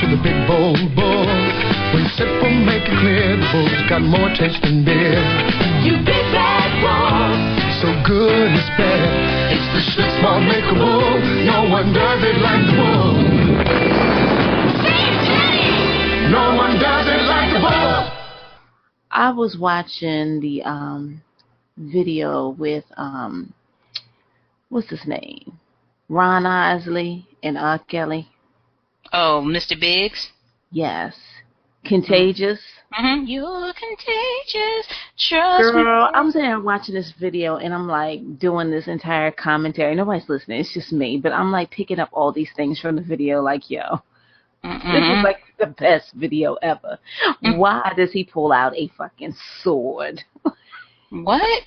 to the big bold bull. When simple make it clear, the bull's got more taste than beer. You big bad bull, so good it's better. It's the shit small make a bull. No one does it like the bull. No one does it like the bull. I was watching the video with what's his name? Ron Isley and R. Kelly. Oh, Mr. Biggs? Yes. Contagious. Mm-hmm. You're contagious. Trust Girl, me. I'm sitting there watching this video and I'm like doing this entire commentary. Nobody's listening. It's just me. But I'm like picking up all these things from the video like, yo, this is like the best video ever. Why does he pull out a fucking sword? What?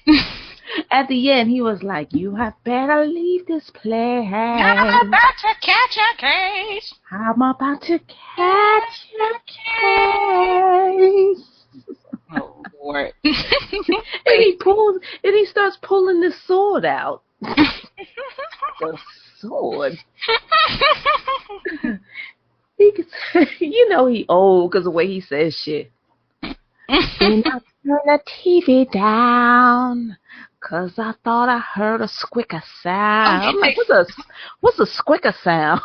At the end, he was like, you had better leave this place. I'm about to catch a case. I'm about to catch a case. Oh, Lord. and he starts pulling the sword out. The sword. He could, you know he old because the way he says shit. And I turn the TV down because I thought I heard a squicker sound. I'm like, what's a squicker sound?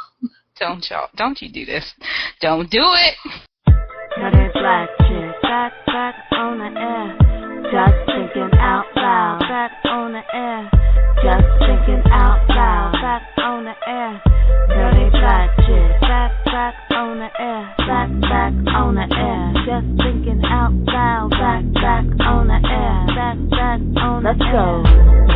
Don't you do this. Don't do it. Got a black chick, back on the air. Just thinking out loud, back on the air. Just thinking out loud, back on the air. Got a black chick, back on the air. Back on the air. Just thinking out loud, back on the air. Back on the air. Let's go.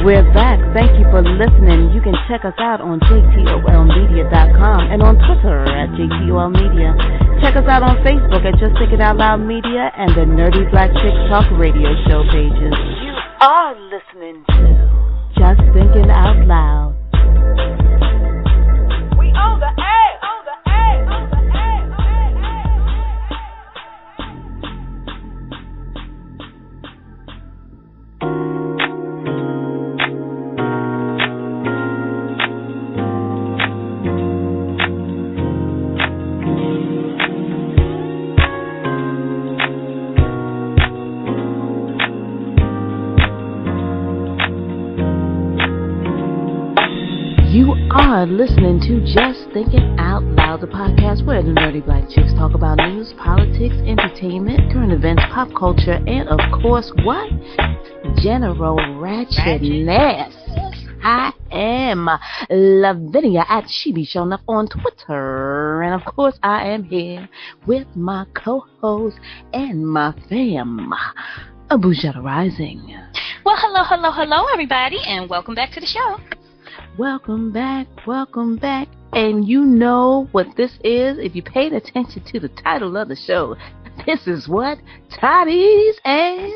We're back. Thank you for listening. You can check us out on JTOLmedia.com and on Twitter at JTOLmedia. Check us out on Facebook at Just Thinking Out Loud Media and the Nerdy Black Chick Talk Radio Show pages. You are listening to Just Thinking Out Loud. We on the air, on the air, on the air, on the air. You are listening to Just Thinking Out Loud, the podcast where the nerdy black chicks talk about news, politics, entertainment, current events, pop culture, and of course, what? General ratchetness. I am Lavinia at SheBe showing up on Twitter. And of course, I am here with my co-host and my fam, Bouchetta Rising. Well, hello, everybody, and welcome back to the show. Welcome back. And you know what this is? If you paid attention to the title of the show, this is what? Toddies and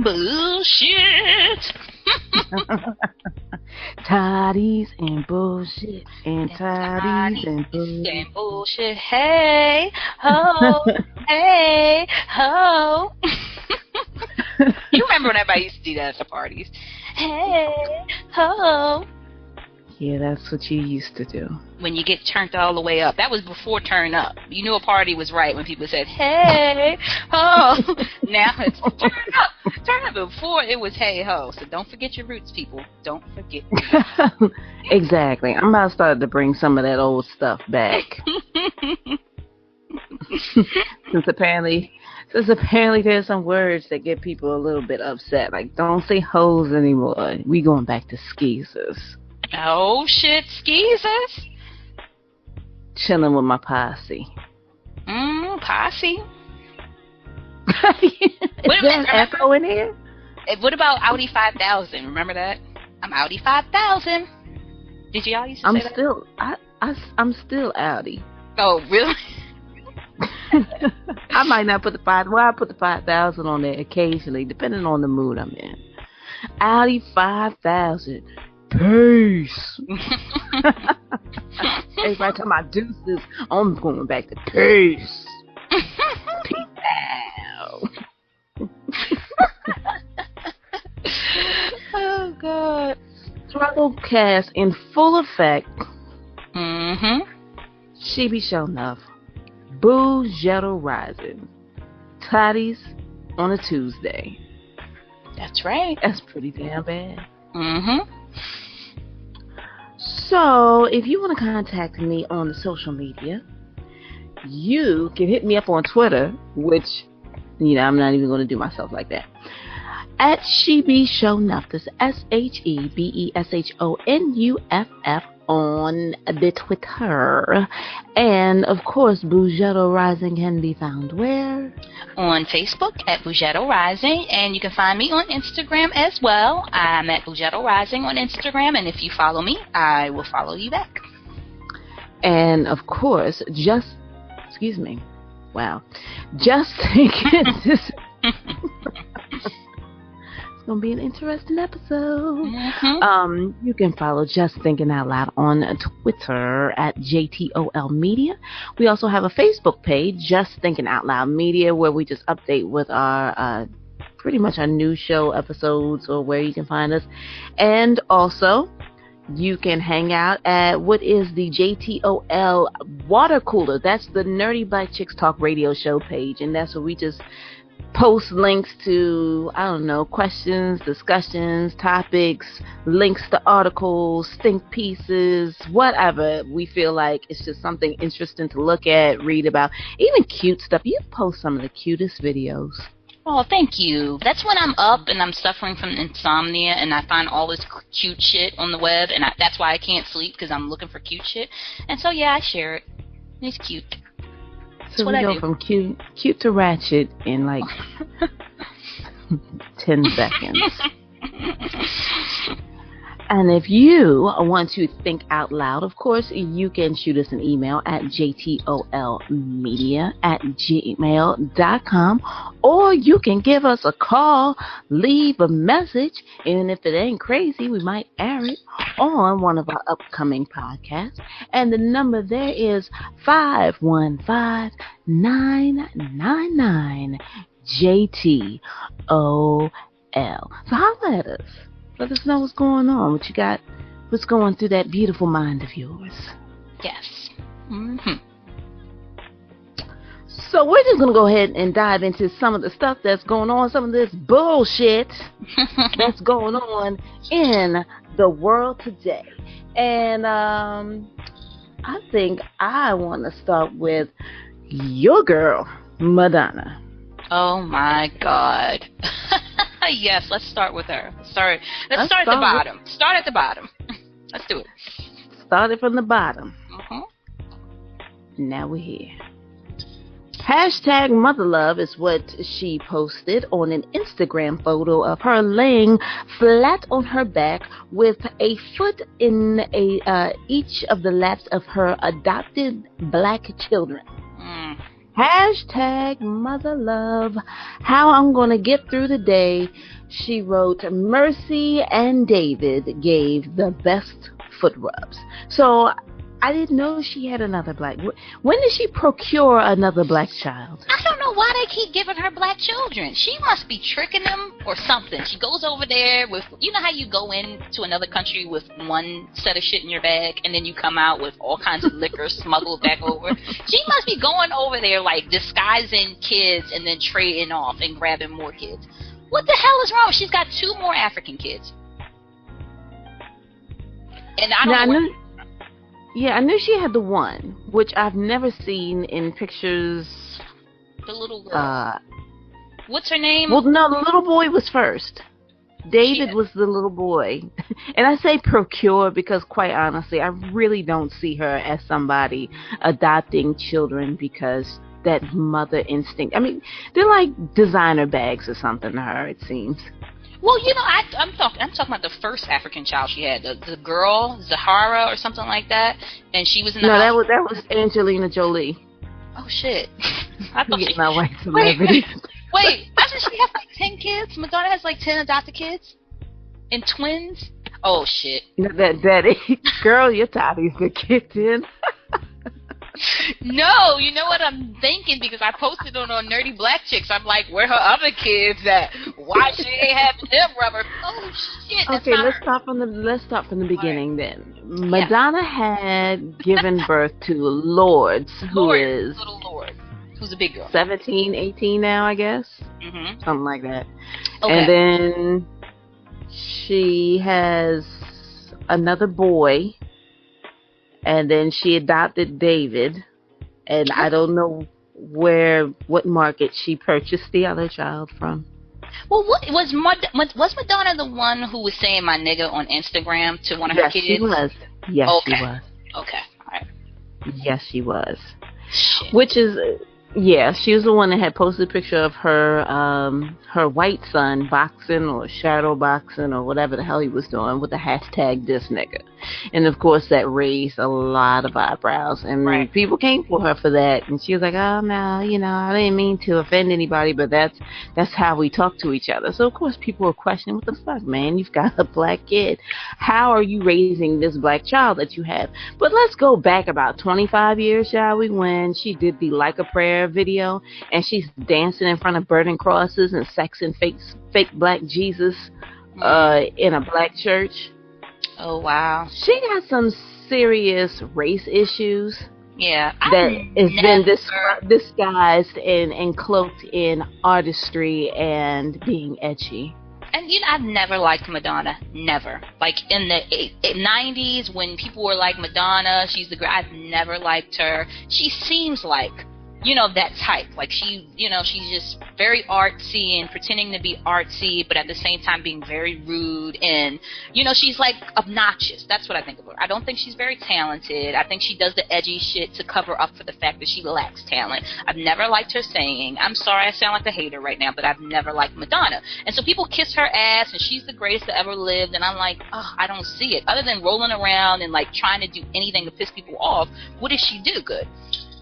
Bullshit. Toddies and bullshit. And toddies and bullshit. And bullshit. Hey, ho. Hey, ho. You remember whenever I used to do that at the parties? Hey, ho. Yeah, that's what you used to do. When you get turned all the way up. That was before turn up. You knew a party was right when people said, hey, ho. Now it's turn up. Turn up. Before it was hey, ho. So don't forget your roots, people. Don't forget. Exactly. I'm about to start to bring some of that old stuff back. Since apparently there's some words that get people a little bit upset. Like, don't say hoes anymore. We going back to skeezers. Oh, shit, skeezers. Chilling with my posse. Posse? Is there an echo in here? What about Audi 5000? Remember that? I'm Audi 5000. Did y'all used to say that? I'm still Audi. Oh, really? I might not put the 5,000 on there occasionally, depending on the mood I'm in. Audi 5000. Peace. Every time I do this, I'm going back to peace. Peace out. Oh, God. Struggle cast in full effect. Mm-hmm. SheBe showing up. Bougetta Rising. Toddies on a Tuesday. That's right. That's pretty damn bad. Mm-hmm. So, if you want to contact me on the social media, you can hit me up on Twitter, which, I'm not even going to do myself like that. At SheBe Show Nuff. That's SheBesshonUff on the Twitter. And, of course, Bougetta Rising can be found where? On Facebook at Bougetta Rising, and you can find me on Instagram as well. I'm at Bougetta Rising on Instagram, and if you follow me, I will follow you back. And, of course, just thinking this... It's going to be an interesting episode. Mm-hmm. You can follow Just Thinking Out Loud on Twitter at JTOL Media. We also have a Facebook page, Just Thinking Out Loud Media, where we just update with our pretty much our new show episodes or where you can find us. And also, you can hang out at what is the JTOL Water Cooler. That's the Nerdy Black Chicks Talk radio show page, and that's where we just post links to, questions, discussions, topics, links to articles, think pieces, whatever we feel like it's just something interesting to look at, read about, even cute stuff. You post some of the cutest videos. Oh, thank you. That's when I'm up and I'm suffering from insomnia and I find all this cute shit on the web, and that's why I can't sleep, because I'm looking for cute shit. And so, yeah, I share it. It's cute. So we go from cute to ratchet in like 10 seconds. And if you want to think out loud, of course, you can shoot us an email at jtolmedia@gmail.com, or you can give us a call, leave a message, and if it ain't crazy, we might air it on one of our upcoming podcasts. And the number there is 515-999-JTOL. So holla at us. Let us know what's going on, what you got, what's going through that beautiful mind of yours. Yes. Mm-hmm. So we're just going to go ahead and dive into some of the stuff that's going on, some of this bullshit that's going on in the world today. And I think I want to start with your girl, Madonna. Oh, my God. Yes, let's start with her. Let's start at the bottom. Start at the bottom. Let's do it. Started from the bottom. Uh-huh. Now we're here. Hashtag motherlove is what she posted on an Instagram photo of her laying flat on her back with a foot in each of the laps of her adopted black children. Hashtag mother love. How I'm going to get through the day. She wrote, Mercy and David gave the best foot rubs. So I didn't know she had another black. When did she procure another black child? I don't know why they keep giving her black children. She must be tricking them or something. She goes over there with, you know how you go into another country with one set of shit in your bag and then you come out with all kinds of liquor smuggled back over? She must be going over there like disguising kids and then trading off and grabbing more kids. What the hell is wrong? She's got 2 more African kids. And I don't know. Yeah, I knew she had the one, which I've never seen in pictures. The little girl. What's her name? Well, no, the little boy was first. David was the little boy. And I say procure because, quite honestly, I really don't see her as somebody adopting children because that mother instinct. I mean, they're like designer bags or something to her, it seems. Well, you know, I'm talking about the first African child she had, the girl Zahara or something like that, and she was in the house. No, that was Angelina Jolie. Oh shit! I thought she my white celebrity. Wait, doesn't she have like 10 kids? Madonna has like 10 adopted kids and twins. Oh shit! No, that girl, your toddies been kicked in. No, you know what I'm thinking, because I posted on Nerdy Black Chicks. I'm like, where her other kids at? why she ain't having him rub her. Oh shit! That's Okay, not let's her. start from the beginning then. Madonna had given birth to Lords, who is little Lord, who's a big girl, 17, 18 now, I guess, something like that. Okay. And then she has another boy, and then she adopted David, and I don't know what market she purchased the other child from. Well, what was Madonna the one who was saying "my nigga" on Instagram to one of her kids? Yes, she was. Yes, okay. she was. Okay, all right. Yes, she was. Shit. Which is, she was the one that had posted a picture of her white son boxing or shadow boxing or whatever the hell he was doing with the hashtag this nigga. And of course that raised a lot of eyebrows, and people came for her for that, and she was like, oh no, I didn't mean to offend anybody, but that's how we talk to each other. So of course people were questioning, what the fuck, man, you've got a black kid, how are you raising this black child that you have? But let's go back about 25 years, shall we, when she did the Like a Prayer video, and she's dancing in front of burning crosses and sexing fake black Jesus in a black church. Oh, wow. She has some serious race issues. Yeah. That has been disguised and cloaked in artistry and being edgy. And, I've never liked Madonna. Never. Like, in the 90s, when people were like, Madonna, she's the girl, I've never liked her. She seems like, that type. Like, she's just very artsy and pretending to be artsy, but at the same time being very rude. And, she's, like, obnoxious. That's what I think of her. I don't think she's very talented. I think she does the edgy shit to cover up for the fact that she lacks talent. I've never liked her singing. I'm sorry I sound like a hater right now, but I've never liked Madonna. And so people kiss her ass, and she's the greatest that ever lived, and I'm like, oh, I don't see it. Other than rolling around and, like, trying to do anything to piss people off, what does she do good?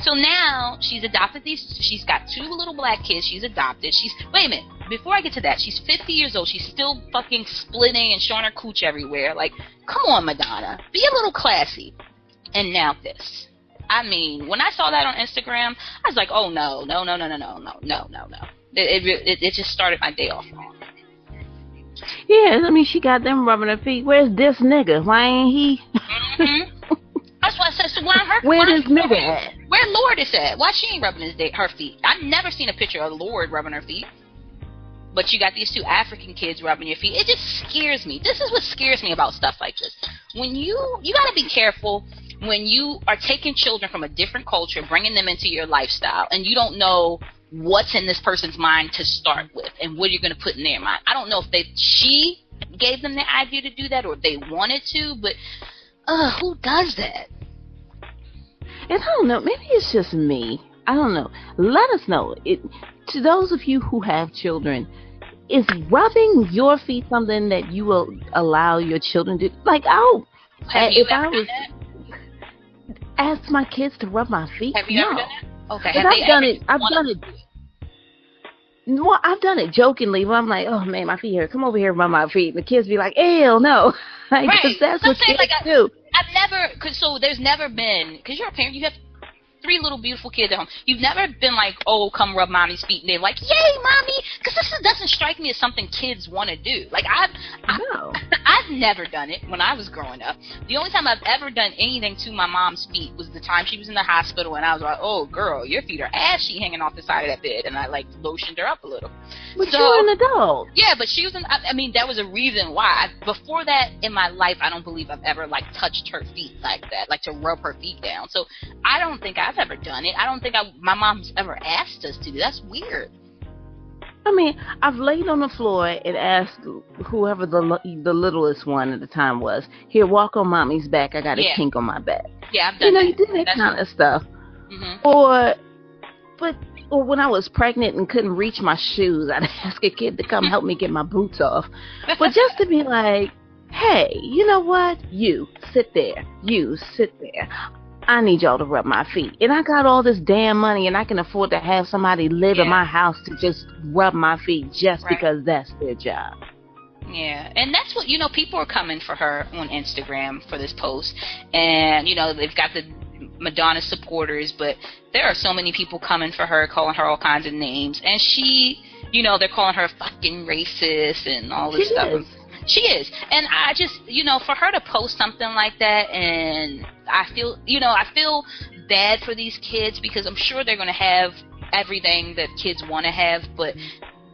So now she's adopted she's got 2 little black kids she's adopted. Wait a minute, before I get to that, she's 50 years old. She's still fucking splitting and showing her cooch everywhere. Like, come on, Madonna, be a little classy. And now this. I mean, when I saw that on Instagram, I was like, oh no. It just started my day off wrong. Yeah, I mean, she got them rubbing her feet. Where's this nigga? Why ain't he? That's why I said, so where this nigga at? Where Lord is at? Why she ain't rubbing her feet? I've never seen a picture of Lord rubbing her feet. But you got these 2 African kids rubbing your feet. It just scares me. This is what scares me about stuff like this. When you got to be careful when you are taking children from a different culture, bringing them into your lifestyle, and you don't know what's in this person's mind to start with and what you're going to put in their mind. I don't know if she gave them the idea to do that or they wanted to, but who does that? And I don't know, maybe it's just me. I don't know. Let us know. To those of you who have children, is rubbing your feet something that you will allow your children to? Like, if I was ask my kids to rub my feet, have you ever done that? Okay, I've done it. Well, I've done it jokingly, but I'm like, oh man, my feet hurt. Come over here and rub my feet. And the kids be like, ew, no. Because that's what kids do. So there's never been, because you're a parent, you have 3 little beautiful kids at home. You've never been like, oh, come rub mommy's feet, and they're like, yay, mommy, because this doesn't strike me as something kids want to do. Like, I've never done it when I was growing up. The only time I've ever done anything to my mom's feet was the time she was in the hospital, and I was like, oh, girl, your feet are ashy hanging off the side of that bed, and I, like, lotioned her up a little. But you're an adult. Yeah, but she was there was a reason why. Before that, in my life, I don't believe I've ever, like, touched her feet like that, like to rub her feet down. So I don't think I've ever done it. I don't think my mom's ever asked us to do. That's weird. I mean, I've laid on the floor and asked whoever the littlest one at the time was, here, walk on mommy's back. I got a kink on my back. Yeah, I've done that. You do that kind of stuff. Mm-hmm. Or when I was pregnant and couldn't reach my shoes, I'd ask a kid to come help me get my boots off. But just to be like, hey, you know what? You, sit there. You, sit there. I need y'all to rub my feet. And I got all this damn money, and I can afford to have somebody live in my house to just rub my feet just because that's their job. Yeah, and that's what, people are coming for her on Instagram for this post. And, they've got the Madonna supporters, but there are so many people coming for her, calling her all kinds of names. And she, they're calling her fucking racist and all this stuff. She is. And I just, for her to post something like that, and I feel bad for these kids, because I'm sure they're going to have everything that kids want to have, but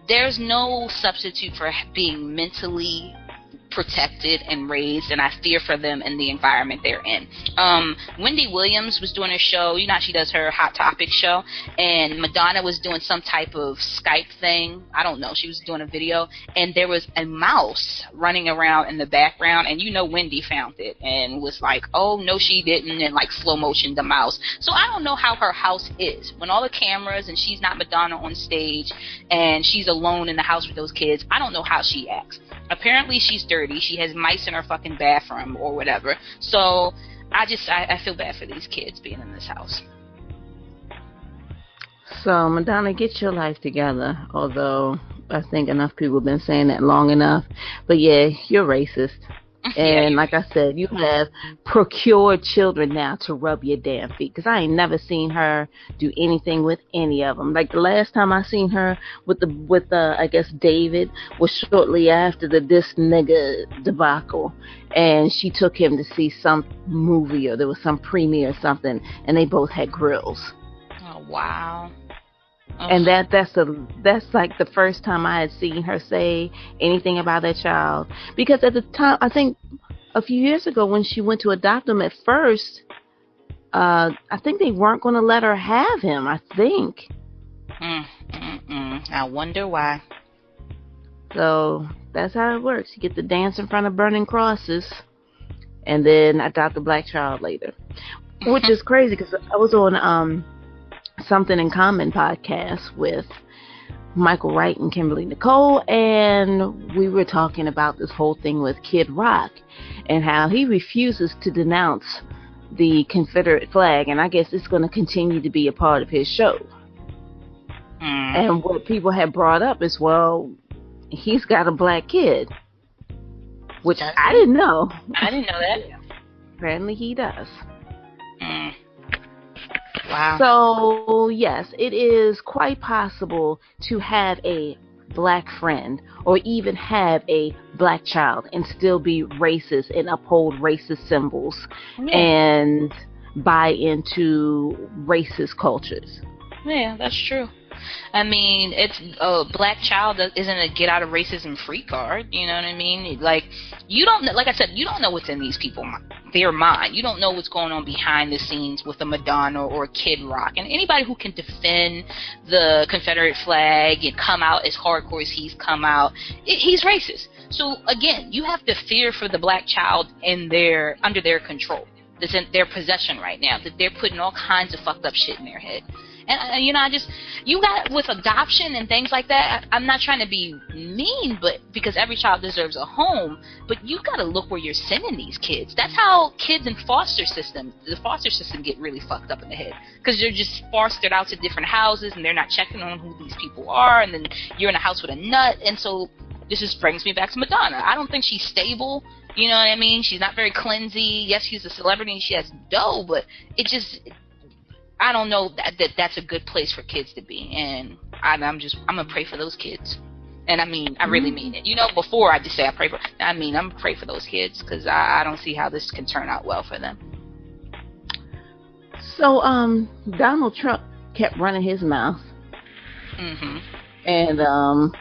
there's no substitute for being mentally protected and raised, and I fear for them in the environment they're in. Wendy Williams was doing a show, how she does her Hot Topic show, and Madonna was doing some type of Skype thing. I don't know. She was doing a video, and there was a mouse running around in the background, and Wendy found it and was like, oh, no, she didn't, and like slow motion the mouse. So I don't know how her house is. When all the cameras, and she's not Madonna on stage, and she's alone in the house with those kids, I don't know how she acts. Apparently she's dirty. She has mice in her fucking bathroom or whatever. So I feel bad for these kids being in this house. So, Madonna, get your life together. Although I think enough people have been saying that long enough. But yeah, you're racist. And like I said, you have procured children now to rub your damn feet. Because I ain't never seen her do anything with any of them. Like the last time I seen her with I guess David was shortly after the this nigga debacle. And she took him to see some movie, or there was some premiere or something. And they both had grills. Oh, wow. And that's like the first time I had seen her say anything about that child. Because at the time, I think a few years ago when she went to adopt him at first, I think they weren't going to let her have him, I think. I wonder why. So that's how it works. You get to dance in front of burning crosses and then adopt a black child later. Which is crazy, because I was on Something in Common podcast with Michael Wright and Kimberly Nicole, and we were talking about this whole thing with Kid Rock and how he refuses to denounce the Confederate flag, and I guess it's going to continue to be a part of his show. And what people have brought up is, well, he's got a black kid, which I didn't know. I didn't know that. Apparently he does. Wow. So, yes, it is quite possible to have a black friend or even have a black child and still be racist and uphold racist symbols and buy into racist cultures. Yeah, that's true. I mean, it's a black child that isn't a get out of racism free card. You know what I mean? Like, you don't, like I said, you don't know what's in these people's their mind. You don't know what's going on behind the scenes with a Madonna or a Kid Rock. And anybody who can defend the Confederate flag and come out as hardcore as he's come out, he's racist. So again, you have to fear for the black child under their control. That's in their possession right now. That they're putting all kinds of fucked up shit in their head. And, you got, with adoption and things like that, I'm not trying to be mean, but because every child deserves a home, but you got to look where you're sending these kids. That's how kids in the foster system get really fucked up in the head, because they're just fostered out to different houses, and they're not checking on who these people are, and then you're in a house with a nut, and so this just brings me back to Madonna. I don't think she's stable. You know what I mean? She's not very cleansy. Yes, she's a celebrity and she has dough, but it just, I don't know that's a good place for kids to be. And I'm gonna pray for those kids. And I mean, I really mean it. Before I just say I'm gonna pray for those kids, because I don't see how this can turn out well for them. So, Donald Trump kept running his mouth. And,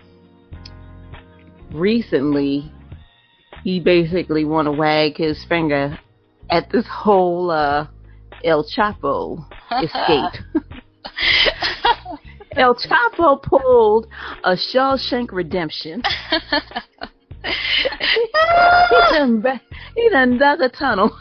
recently, he basically want to wag his finger at this whole El Chapo escape. El Chapo pulled a Shawshank Redemption. He done dug a tunnel.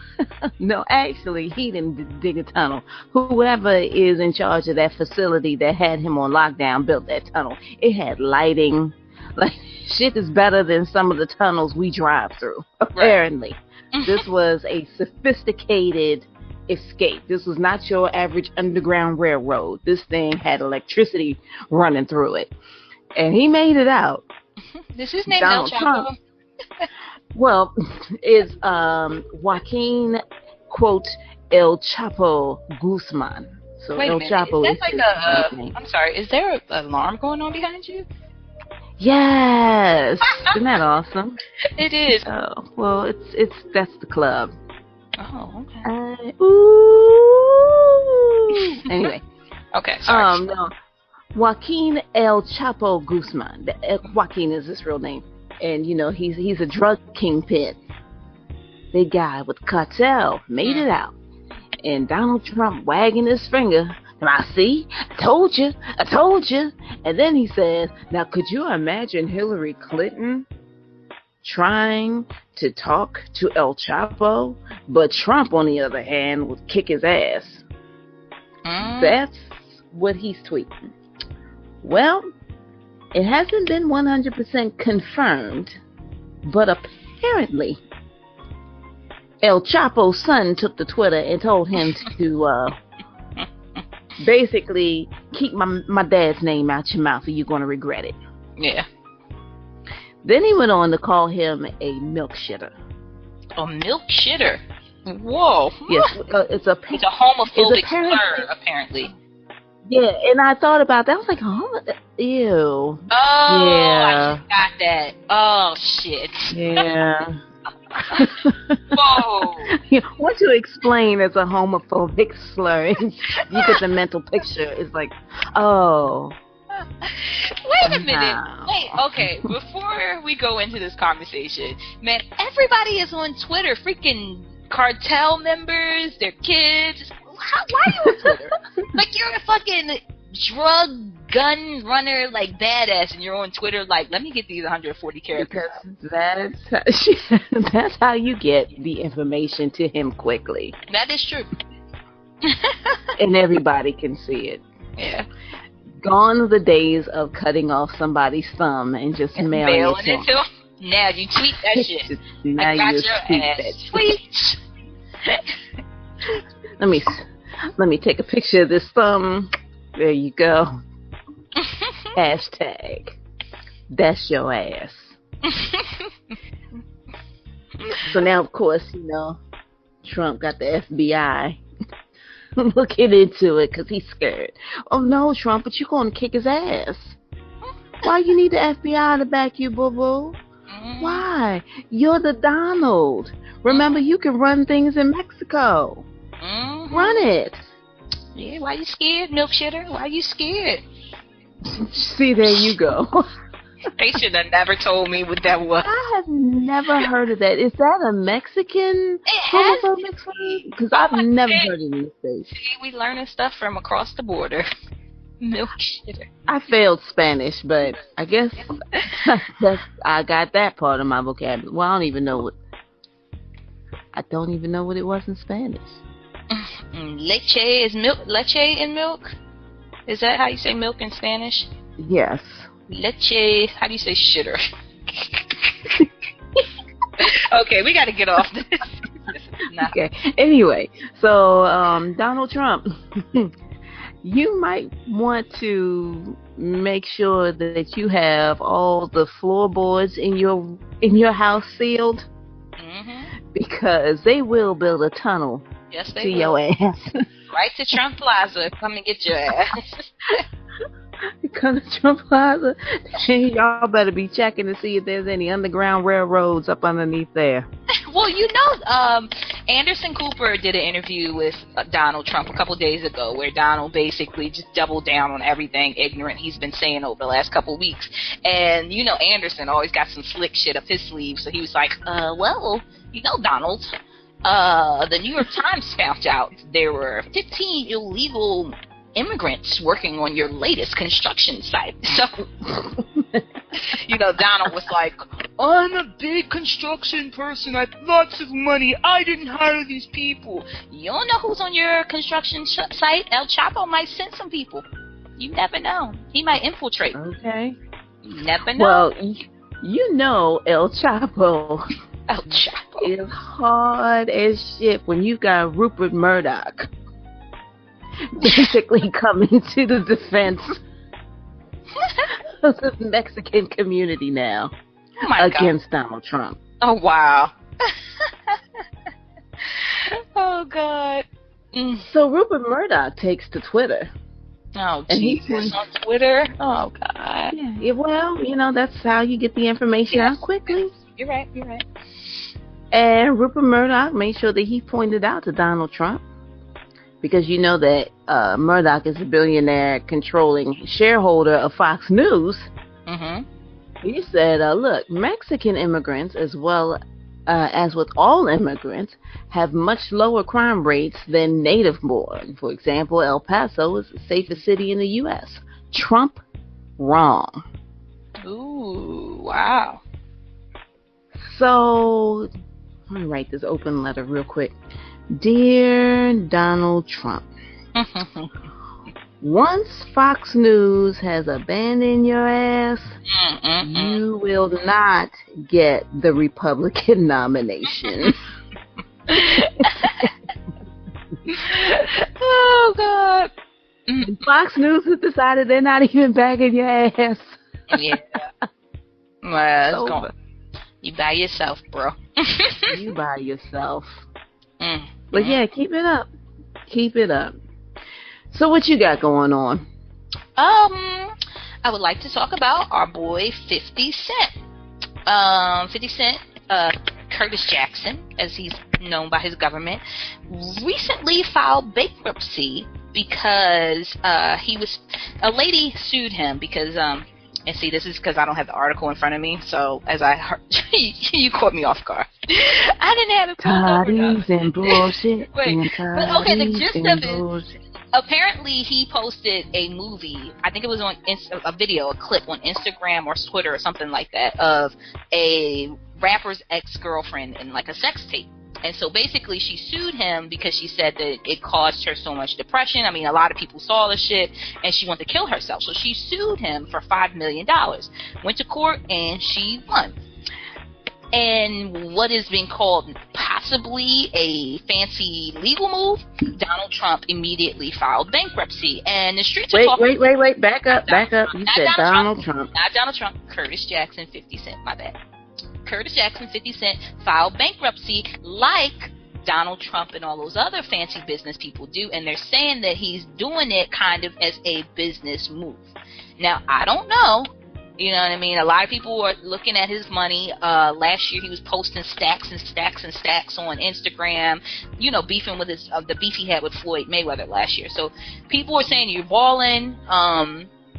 No, actually, he didn't dig a tunnel. Whoever is in charge of that facility that had him on lockdown built that tunnel. It had lighting. Like, shit is better than some of the tunnels we drive through, apparently. Right. This was a sophisticated escape. This was not your average underground railroad. This thing had electricity running through it. And he made it out. This is named El Chapo. Well, it's Joaquin, quote, El Chapo Guzman. So wait a El minute. Chapo is that like I'm sorry, is there an alarm going on behind you? Yes. Isn't that awesome? It is. Oh, well, that's the club. Oh, okay. Ooh. Anyway. Okay, sorry. No. Joaquin El Chapo Guzman. Joaquin is his real name. And, he's a drug kingpin. Big guy with cartel. Made it out. And Donald Trump wagging his finger. I see. I told you. And then he says, now could you imagine Hillary Clinton trying to talk to El Chapo, but Trump, on the other hand, would kick his ass? That's what he's tweeting. Well, it hasn't been 100% confirmed, but apparently El Chapo's son took to Twitter and told him to basically keep my dad's name out your mouth or you're going to regret it. Yeah. Then he went on to call him a milk shitter. A milk shitter? Whoa. Yes, it's a homophobic slur, apparently. Yeah, and I thought about that. I was like, ew. Oh, yeah. I just got that. Oh, shit. Yeah. Whoa. Once you explain it's a homophobic slur, you get the mental picture. It's like, oh. Wait a minute. Wait, okay. Before we go into this conversation, man, everybody is on Twitter. Freaking cartel members, their kids. Why are you on Twitter? Like, you're a fucking drug gun runner, like, badass, and you're on Twitter like, let me get these 140 characters. Because that's how you get the information to him quickly. That is true. And everybody can see it. Yeah. Gone are the days of cutting off somebody's thumb and just mailing it to him. Now you tweet that shit. Now I got you your tweet ass. that Tweet. Let me take a picture of this thumb. There you go. Hashtag. That's your ass. So now, of course, Trump got the FBI looking into it because he's scared. Oh no, Trump, but you're going to kick his ass. Why you need the FBI to back you, boo-boo? Why? You're the Donald. Remember, you can run things in Mexico. Run it. Yeah, why you scared, milk shitter? Why you scared? See, there you go. They should have never told me what that was. I have never heard of that. Is that a Mexican homophobic phrase? Because I've never heard it in this space. See, we learning stuff from across the border. Milk shitter. I failed Spanish, but I guess I got that part of my vocabulary. Well, I don't even know what it was in Spanish. Leche is milk. Leche in milk? Is that how you say milk in Spanish? Yes. Leche. How do you say shitter? Okay, we got to get off this. Okay. Anyway, so Donald Trump, you might want to make sure that you have all the floorboards in your house sealed, because they will build a tunnel. Yes, they to will. your ass. Right to Trump Plaza. Come and get your ass. Come to Trump Plaza. Y'all better be checking to see if there's any underground railroads up underneath there. Well, Anderson Cooper did an interview with Donald Trump a couple days ago where Donald basically just doubled down on everything ignorant he's been saying over the last couple of weeks. And, Anderson always got some slick shit up his sleeve. So he was like, Donald, the New York Times found out there were 15 illegal immigrants working on your latest construction site. So, Donald was like, I'm a big construction person. I have lots of money. I didn't hire these people. You don't know who's on your construction site. El Chapo might send some people. You never know. He might infiltrate. Okay. You never know. Well, El Chapo. El Chapo is hard as shit when you got Rupert Murdoch basically coming to the defense of the Mexican community now against Donald Trump. Oh, wow. Oh, God. So Rupert Murdoch takes to Twitter Oh, Jesus. On Twitter? Oh, God. Yeah, well, that's how you get the information out quickly. You're right. And Rupert Murdoch made sure that he pointed out to Donald Trump, because you know that Murdoch is a billionaire controlling shareholder of Fox News. Mm-hmm. He said, look, Mexican immigrants, as well as with all immigrants, have much lower crime rates than native-born. For example, El Paso is the safest city in the U.S. Trump, wrong. Ooh, wow. So, let me write this open letter real quick. Dear Donald Trump, once Fox News has abandoned your ass, you will not get the Republican nomination. Oh, God. Fox News has decided they're not even bagging your ass. Yeah. Well, it's going. You by yourself, bro. You by yourself. Mm. But yeah, keep it up. Keep it up. So what you got going on? I would like to talk about our boy 50 Cent. 50 Cent, Curtis Jackson, as he's known by his government, recently filed bankruptcy because a lady sued him because and see, this is because I don't have the article in front of me, so as I heard, you caught me off guard. I didn't have it pulled over. Toddies and bullshit. Wait, but okay, the gist of it, apparently he posted a movie, I think it was on a video, a clip on Instagram or Twitter or something like that, of a rapper's ex-girlfriend in like a sex tape. And so basically she sued him because she said that it caused her so much depression. I mean, a lot of people saw the shit and she wanted to kill herself. So she sued him for $5 million. Went to court and she won. And what is being called possibly a fancy legal move, Donald Trump immediately filed bankruptcy. And the streets are talking... Wait. Back up. You said Donald Trump. Not Donald Trump. Curtis Jackson, 50 Cent. My bad. Curtis Jackson, 50 Cent, filed bankruptcy like Donald Trump and all those other fancy business people do, and they're saying that he's doing it kind of as a business move. Now, I don't know. You know what I mean? A lot of people are looking at his money. Last year he was posting stacks and stacks and stacks on Instagram, beefing with the beef he had with Floyd Mayweather last year. So people are saying you're balling.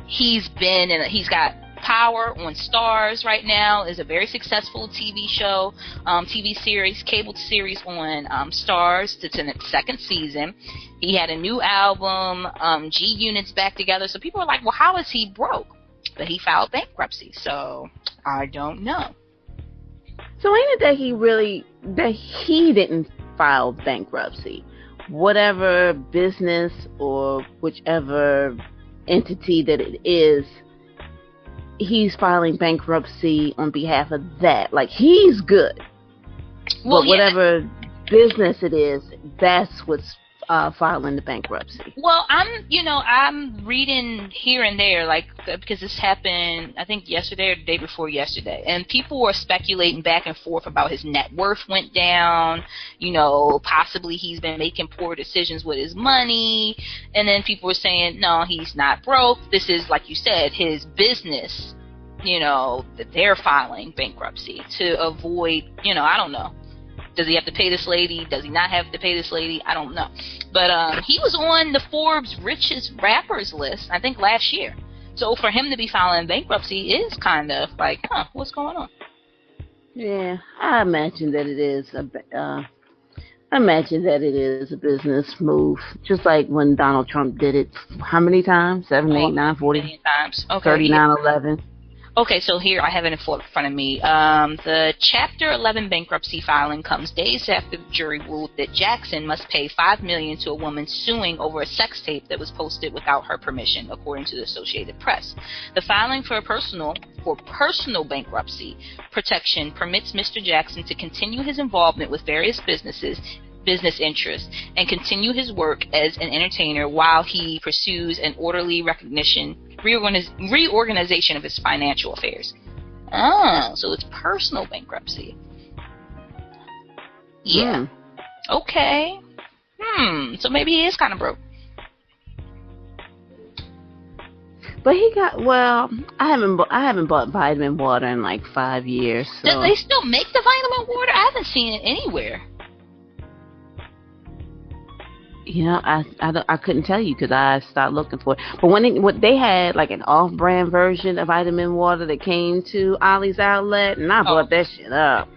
He's got Power on Stars right now, is a very successful TV show, TV series, cable series on Stars. It's in its second season. He had a new album, G Unit's back together. So people are like, well, how is he broke? But he filed bankruptcy, so I don't know. So ain't it that he didn't file bankruptcy? Whatever business or whichever entity that it is, he's filing bankruptcy on behalf of that. Like, he's good. Well, but whatever business it is, that's what's filing the bankruptcy. Well, I'm reading here and there, like, because this happened, I think yesterday or the day before yesterday, and people were speculating back and forth about his net worth went down, possibly he's been making poor decisions with his money, and then people were saying, no, he's not broke, this is, like you said, his business, that they're filing bankruptcy to avoid, I don't know. Does he have to pay this lady? Does he not have to pay this lady? I don't know. But he was on the Forbes richest rappers list, I think, last year. So for him to be filing bankruptcy is kind of like, what's going on? Yeah, I imagine that it is a business move. Just like when Donald Trump did it, how many times? 7, 8, 9, 40 times. Okay. 39, 11. Okay, so here I have it in front of me. The Chapter 11 bankruptcy filing comes days after the jury ruled that Jackson must pay $5 million to a woman suing over a sex tape that was posted without her permission, according to the Associated Press. The filing for personal bankruptcy protection permits Mr. Jackson to continue his involvement with various business interests and continue his work as an entertainer while he pursues an orderly reorganization of his financial affairs. Oh, so it's personal bankruptcy. Yeah. Okay. So maybe he is kind of broke. But he got, well, I haven't bought vitamin water in like 5 years. So. Do they still make the vitamin water? I haven't seen it anywhere. You know, I couldn't tell you because I stopped looking for it. But when they had like an off-brand version of vitamin water that came to Ollie's Outlet, and I bought that shit up.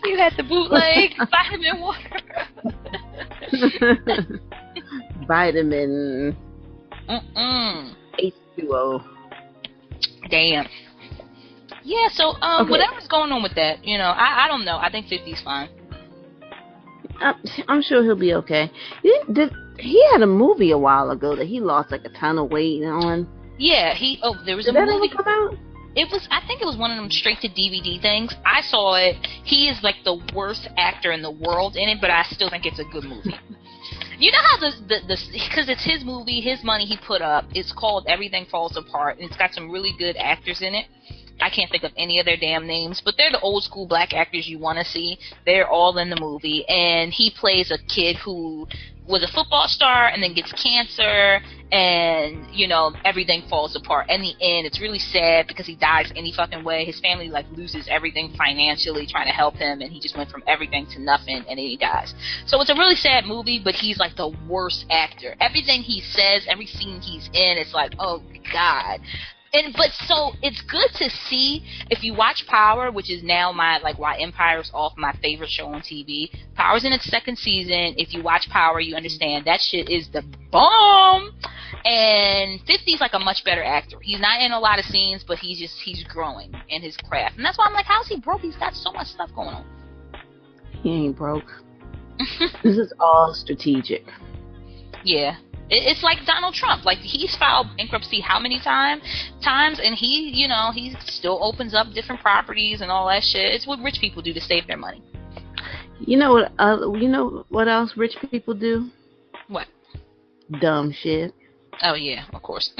You had the bootleg vitamin water. Vitamin H2O. Damn. Yeah, so okay. Whatever's going on with that, you know, I don't know. I think 50's fine. I'm sure he'll be okay. He had a movie a while ago that he lost like a ton of weight on. Yeah, there was a movie. Did that movie. ever come out? I think it was one of them straight to DVD things. I saw it. He is like the worst actor in the world in it, but I still think it's a good movie. You know how because it's his movie, his money he put up. It's called Everything Falls Apart, and it's got some really good actors in it. I can't think of any of their damn names, but they're the old school black actors you want to see. They're all in the movie, and he plays a kid who was a football star and then gets cancer, and, you know, everything falls apart. In the end, it's really sad because he dies any fucking way. His family, like, loses everything financially trying to help him, and he just went from everything to nothing, and then he dies. So it's a really sad movie, but he's, like, the worst actor. Everything he says, every scene he's in, it's like, oh, God. But so it's good to see if you watch Power, which is now why Empire's off my favorite show on TV. Power's in its second season. If you watch Power, you understand that shit is the bomb. And 50's like a much better actor. He's not in a lot of scenes, but he's growing in his craft. And that's why I'm like, how's he broke? He's got so much stuff going on. He ain't broke. This is all strategic. Yeah. It's like Donald Trump. Like, he's filed bankruptcy how many times, and he still opens up different properties and all that shit. It's what rich people do to save their money. You know what else rich people do? What? Dumb shit. Oh, yeah, of course.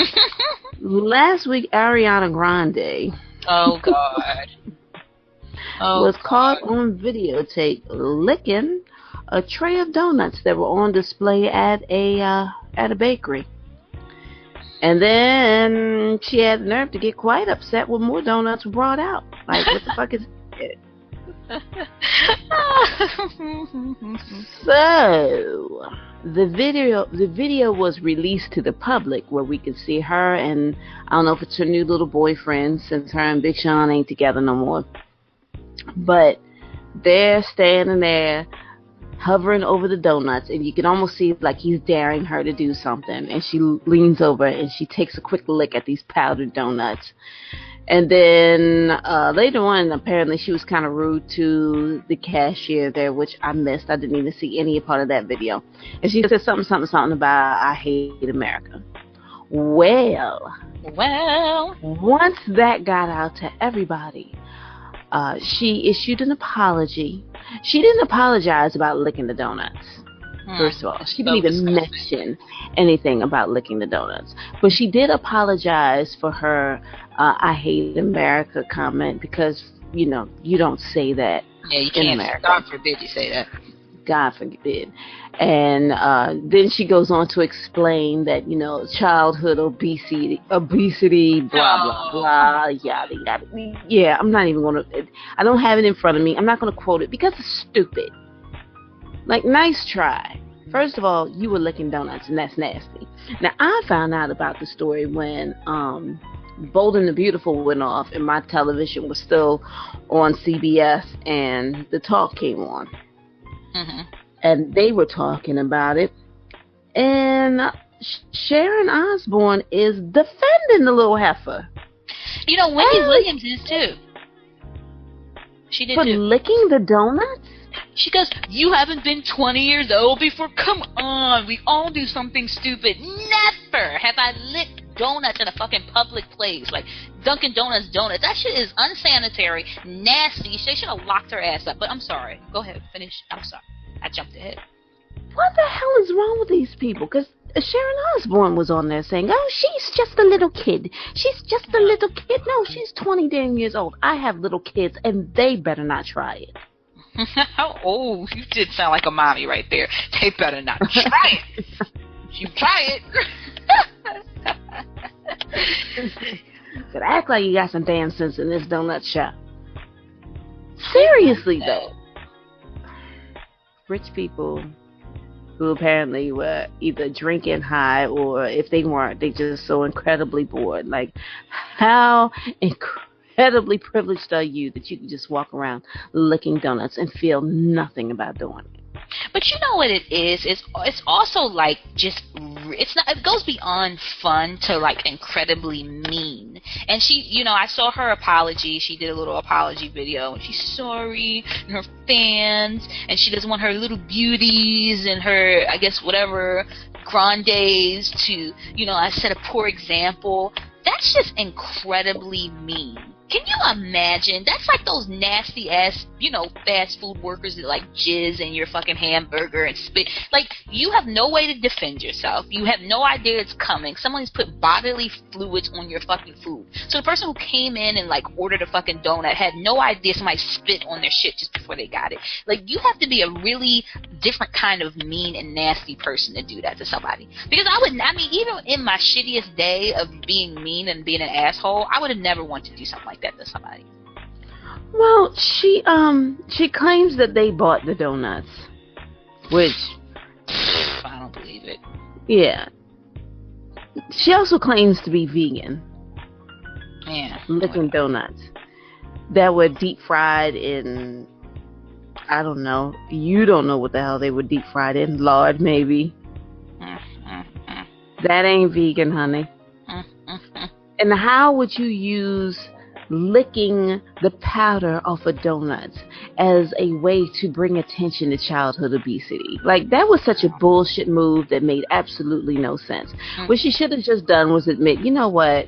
Last week, Arianna Grande. Oh, God. Was caught on videotape licking a tray of donuts that were on display at a bakery. And then she had the nerve to get quite upset when more donuts were brought out. Like, what the fuck is it? So the video was released to the public where we could see her and I don't know if it's her new little boyfriend since her and Big Sean ain't together no more. But they're standing there hovering over the donuts, and you can almost see like he's daring her to do something, and she leans over and she takes a quick lick at these powdered donuts. And then later on, apparently she was kind of rude to the cashier there, which I missed. I didn't even see any part of that video. And she said something about I hate America. Well, once that got out to everybody, she issued an apology. She didn't apologize about licking the donuts. First of all, she didn't even mention anything about licking the donuts. But she did apologize for her I hate America comment because, you know, you don't say that in America. God forbid you say that. God forbid. And then she goes on to explain that, you know, childhood obesity, blah, blah, blah, yada, yada. Yeah, I'm not even going to, I don't have it in front of me. I'm not going to quote it because it's stupid. Like, nice try. First of all, you were licking donuts, and that's nasty. Now, I found out about the story when Bold and the Beautiful went off, and my television was still on CBS, and the talk came on. Mm-hmm. And they were talking about it, and Sharon Osbourne is defending the little heifer. You know, Wendy Williams is too. She did for too. Licking the donuts? She goes, you haven't been 20 years old before? Come on, we all do something stupid. Never have I licked donuts in a fucking public place. Like, Dunkin' Donuts donuts. That shit is unsanitary, nasty. She should have locked her ass up. But I'm sorry. Go ahead, finish. I'm sorry. I jumped ahead. What the hell is wrong with these people? Because Sharon Osbourne was on there saying, oh, she's just a little kid. She's just a little kid. No, she's 20 damn years old. I have little kids, and they better not try it. Oh, you did sound like a mommy right there. They better not try it. You try it. But act like you got some damn sense in this donut shop. Seriously, though. Rich people who apparently were either drinking high, or if they weren't, they just so incredibly bored. Like, how incredibly privileged are you that you can just walk around licking donuts and feel nothing about doing it? But you know what it is? It's also like just it's not. It goes beyond fun to like incredibly mean. And she, you know, I saw her apology. She did a little apology video, and she's sorry and her fans, and she doesn't want her little beauties and her, I guess, whatever grandes to, you know, I set a poor example. That's just incredibly mean. Can you imagine? That's like those nasty ass, you know, fast food workers that like jizz in your fucking hamburger and spit. Like, you have no way to defend yourself. You have no idea it's coming. Someone's put bodily fluids on your fucking food. So the person who came in and like ordered a fucking donut had no idea somebody spit on their shit just before they got it. Like, you have to be a really different kind of mean and nasty person to do that to somebody. Because I mean, even in my shittiest day of being mean and being an asshole, I would have never wanted to do something like that to somebody. Well, she claims that they bought the donuts, which I don't believe it. Yeah. She also claims to be vegan. Yeah. Licking donuts that were deep fried in, I don't know. You don't know what the hell they were deep fried in. Lard, maybe. That ain't vegan, honey. And how would you use licking the powder off of donuts as a way to bring attention to childhood obesity? Like, that was such a bullshit move that made absolutely no sense. What she should have just done was admit, you know what?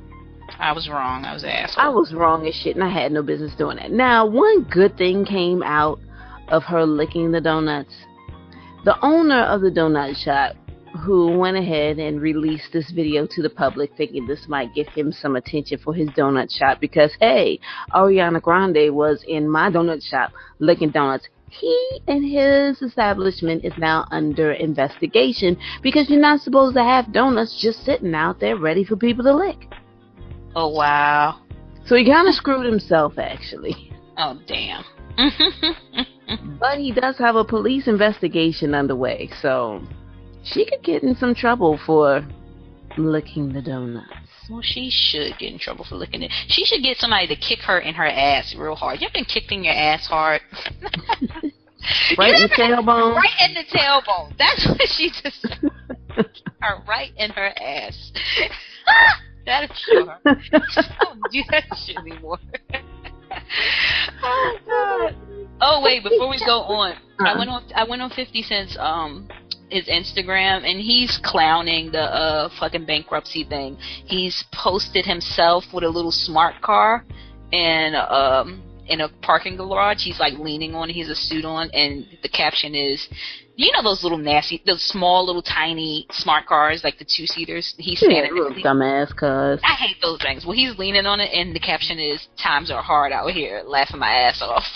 I was wrong. I was an asshole. I was wrong as shit, and I had no business doing that. Now, one good thing came out of her licking the donuts. The owner of the donut shop, who went ahead and released this video to the public thinking this might give him some attention for his donut shop because, hey, Arianna Grande was in my donut shop licking donuts. He and his establishment is now under investigation because you're not supposed to have donuts just sitting out there ready for people to lick. Oh, wow. So he kind of screwed himself, actually. Oh, damn. But he does have a police investigation underway, so she could get in some trouble for licking the donuts. Well, she should get in trouble for licking it. She should get somebody to kick her in her ass real hard. You ever been kicked in your ass hard? Right in the tailbone? Right in the tailbone. That's what she just said. Her right in her ass. That'll show her. Don't do that shit anymore. Oh, God. Oh, wait, before we go on, I went on 50 Cent's his Instagram, and he's clowning the fucking bankruptcy thing. He's posted himself with a little smart car and in a parking garage. He's like leaning on it. He has a suit on, and the caption is, you know, those little nasty, those small little tiny smart cars, like the 2-seaters. He's standing little dumbass cuz. I hate those things. Well, he's leaning on it, and the caption is, "Times are hard out here, laughing my ass off."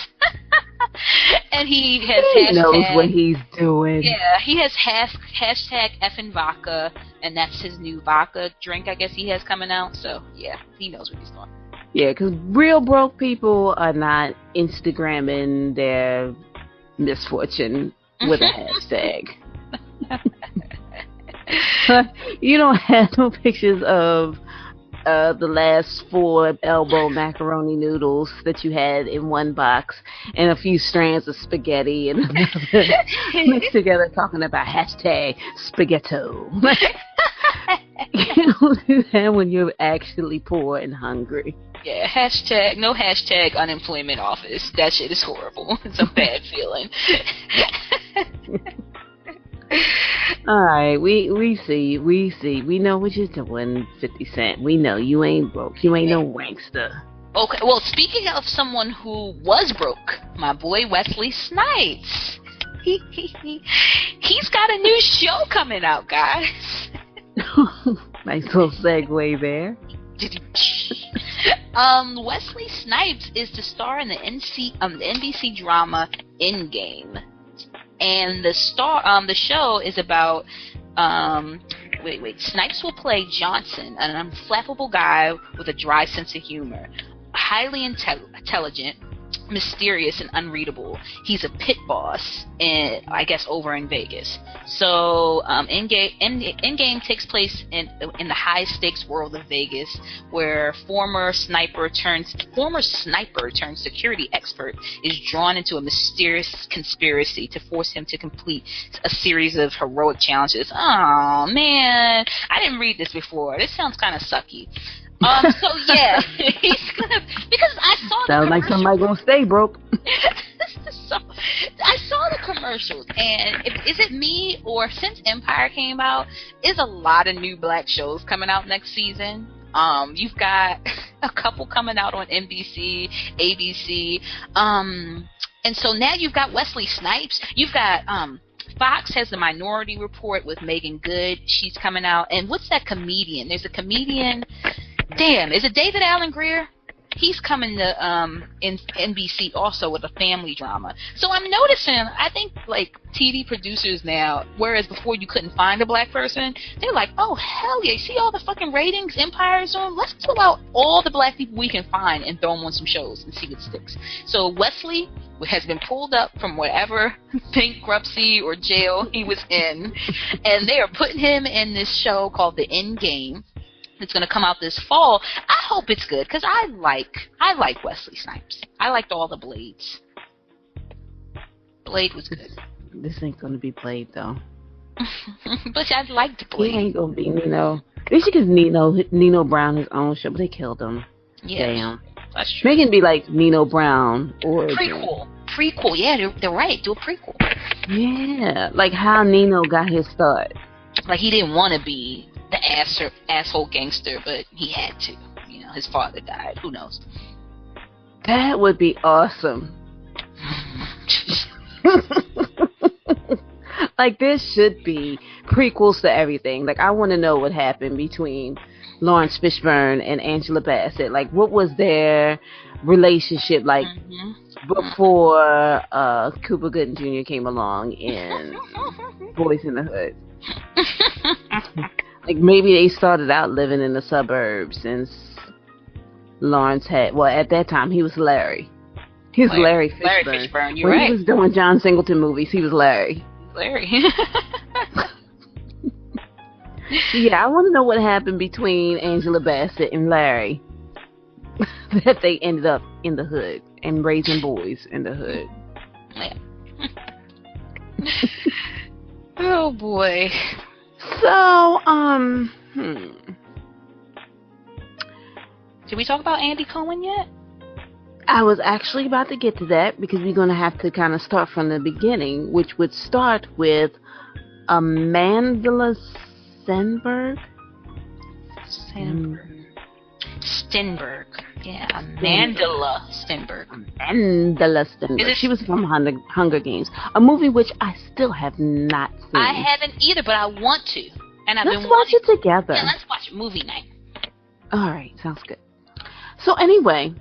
And he has he knows what he's doing. Yeah, he has hashtag effing vodka, and that's his new vodka drink, I guess he has coming out. So yeah, he knows what he's doing. Yeah, because real broke people are not Instagramming their misfortune with a hashtag. You don't have no pictures of the last 4 elbow macaroni noodles that you had in one box and a few strands of spaghetti and another mixed together talking about hashtag spaghetto. You don't do that when you're actually poor and hungry. Yeah, no hashtag unemployment office. That shit is horrible. It's a bad feeling. Alright, we see. We know what you're doing, 50 Cent. We know you ain't broke. You ain't no wankster. Okay, well, speaking of someone who was broke, my boy Wesley Snipes. He's got a new show coming out, guys. Nice little segue there. Wesley Snipes is the star in the NBC drama Endgame, and the show is about Snipes will play Johnson, an unflappable guy with a dry sense of humor. Highly intelligent, mysterious, and unreadable. He's a pit boss, I guess, over in Vegas. So, Endgame takes place in the high stakes world of Vegas, where former sniper turned security expert is drawn into a mysterious conspiracy to force him to complete a series of heroic challenges. Oh man, I didn't read this before. This sounds kind of sucky. So yeah, he's gonna, because I saw the sounds like somebody gonna stay broke. So, I saw the commercials, and is it me, or since Empire came out, is a lot of new black shows coming out next season. You've got a couple coming out on NBC, ABC, and so now you've got Wesley Snipes. You've got Fox has the Minority Report with Megan Good. She's coming out, and what's that comedian? There's a comedian. Damn, is it David Alan Grier? He's coming to in NBC also with a family drama. So I'm noticing, I think, like, TV producers now, whereas before you couldn't find a black person, they're like, oh, hell yeah, you see all the fucking ratings Empire's on? Let's pull out all the black people we can find and throw them on some shows and see what sticks. So Wesley has been pulled up from whatever bankruptcy or jail he was in, and they are putting him in this show called The Endgame. It's going to come out this fall. I hope it's good, because I like Wesley Snipes. I liked all the Blades. Blade was good. This ain't going to be Blade, though. But I liked Blade. He ain't going to be Nino. They should give Nino Brown his own show, but they killed him. Yeah, damn. That's true. Make him be like Nino Brown. Or Prequel. Yeah, they're right. Do a prequel. Yeah, like how Nino got his start. Like, he didn't want to be the asshole gangster, but he had to. You know, his father died. Who knows? That would be awesome. Like, there should be prequels to everything. Like, I want to know what happened between Lawrence Fishburne and Angela Bassett. Like, what was their relationship like before Cuba Gooding Jr. came along in Boys in the Hood? Like, maybe they started out living in the suburbs, and Lawrence at that time, he was Larry. He was Larry Fishburne. Larry Fishburne, you're when right. he was doing John Singleton movies, he was Larry. Yeah, I want to know what happened between Angela Bassett and Larry. That they ended up in the hood and raising boys in the hood. Yeah. Oh boy. So, Did we talk about Andy Cohen yet? I was actually about to get to that, because we're going to have to kind of start from the beginning, which would start with Amandla Stendberg. Stendberg. Yeah, Amandla Stendberg. Amandla Stendberg. She was from Hunger Games, a movie which I still have not seen. I haven't either, but I want to. And let's watch it together. Yeah, let's watch movie night. All right, sounds good. So anyway,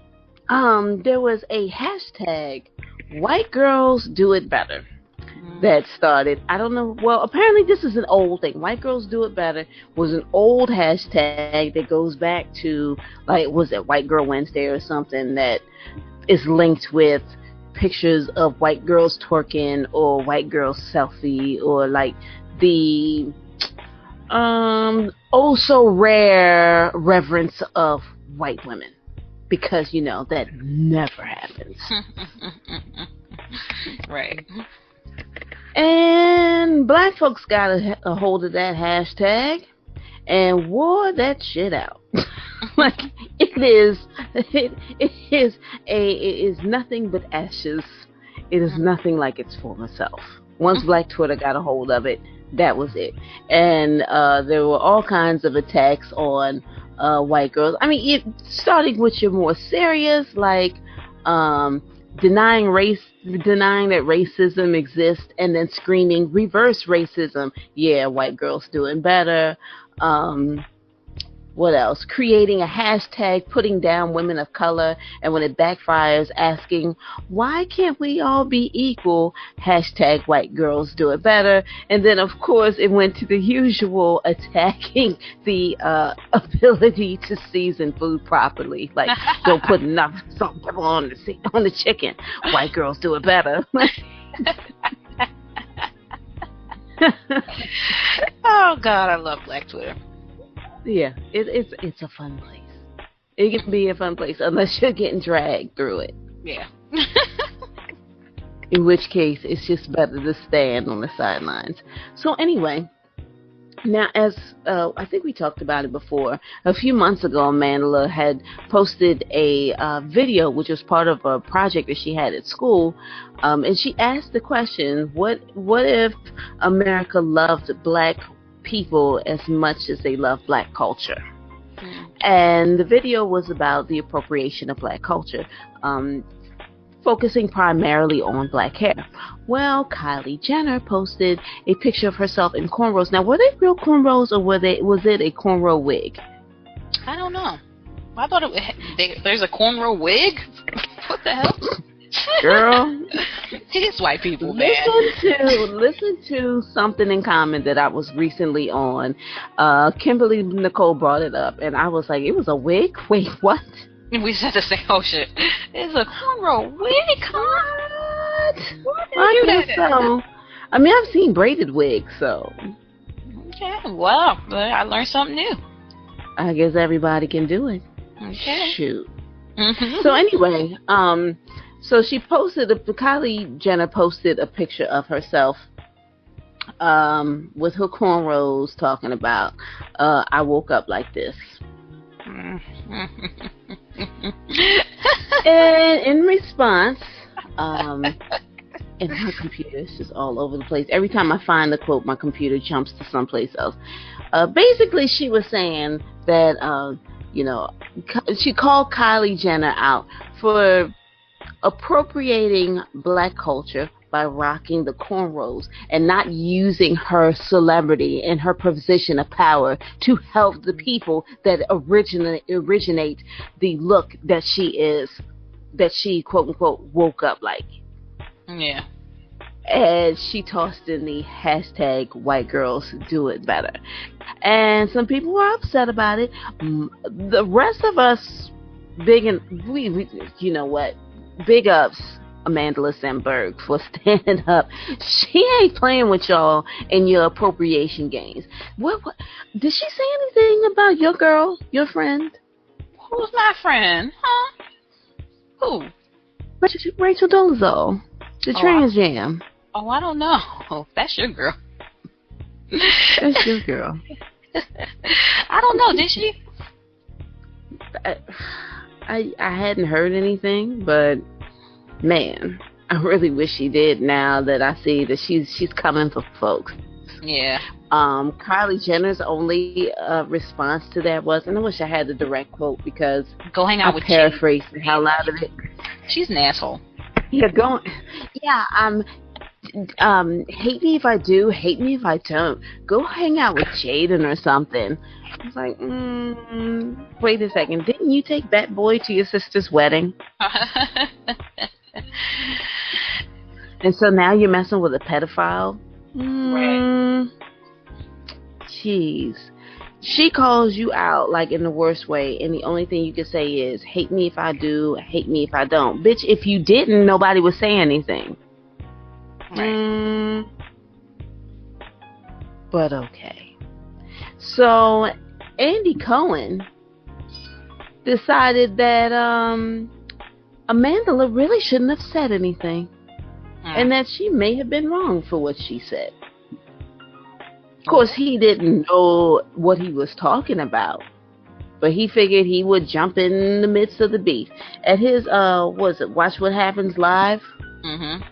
there was a hashtag, White Girls Do It Better, that started. I don't know. Well, apparently this is an old thing. White Girls Do It Better was an old hashtag that goes back to, like, was it White Girl Wednesday or something, that is linked with pictures of white girls twerking or white girls selfie, or like the oh so rare reverence of white women, because you know that never happens. Right. And black folks got a hold of that hashtag and wore that shit out. Like, it is nothing but ashes. It is nothing like its former self. Once Black Twitter got a hold of it, that was it. And there were all kinds of attacks on white girls. I mean, starting with your more serious, like denying that racism exists, and then screaming reverse racism. Yeah, white girls doing better. what else? Creating a hashtag, putting down women of color, and when it backfires, asking, why can't we all be equal? Hashtag white girls do it better. And then, of course, it went to the usual attacking the ability to season food properly. Like, don't put enough salt and pepper on the chicken. White girls do it better. Oh, God, I love Black Twitter. Yeah, it's a fun place. It can be a fun place unless you're getting dragged through it. Yeah. In which case, it's just better to stand on the sidelines. So anyway, now as I think we talked about it before, a few months ago, Amandla had posted a video which was part of a project that she had at school, and she asked the question, what if America loved black people as much as they love black culture? And the video was about the appropriation of black culture, focusing primarily on black hair. Well, Kylie Jenner posted a picture of herself in cornrows. Now, were they real cornrows, or was it a cornrow wig? I don't know. I thought there's a cornrow wig? What the hell? Girl, these white people, man. Listen to something in common that I was recently on. Kimberly Nicole brought it up, and I was like, it was a wig? Wait, what? And we said the same, oh shit, it's a cornrow wig? What? I guess so. I mean, I've seen braided wigs, so. Okay, well, I learned something new. I guess everybody can do it. Okay. Shoot. Mm-hmm. So anyway, so Kylie Jenner posted a picture of herself with her cornrows talking about, I woke up like this. And in response, and her computer is just all over the place. Every time I find the quote, my computer jumps to someplace else. Basically, she was saying that, she called Kylie Jenner out for appropriating black culture by rocking the cornrows and not using her celebrity and her position of power to help the people that originate the look that she quote unquote woke up like. Yeah. And she tossed in the hashtag white girls do it better. And some people were upset about it. The rest of us, we you know what? Big ups Amandla Stendberg for standing up. She ain't playing with y'all in your appropriation games. What did she say anything about your girl, your friend? Who's my friend? Huh? Who? Rachel Dolezal, the Trans Jam. Oh, I don't know. That's your girl. That's your girl. I don't know. Did she? I hadn't heard anything, but man, I really wish she did. Now that I see that she's coming for folks. Yeah. Kylie Jenner's only response to that was, and I wish I had the direct quote because go hang out with paraphrased the hell out of it. She's an asshole. Yeah, hate me if I do, hate me if I don't. Go hang out with Jaden or something. I was like, wait a second. Didn't you take that boy to your sister's wedding? And so now you're messing with a pedophile? Right. Jeez. She calls you out like in the worst way, and the only thing you can say is, hate me if I do, hate me if I don't. Bitch, if you didn't, nobody would say anything. Right. But okay. So Andy Cohen decided that Amandla really shouldn't have said anything, and that she may have been wrong for what she said. Of course, he didn't know what he was talking about, but he figured he would jump in the midst of the beef. At his Watch What Happens Live? Mm-hmm.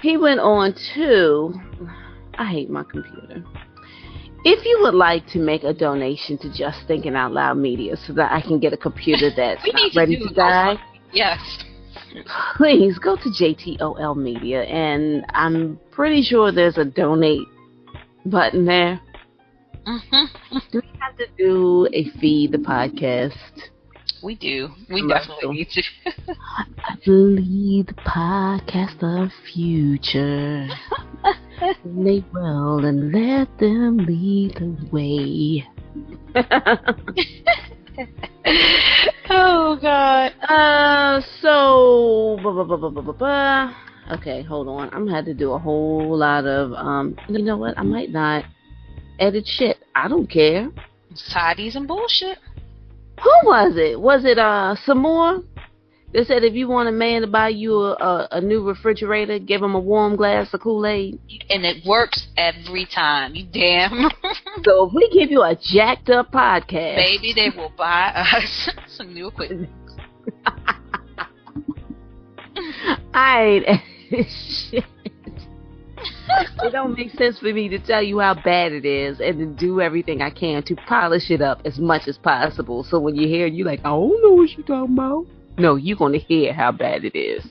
He went on to, I hate my computer. If you would like to make a donation to Just Thinking Out Loud Media so that I can get a computer that's not ready to die, yes, please go to JTOL Media, and I'm pretty sure there's a donate button there. Do we have to do a feed the podcast? We do. We definitely need to. I believe the podcast the future. They will and let them lead the way. Oh God. Okay, hold on. I'm gonna have to do a whole lot of you know what? I might not edit shit. I don't care. Toddies and bullshit. Who was it? Was it some more? They said if you want a man to buy you a new refrigerator, give him a warm glass of Kool-Aid. And it works every time. You damn. So if we give you a jacked up podcast, maybe they will buy us some new equipment. Shit. It don't make sense for me to tell you how bad it is and to do everything I can to polish it up as much as possible. So when you hear it, you're like, I don't know what you're talking about. No, you're going to hear how bad it is.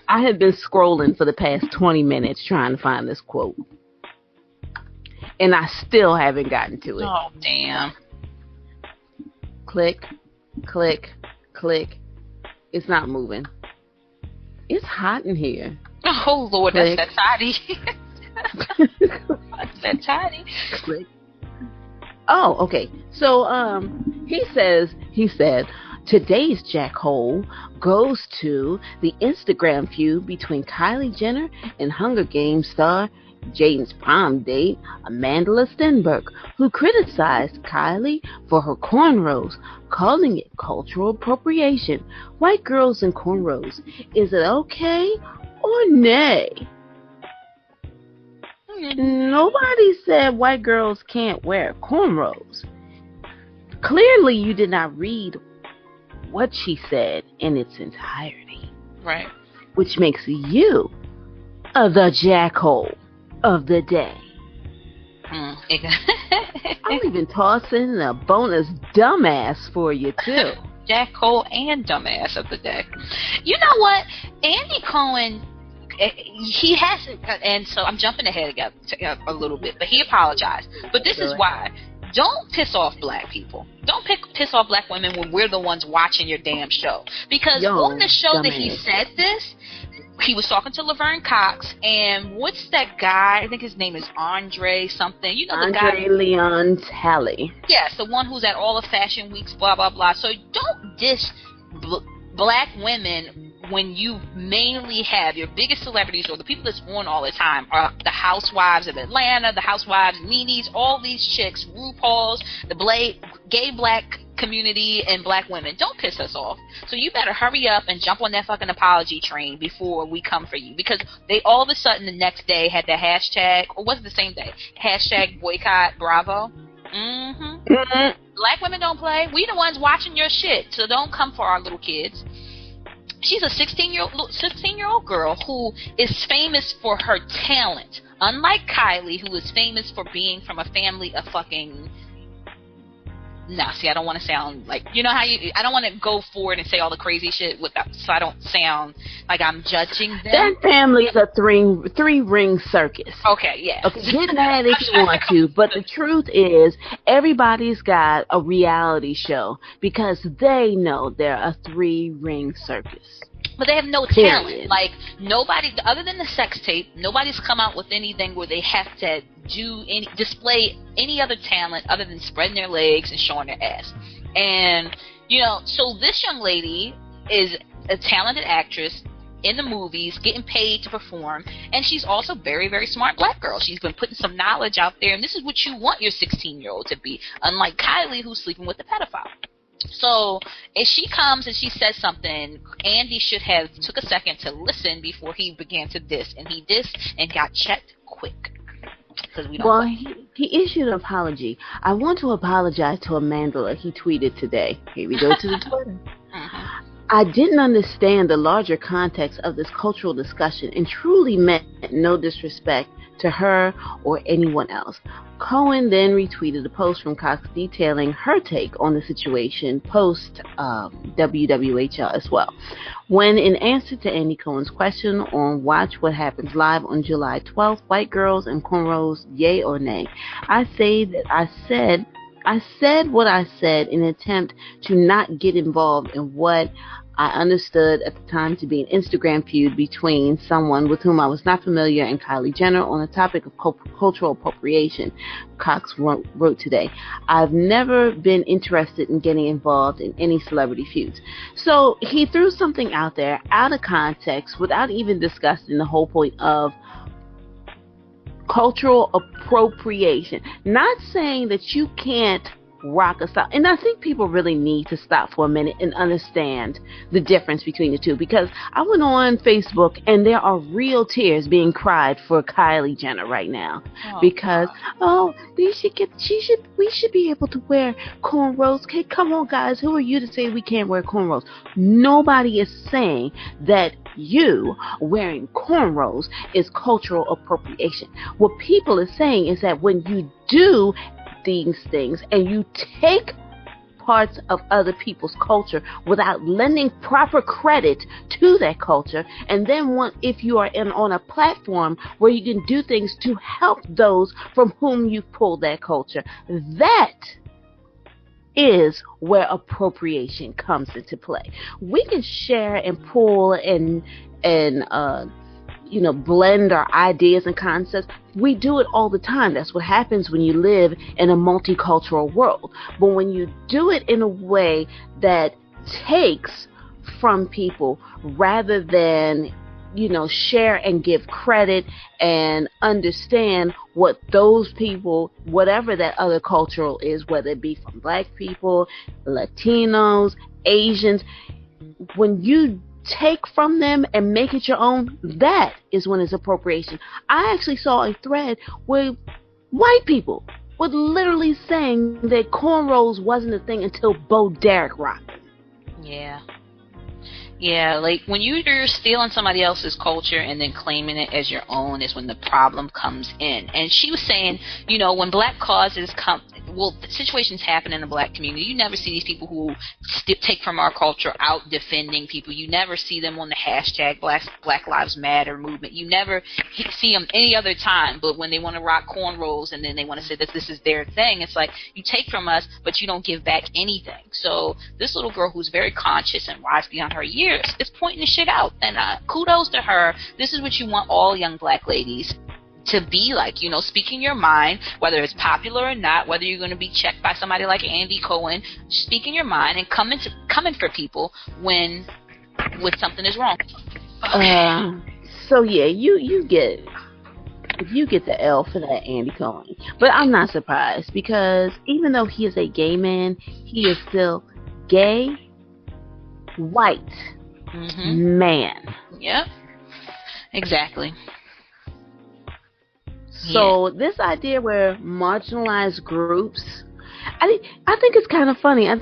I have been scrolling for the past 20 minutes trying to find this quote. And I still haven't gotten to it. Oh, damn. Click, click, click. It's not moving. It's hot in here. Oh, Lord, click. That's that toddy. That's that toddy. Click. Oh, okay. So, he said, today's jackhole goes to the Instagram feud between Kylie Jenner and Hunger Games star Jaden's prom date, Amandla Stendberg, who criticized Kylie for her cornrows, calling it cultural appropriation. White girls in cornrows, is it okay or nay? Nobody said white girls can't wear cornrows. Clearly, you did not read what she said in its entirety. Right. Which makes you the jackhole of the day. I'm even tossing a bonus dumbass for you, too. Jackhole and dumbass of the day. You know what? Andy Cohen, he hasn't, and so I'm jumping ahead a little bit, but he apologized. But this is why. Don't piss off black people. Don't piss off black women when we're the ones watching your damn show. Because on the show that he said this, he was talking to Laverne Cox, and what's that guy? I think his name is Andre something. You know the guy? Andre Leon Talley. Yes, the one who's at all the fashion weeks, blah, blah, blah. So don't diss black women when you mainly have your biggest celebrities or the people that's on all the time are the housewives of Atlanta, the housewives, Nene's, all these chicks, RuPaul's, the gay black community and black women. Don't piss us off. So you better hurry up and jump on that fucking apology train before we come for you. Because they all of a sudden the next day had the hashtag, or was it the same day? Hashtag boycott Bravo. Black women don't play. We the ones watching your shit. So don't come for our little kids. She's a 16-year-old girl who is famous for her talent. Unlike Kylie, who is famous for being from a family of fucking... Nah, see, I don't want to sound like... You know how you... I don't want to go forward and say all the crazy shit so I don't sound like I'm judging them. That family's a three-ring circus. Okay, yeah. Okay, get mad if you want to, but the truth is everybody's got a reality show because they know they're a three-ring circus. But they have no talent. Like, nobody, other than the sex tape, nobody's come out with anything where they have to display any other talent other than spreading their legs and showing their ass. And, you know, so this young lady is a talented actress in the movies, getting paid to perform, and she's also very, very smart black girl. She's been putting some knowledge out there, and this is what you want your 16-year-old to be, unlike Kylie, who's sleeping with a pedophile. So if she comes and she says something, Andy should have took a second to listen before he began to diss, and he dissed and got checked quick. Well, he issued an apology. I want to apologize to Amandla, he tweeted today. Here we go to the Twitter. I didn't understand the larger context of this cultural discussion and truly meant no disrespect to her or anyone else. Cohen then retweeted a post from Cox detailing her take on the situation post WWHL as well. When in answer to Andy Cohen's question on Watch What Happens Live on July 12th, white girls and cornrows, yay or nay, I said what I said in an attempt to not get involved in what I understood at the time to be an Instagram feud between someone with whom I was not familiar and Kylie Jenner on the topic of cultural appropriation, Cox wrote today. I've never been interested in getting involved in any celebrity feuds. So he threw something out there out of context without even discussing the whole point of cultural appropriation. Not saying that you can't rock a style. And I think people really need to stop for a minute and understand the difference between the two, because I went on Facebook and there are real tears being cried for Kylie Jenner right now because we should be able to wear cornrows. Okay, come on guys, who are you to say we can't wear cornrows? Nobody is saying that you wearing cornrows is cultural appropriation. What people are saying is that when you do these things and you take parts of other people's culture without lending proper credit to that culture, and then if you are on a platform where you can do things to help those from whom you pulled that culture, that is where appropriation comes into play. We can share and pull and blend our ideas and concepts. We do it all the time. That's what happens when you live in a multicultural world. But when you do it in a way that takes from people rather than, share and give credit and understand what those people, whatever that other cultural is, whether it be from black people, Latinos, Asians, when you take from them and make it your own, that is when it's appropriation. I actually saw a thread where white people were literally saying that cornrows wasn't a thing until Bo Derek rocked. Yeah, like when you're stealing somebody else's culture and then claiming it as your own is when the problem comes in. And she was saying, when black causes situations happen in the black community, you never see these people who take from our culture out defending people. You never see them on the hashtag Black Lives Matter movement. You never see them any other time, but when they want to rock cornrows and then they want to say that this is their thing, it's like you take from us, but you don't give back anything. So this little girl who's very conscious and wise beyond her years is pointing the shit out. And kudos to her. This is what you want all young black ladies to be like, speaking your mind, whether it's popular or not, whether you're going to be checked by somebody like Andy Cohen, speaking your mind and coming for people when something is wrong. So yeah, you get the L for that, Andy Cohen. But I'm not surprised, because even though he is a gay man, he is still gay, white man. Yep. Exactly. So this idea where marginalized groups, I think it's kind of funny. I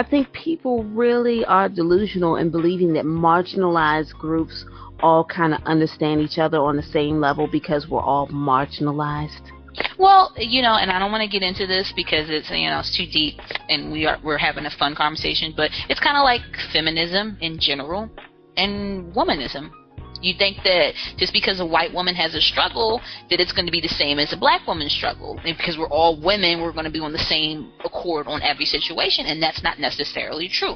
think people really are delusional in believing that marginalized groups all kind of understand each other on the same level because we're all marginalized. Well, and I don't want to get into this because it's it's too deep and we're having a fun conversation, but it's kind of like feminism in general and womanism. You think that just because a white woman has a struggle, that it's going to be the same as a black woman's struggle. And because we're all women, we're going to be on the same accord on every situation, and that's not necessarily true.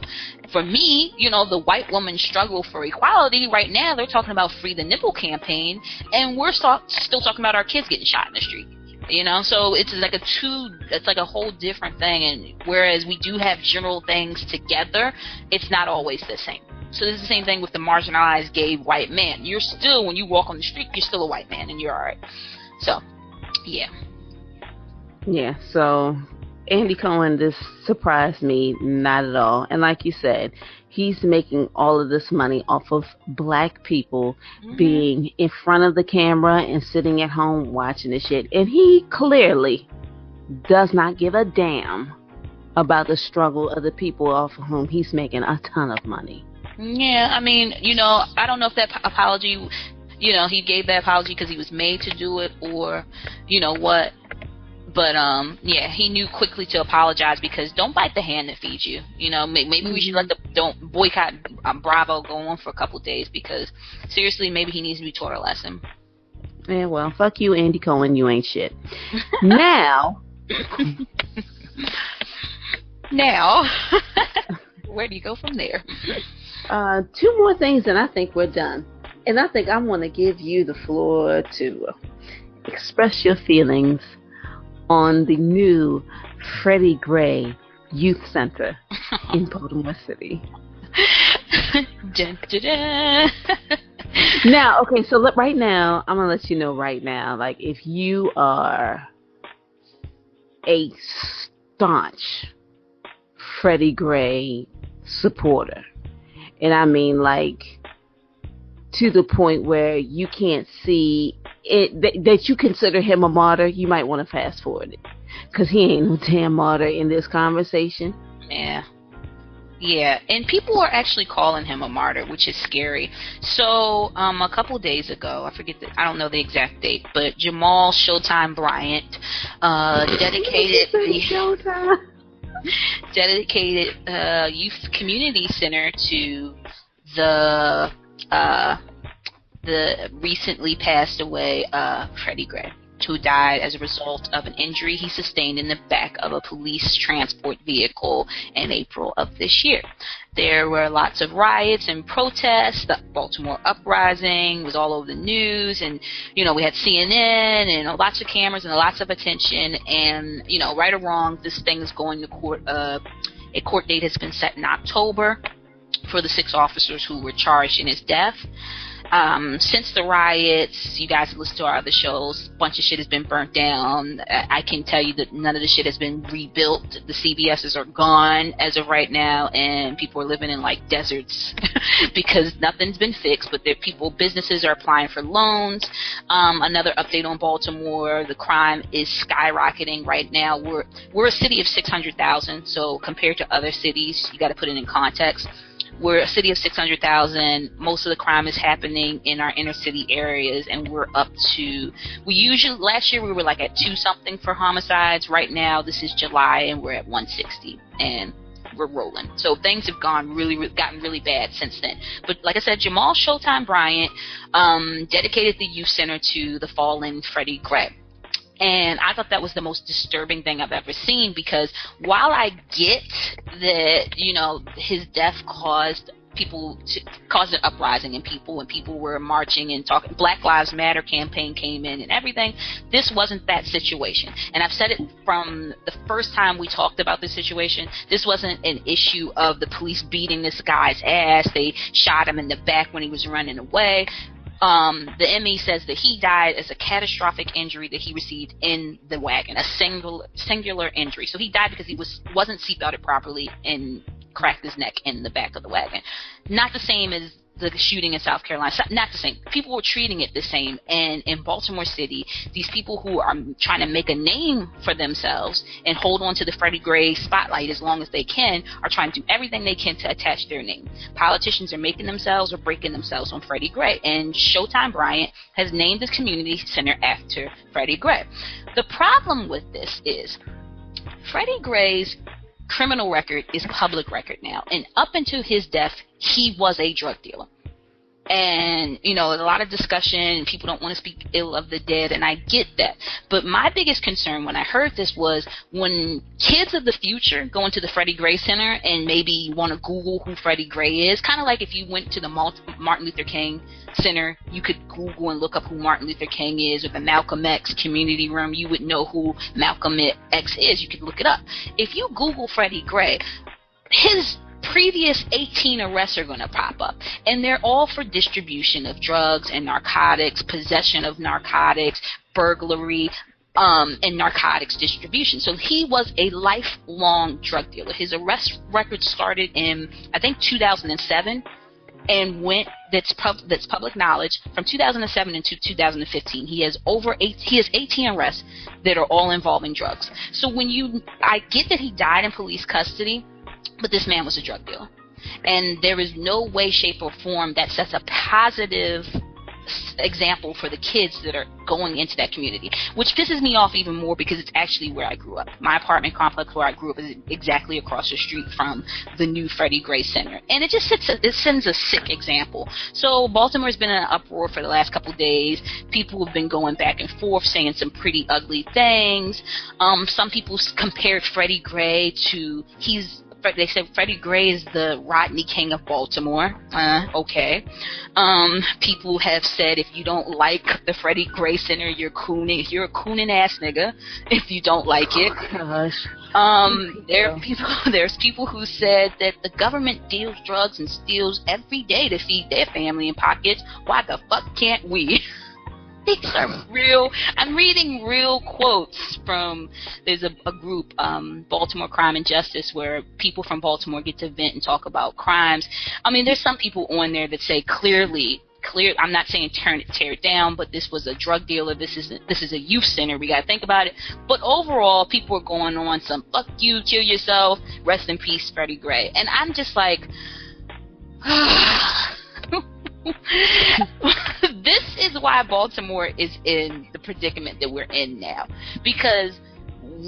For me, the white woman's struggle for equality, right now they're talking about Free the Nipple campaign, and we're still talking about our kids getting shot in the street. So it's like a whole different thing. And whereas we do have general things together, it's not always the same. So this is the same thing with the marginalized gay white man. You're still, when you walk on the street, you're still a white man and you're alright. So, yeah. Yeah, so Andy Cohen, this surprised me not at all. And like you said, he's making all of this money off of black people being in front of the camera and sitting at home watching this shit. And he clearly does not give a damn about the struggle of the people off of whom he's making a ton of money. Yeah, I mean, I don't know if that apology, he gave that apology because he was made to do it or, what. But yeah, he knew quickly to apologize because don't bite the hand that feeds you. You know, maybe we should don't boycott Bravo go on for a couple of days because seriously, maybe he needs to be taught a lesson. Yeah, well, fuck you, Andy Cohen. You ain't shit. Now, where do you go from there? 2 more things, and I think we're done. And I think I want to give you the floor to express your feelings on the new Freddie Gray Youth Center in Baltimore City. Dun, dun, dun. Now, okay, so right now, I'm going to let you know right now, like, if you are a staunch Freddie Gray supporter, and I mean, like, to the point where you can't see it, that you consider him a martyr, you might want to fast forward it. Because he ain't no damn martyr in this conversation. Yeah, and people are actually calling him a martyr, which is scary. So, a couple days ago, I don't know the exact date, but Jamal Showtime Bryant dedicated youth community center to the recently passed away Freddie Gray, who died as a result of an injury he sustained in the back of a police transport vehicle in April of this year. There were lots of riots and protests. The Baltimore uprising was all over the news, and we had CNN and lots of cameras and lots of attention. And right or wrong, this thing is going to court. A court date has been set in October for the 6 officers who were charged in his death. Since the riots, you guys listen to our other shows, a bunch of shit has been burnt down. I can tell you that none of the shit has been rebuilt. The CVS's are gone as of right now, and people are living in like deserts because nothing's been fixed, but businesses are applying for loans. Another update on Baltimore, the crime is skyrocketing right now. We're a city of 600,000, so compared to other cities, you got to put it in context. We're a city of 600,000. Most of the crime is happening in our inner city areas, and we're up to. Last year we were like at 2-something for homicides. Right now, this is July, and we're at 160, and we're rolling. So things have gotten really bad since then. But like I said, Jamal Showtime Bryant dedicated the youth center to the fallen Freddie Gray. And I thought that was the most disturbing thing I've ever seen, because while I get that, his death caused an uprising in people, and people were marching and talking, Black Lives Matter campaign came in and everything, this wasn't that situation. And I've said it from the first time we talked about this situation. This wasn't an issue of the police beating this guy's ass. They shot him in the back when he was running away. The ME says that he died as a catastrophic injury that he received in the wagon, a singular injury. So he died because he wasn't seatbelted properly and cracked his neck in the back of the wagon. Not the same as the shooting in South Carolina. Not the same. People were treating it the same. And in Baltimore City, these people who are trying to make a name for themselves and hold on to the Freddie Gray spotlight as long as they can are trying to do everything they can to attach their name. Politicians are making themselves or breaking themselves on Freddie Gray. And Showtime Bryant has named this community center after Freddie Gray. The problem with this is Freddie Gray's criminal record is public record now, and up until his death, he was a drug dealer. And, a lot of discussion, people don't want to speak ill of the dead, and I get that. But my biggest concern when I heard this was when kids of the future go into the Freddie Gray Center and maybe want to Google who Freddie Gray is, kind of like if you went to the Martin Luther King Center, you could Google and look up who Martin Luther King is, or the Malcolm X community room, you would know who Malcolm X is. You could look it up. If you Google Freddie Gray, his previous 18 arrests are going to pop up, and they're all for distribution of drugs and narcotics, possession of narcotics, burglary, and narcotics distribution. So he was a lifelong drug dealer. His arrest record started in, I think, 2007, and that's public knowledge. From 2007 to 2015, he has 18 arrests that are all involving drugs. So I get that he died in police custody, but this man was a drug dealer. And there is no way, shape, or form that sets a positive example for the kids that are going into that community, which pisses me off even more because it's actually where I grew up. My apartment complex where I grew up is exactly across the street from the new Freddie Gray Center, and it sends a sick example. So Baltimore's been in an uproar for the last couple days. People have been going back and forth saying some pretty ugly things. Some people compared Freddie Gray to they said Freddie Gray is the Rodney King of Baltimore. Okay. People have said if you don't like the Freddie Gray Center, you're cooning. You're a cooning ass nigga if you don't like it. There's people who said that the government deals drugs and steals every day to feed their family and pockets. Why the fuck can't we? These are real. I'm reading real quotes from. There's a group, Baltimore Crime and Justice, where people from Baltimore get to vent and talk about crimes. I mean, there's some people on there that say clear. I'm not saying tear it down, but this was a drug dealer. This is a youth center. We gotta think about it. But overall, people are going on some fuck you, kill yourself, rest in peace, Freddie Gray. And I'm just like. This is why Baltimore is in the predicament that we're in now, because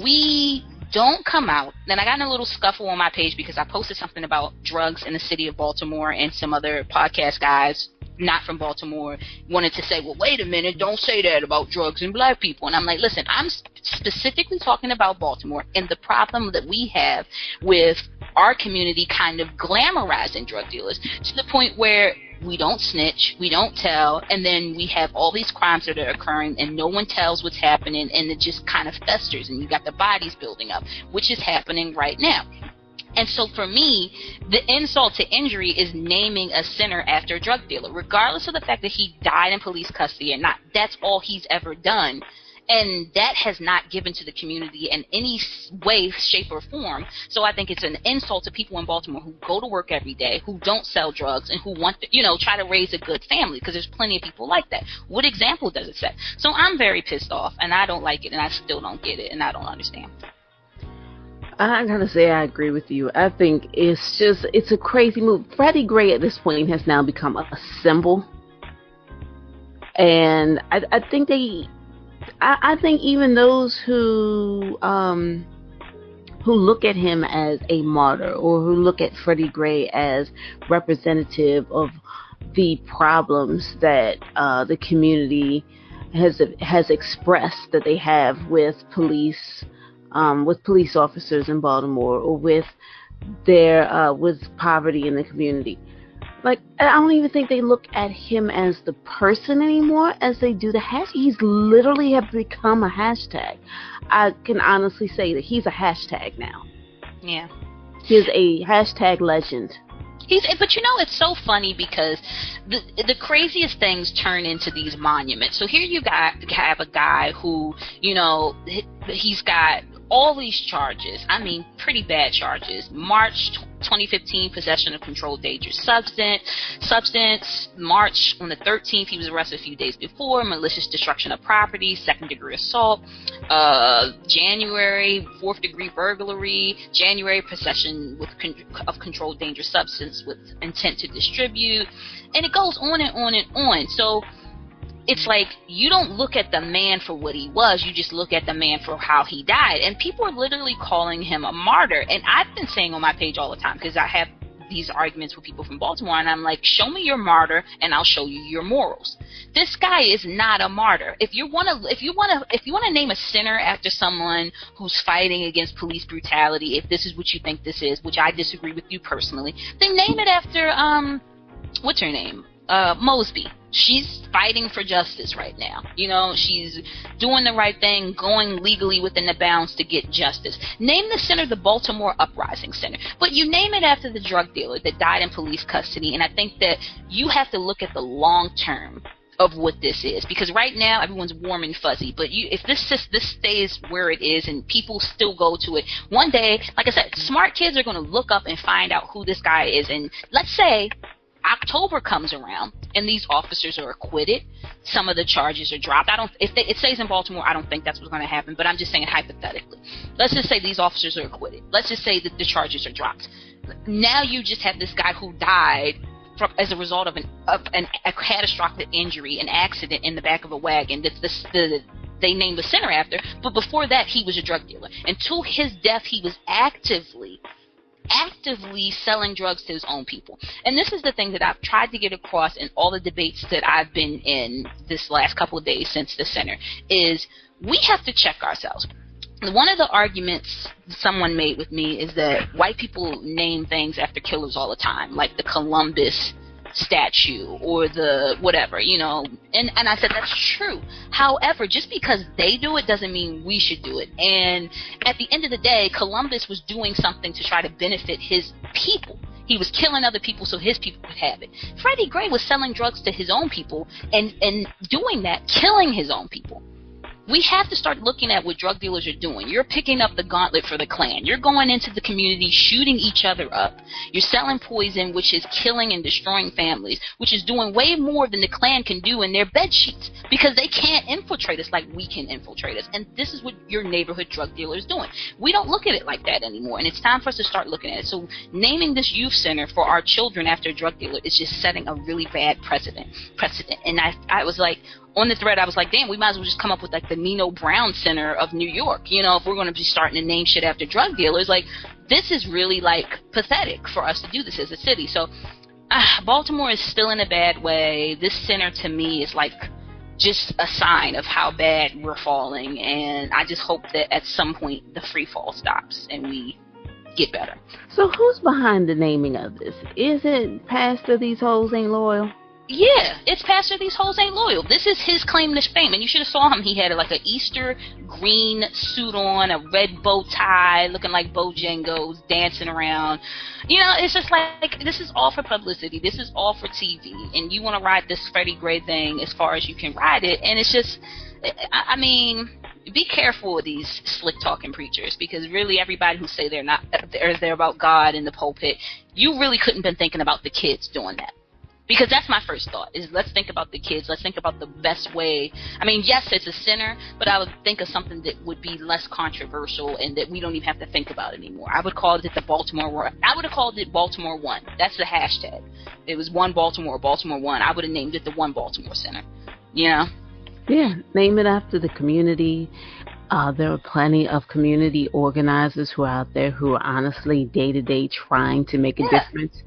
we don't come out. Then I got in a little scuffle on my page because I posted something about drugs in the city of Baltimore, and some other podcast guys not from Baltimore wanted to say, well, wait a minute, don't say that about drugs and black people. And I'm like, listen, I'm specifically talking about Baltimore and the problem that we have with our community kind of glamorizing drug dealers to the point where we don't snitch, we don't tell, and then we have all these crimes that are occurring and no one tells what's happening, and it just kind of festers, and you got the bodies building up, which is happening right now. And so for me, the insult to injury is naming a center after a drug dealer, regardless of the fact that he died in police custody or not. That's all he's ever done. And that has not given to the community in any way, shape, or form. So I think it's an insult to people in Baltimore who go to work every day, who don't sell drugs, and who want to, try to raise a good family, because there's plenty of people like that. What example does it set? So I'm very pissed off, and I don't like it, and I still don't get it, and I don't understand. I gotta say, I agree with you. I think it's a crazy move. Freddie Gray at this point has now become a symbol. And I think even those who look at him as a martyr, or who look at Freddie Gray as representative of the problems that the community has expressed that they have with police officers in Baltimore, or with poverty in the community. Like, I don't even think they look at him as the person anymore as they do the hashtag. He's literally have become a hashtag. I can honestly say that he's a hashtag now. Yeah. He's a hashtag legend. But it's so funny because the craziest things turn into these monuments. So here you have a guy who, he's got all these charges. I mean, pretty bad charges. March 2015, possession of controlled dangerous substance. March on the 13th, he was arrested a few days before. Malicious destruction of property, second-degree assault. January, fourth-degree burglary. January, possession of controlled dangerous substance with intent to distribute. And it goes on and on and on. So it's like you don't look at the man for what he was, you just look at the man for how he died. And people are literally calling him a martyr. And I've been saying on my page all the time, because I have these arguments with people from Baltimore, and I'm like, show me your martyr and I'll show you your morals. This guy is not a martyr. If you want to name a center after someone who's fighting against police brutality, if this is what you think this is, which I disagree with you personally, then name it after what's her name? Mosby. She's fighting for justice right now. She's doing the right thing, going legally within the bounds to get justice. Name the center the Baltimore Uprising Center. But you name it after the drug dealer that died in police custody. And I think that you have to look at the long term of what this is, because right now everyone's warm and fuzzy. But if this stays where it is and people still go to it, one day, like I said, smart kids are going to look up and find out who this guy is. And let's say October comes around and these officers are acquitted. Some of the charges are dropped. If it stays in Baltimore, I don't think that's what's going to happen, but I'm just saying hypothetically. Let's just say these officers are acquitted. Let's just say that the charges are dropped. Now you just have this guy who died as a result of a catastrophic injury, an accident in the back of a wagon. They named the center after, but before that, he was a drug dealer. Until his death, he was actively selling drugs to his own people. And this is the thing that I've tried to get across in all the debates that I've been in this last couple of days since the center, is we have to check ourselves. One of the arguments someone made with me is that white people name things after killers all the time, like the Columbus statue or the whatever, and I said that's true. However, just because they do it doesn't mean we should do it. And at the end of the day, Columbus was doing something to try to benefit his people. He was killing other people so his people could have it. Freddie Gray was selling drugs to his own people and doing that, killing his own people. We have to start looking at what drug dealers are doing. You're picking up the gauntlet for the Klan. You're going into the community, shooting each other up. You're selling poison, which is killing and destroying families, which is doing way more than the Klan can do in their bed sheets, because they can't infiltrate us like we can infiltrate us. And this is what your neighborhood drug dealer is doing. We don't look at it like that anymore, and it's time for us to start looking at it. So naming this youth center for our children after a drug dealer is just setting a really bad precedent. And I was like, on the thread, I was like, damn, we might as well just come up with like the Nino Brown Center of New York. If we're going to be starting to name shit after drug dealers, like, this is really like pathetic for us to do this as a city. So Baltimore is still in a bad way. This center to me is like just a sign of how bad we're falling, and I just hope that at some point the free fall stops and we get better. So who's behind the naming of this? Is it Pastor These Hoes Ain't Loyal? Yeah, it's Pastor These Hoes Ain't Loyal. This is his claim to fame, and you should have saw him. He had like an Easter green suit on, a red bow tie, looking like Bojangles, dancing around. It's just like, this is all for publicity. This is all for TV, and you want to ride this Freddie Gray thing as far as you can ride it, and it's just, I mean, be careful of these slick talking preachers, because really everybody who say they're about God in the pulpit, you really couldn't been thinking about the kids doing that. Because that's my first thought, is let's think about the kids. Let's think about the best way. I mean, yes, it's a center, but I would think of something that would be less controversial and that we don't even have to think about anymore. I would call it I would have called it Baltimore 1. That's the hashtag. It was One Baltimore, Baltimore 1. I would have named it the One Baltimore Center. Yeah, name it after the community. There are plenty of community organizers who are out there who are honestly day-to-day trying to make a difference.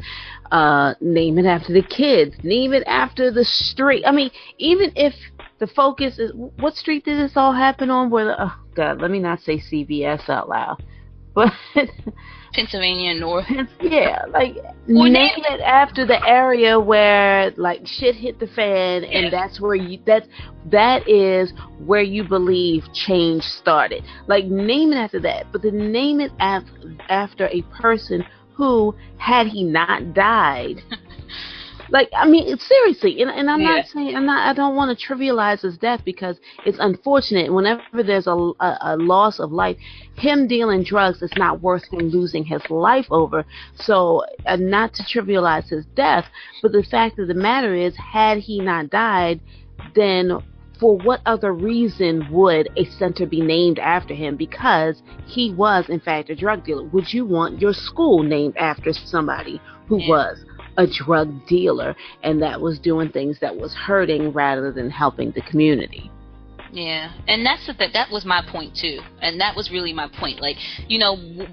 Name it after the kids. Name it after the street. I mean, even if the focus is, what street did this all happen on? Oh, God, let me not say CBS out loud. But Pennsylvania North. Yeah, like, name it after the area where, like, shit hit the fan, and that's where that is where you believe change started. Like, name it after that, but to name it after a person who, had he not died, like, I mean, seriously, and I'm not saying, I don't want to trivialize his death, because it's unfortunate. Whenever there's a loss of life, him dealing drugs is not worth him losing his life over. So, not to trivialize his death, but the fact of the matter is, had he not died, then for what other reason would a center be named after him? Because he was, in fact, a drug dealer. Would you want your school named after somebody who was a drug dealer and that was doing things that was hurting rather than helping the community? Yeah, and that's that was my point too, and that was really my point. Like,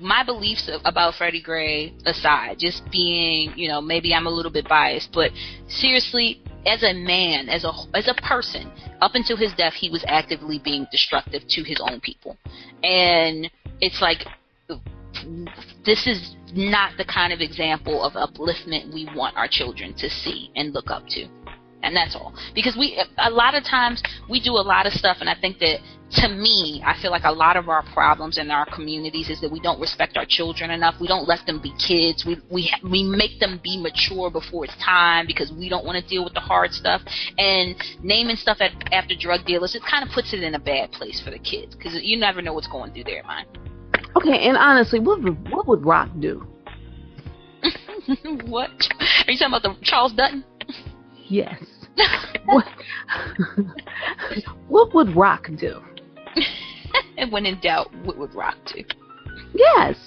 my beliefs about Freddie Gray aside, just being, maybe I'm a little bit biased, but seriously, as a man, as a person, up until his death, he was actively being destructive to his own people, and it's like, this is not the kind of example of upliftment we want our children to see and look up to. And that's all. Because a lot of times we do a lot of stuff, and I think that, to me, I feel like a lot of our problems in our communities is that we don't respect our children enough. We don't let them be kids. We make them be mature before it's time, because we don't want to deal with the hard stuff. And naming stuff after drug dealers, it kind of puts it in a bad place for the kids, because you never know what's going through their mind. Okay, and honestly, what would Roc do? What? Are you talking about the Charles Dutton? Yes. What would Roc do? And when in doubt, what would Roc do? Yes.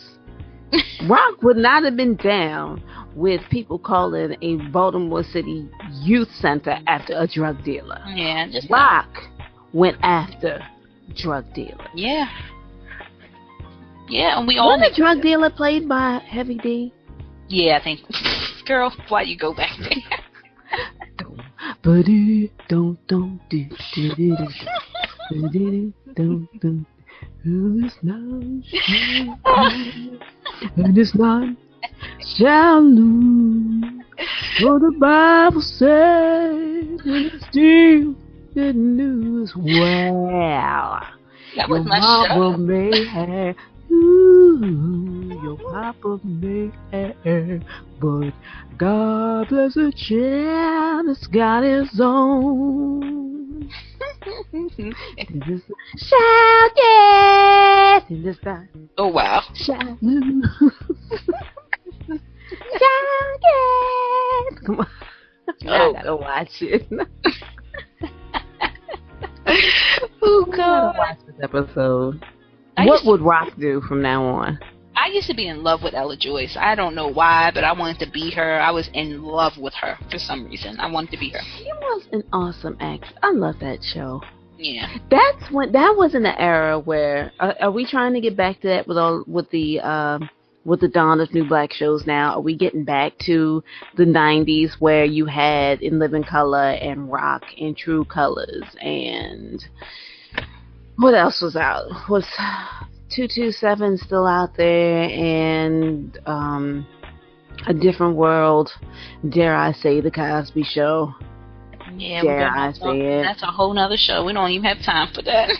Roc would not have been down with people calling a Baltimore City youth center after a drug dealer. Yeah, just Roc went after drug dealers. Yeah. Yeah, and we all... Wasn't a drug dealer played by Heavy D? Yeah, I think... Girl, why you go back there? And it's not shall lose. For the Bible said it's still good news. Wow. That was your my mama show. may have, ooh, your papa may have, but God bless a child that's got his own. Shout yes in this time. Oh, wow. Shout shout yes. Come on. Oh. I gotta watch it. Oh, I gotta God. watch this episode. What would Roc do from now on? I used to be in love with Ella Joyce. I don't know why, but I wanted to be her. I was in love with her for some reason. I wanted to be her. She was an awesome actress. I love that show. Yeah. That's when that was in the era where are we trying to get back to that with the dawn of new black shows now? Are we getting back to the 90s where you had In Living Color and Roc and True Colors and what else was out? Was 227 still out there and A Different World? Dare I say The Cosby Show? Yeah, Dare I say it? That's a whole nother show. We don't even have time for that.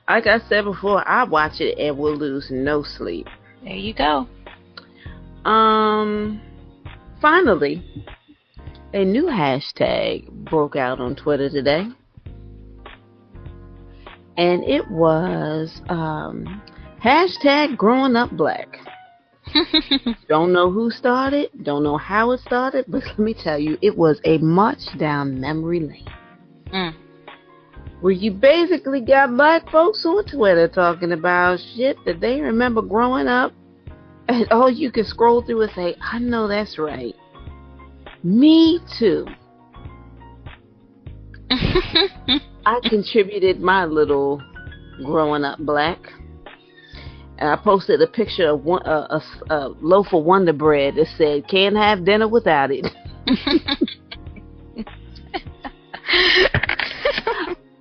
Like I said before, I watch it and will lose no sleep. There you go. Finally, a new hashtag broke out on Twitter today. And it was hashtag growing up black. Don't know who started, don't know how it started, but let me tell you, it was a march down memory lane. Where you basically got black folks on Twitter talking about shit that they remember growing up, and all you can scroll through and say, I know that's right. Me too. I contributed my little growing up black. And I posted a picture of a loaf of Wonder Bread that said, can't have dinner without it.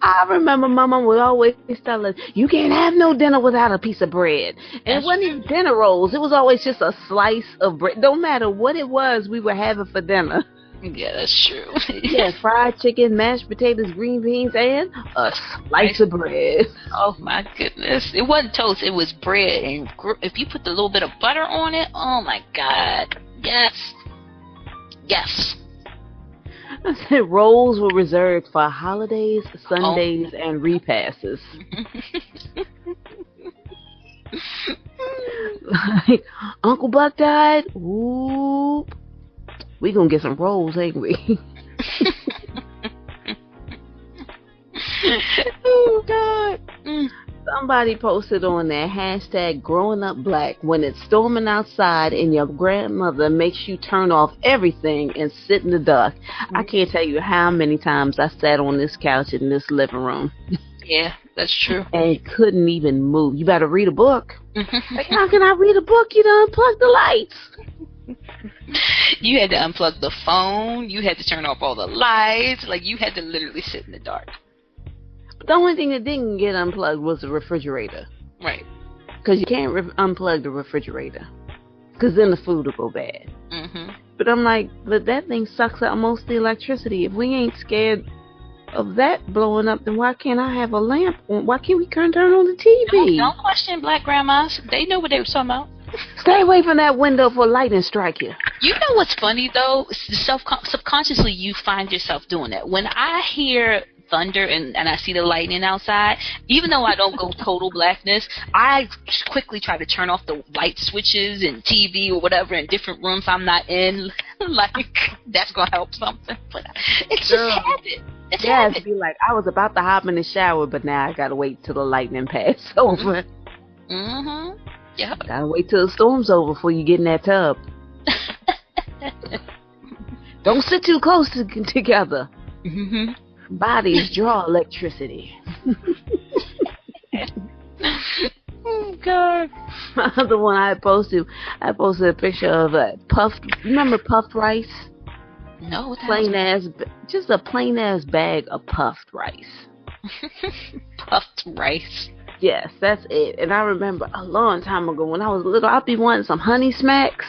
I remember my mom would always tell us, you can't have no dinner without a piece of bread. And it wasn't even dinner rolls. It was always just a slice of bread. Don't matter what it was we were having for dinner. Yeah, that's true. Yeah, fried chicken, mashed potatoes, green beans, and a slice of bread. Oh, my goodness. It wasn't toast. It was bread. And if you put a little bit of butter on it, oh, my God. Yes. Yes. I said rolls were reserved for holidays, Sundays, and repasses. Like, Uncle Buck died? Whoop. We gonna get some rolls, ain't we? Oh, God. Somebody posted on there, hashtag growing up black, when it's storming outside and your grandmother makes you turn off everything and sit in the dark. I can't tell you how many times I sat on this couch in this living room. Yeah, that's true. And couldn't even move. You better read a book. Like, how can I read a book? You done unplug the lights. You had to unplug the phone. You had to turn off all the lights. Like, you had to literally sit in the dark. But the only thing that didn't get unplugged was the refrigerator. Right. Because you can't unplug the refrigerator. Because then the food will go bad. But I'm like, but that thing sucks out most of the electricity. If we ain't scared of that blowing up, then why can't I have a lamp on? Why can't we turn on the TV? Don't question black grandmas. They know what they were talking about. Stay away from that window for lightning strike you. You know what's funny, though? Subconsciously, you find yourself doing that. When I hear thunder and I see the lightning outside, even though I don't go total blackness, I quickly try to turn off the light switches and TV or whatever in different rooms I'm not in. Like, that's going to help something. But it's just habit. It's habit. It'd be like, I was about to hop in the shower, but now I got to wait till the lightning pass over. Yeah. Gotta wait till the storm's over before you get in that tub. Don't sit too close together. Mm-hmm. Bodies draw electricity. Oh God. My other one I posted a picture of remember puffed rice? No, what the Just a plain ass bag of puffed rice. Puffed rice. Yes, that's it. And I remember a long time ago when I was little, I'd be wanting some honey smacks.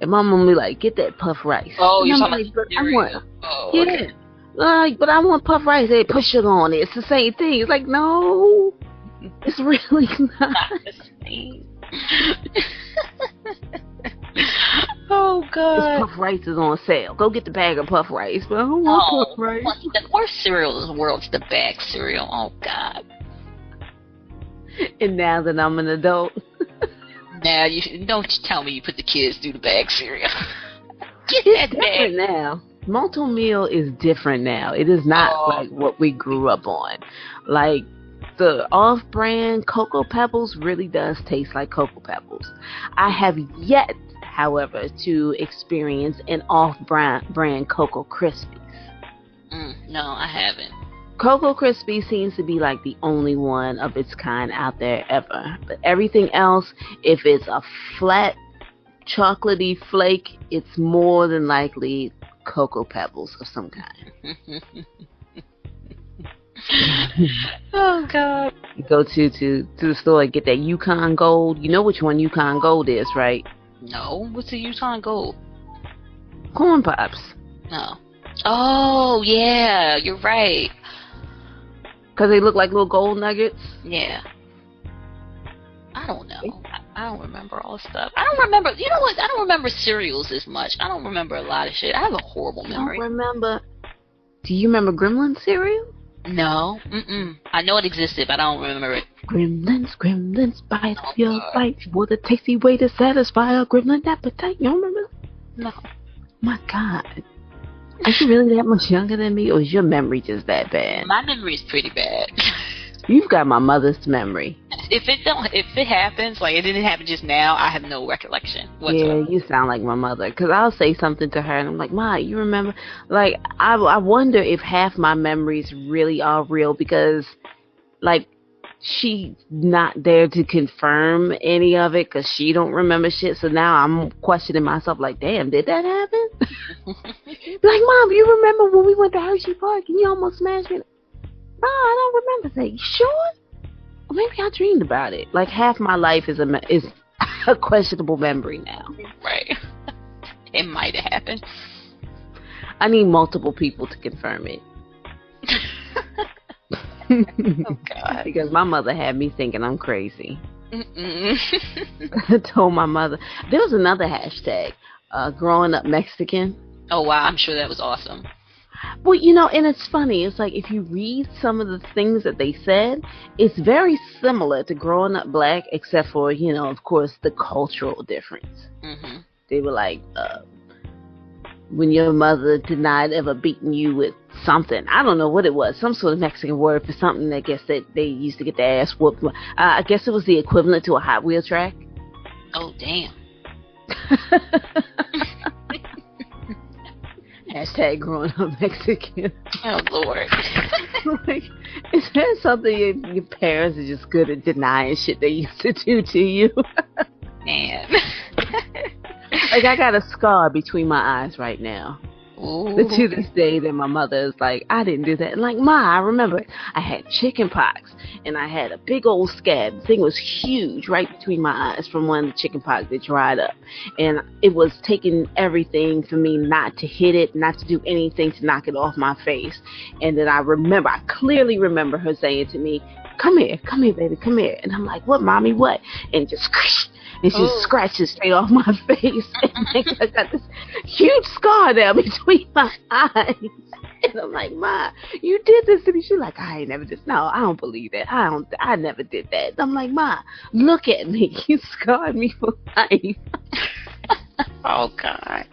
And my mom would be like, get that puffed rice. Oh, and you're I'm talking like, about yeah. okay. Like, but I want puffed rice. They put sugar on it. It's the same thing. It's like, no, it's really not. Not the same. Oh God. This puffed rice is on sale. Go get the bag of puffed rice. But I don't want puffed rice. The worst cereal in the world is the bag cereal. Oh God. And now that I'm an adult. Now don't tell me you put the kids through the bag cereal. Get It's that bag. different now. Malto meal is different now. It is not like what we grew up on. Like, the off-brand Cocoa Pebbles really does taste like Cocoa Pebbles. I have yet, however, to experience an off-brand Cocoa Krispies. No, I haven't. Cocoa Krispies seems to be like the only one of its kind out there ever. But everything else, if it's a flat, chocolatey flake, it's more than likely Cocoa Pebbles of some kind. Oh God. You go to the store and get that Yukon Gold. You know which one Yukon Gold is, right? No, what's the Yukon Gold? Corn Pops. No. Oh yeah, you're right. Because they look like little gold nuggets. Yeah. I don't know. I don't remember all the stuff. I don't remember. You know what? I don't remember cereals as much. I don't remember a lot of shit. I have a horrible memory. I don't remember. Do you remember Gremlin cereal? No. I know it existed, but I don't remember it. Gremlins, bite off your bite for the tasty way to satisfy a gremlin appetite. You don't remember? No. My God. Are you really that much younger than me, or is your memory just that bad? My memory is pretty bad. You've got my mother's memory. If it happens, like it didn't happen just now, I have no recollection whatsoever. Yeah, you sound like my mother. Because I'll say something to her, and I'm like, Ma, you remember? Like, I wonder if half my memories really are real, because, like, she's not there to confirm any of it, because she don't remember shit. So now I'm questioning myself, like, damn, did that happen? Like, Mom, you remember when we went to Hershey Park and you almost smashed me? No, I don't remember that. You sure? Or maybe I dreamed about it. Like, half my life is a questionable memory now. Right. It might have happened. I need multiple people to confirm it. Oh God. Because my mother had me thinking I'm crazy. I told my mother. There was another hashtag, growing up Mexican. Oh wow, I'm sure that was awesome. Well, you know, and it's funny. It's like if you read some of the things that they said, it's very similar to growing up black, except for, you know, of course, the cultural difference. Mm-hmm. They were like, when your mother denied ever beating you with something. I don't know what it was. Some sort of Mexican word for something. I guess that they used to get their ass whooped. I guess it was the equivalent to a Hot Wheel track. Oh, damn. Hashtag growing up Mexican. Oh, Lord. Like, is there something your parents are just good at denying shit they used to do to you? Man. Like, I got a scar between my eyes right now. Ooh. To this day, that my mother is like, I didn't do that. And like, Ma, I remember I had chicken pox and I had a big old scab. The thing was huge right between my eyes from one of the chicken pox that dried up. And it was taking everything for me not to hit it, not to do anything to knock it off my face. And then I clearly remember her saying to me, come here, baby, come here. And I'm like, what, Mommy, what? And just and she scratches straight off my face. And I got this huge scar there between my eyes. And I'm like, Ma, you did this to me. She's like, I ain't never did. No, I don't believe that. I never did that. I'm like, Ma, look at me. You scarred me for life. Oh, God.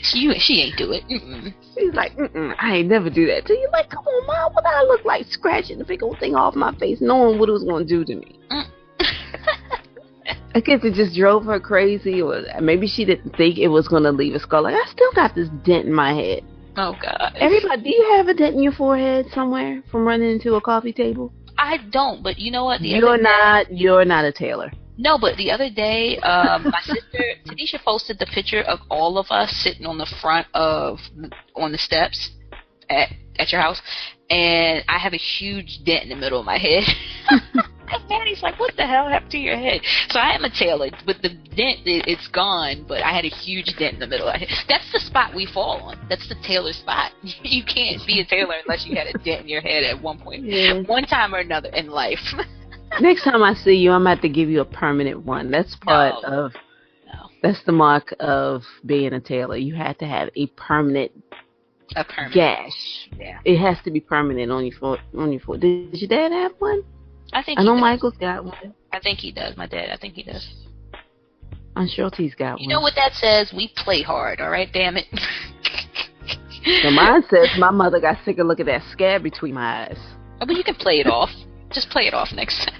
She ain't do it. Mm-mm. She's like, I ain't never do that to you. Like, come on, Ma, what I look like scratching the big old thing off my face, knowing what it was going to do to me. I guess it just drove her crazy, or maybe she didn't think it was going to leave a scar. Like, I still got this dent in my head. Oh, God. Everybody, do you have a dent in your forehead somewhere from running into a coffee table? I don't, but you know what? You're not a tailor. No, but the other day, my sister, Tanisha, posted the picture of all of us sitting on the front on the steps at your house, and I have a huge dent in the middle of my head. And Maddie's like, what the hell happened to your head? So I am a tailor, but the dent, it's gone, but I had a huge dent in the middle of my head. That's the spot we fall on. That's the tailor spot. You can't be a tailor unless you had a dent in your head at one point, one time or another in life. Next time I see you, I'm going to have to give you a permanent one. That's that's the mark of being a tailor. You have to have a permanent gash. Yeah. It has to be permanent on your foot. Did your dad have one? I know Michael's got one. I think he does. My dad, I think he does. I'm sure he's got one. You know what that says? We play hard, all right? Damn it. So mine says my mother got sick of looking at that scab between my eyes. Oh, but you can play it off. Just play it off next time.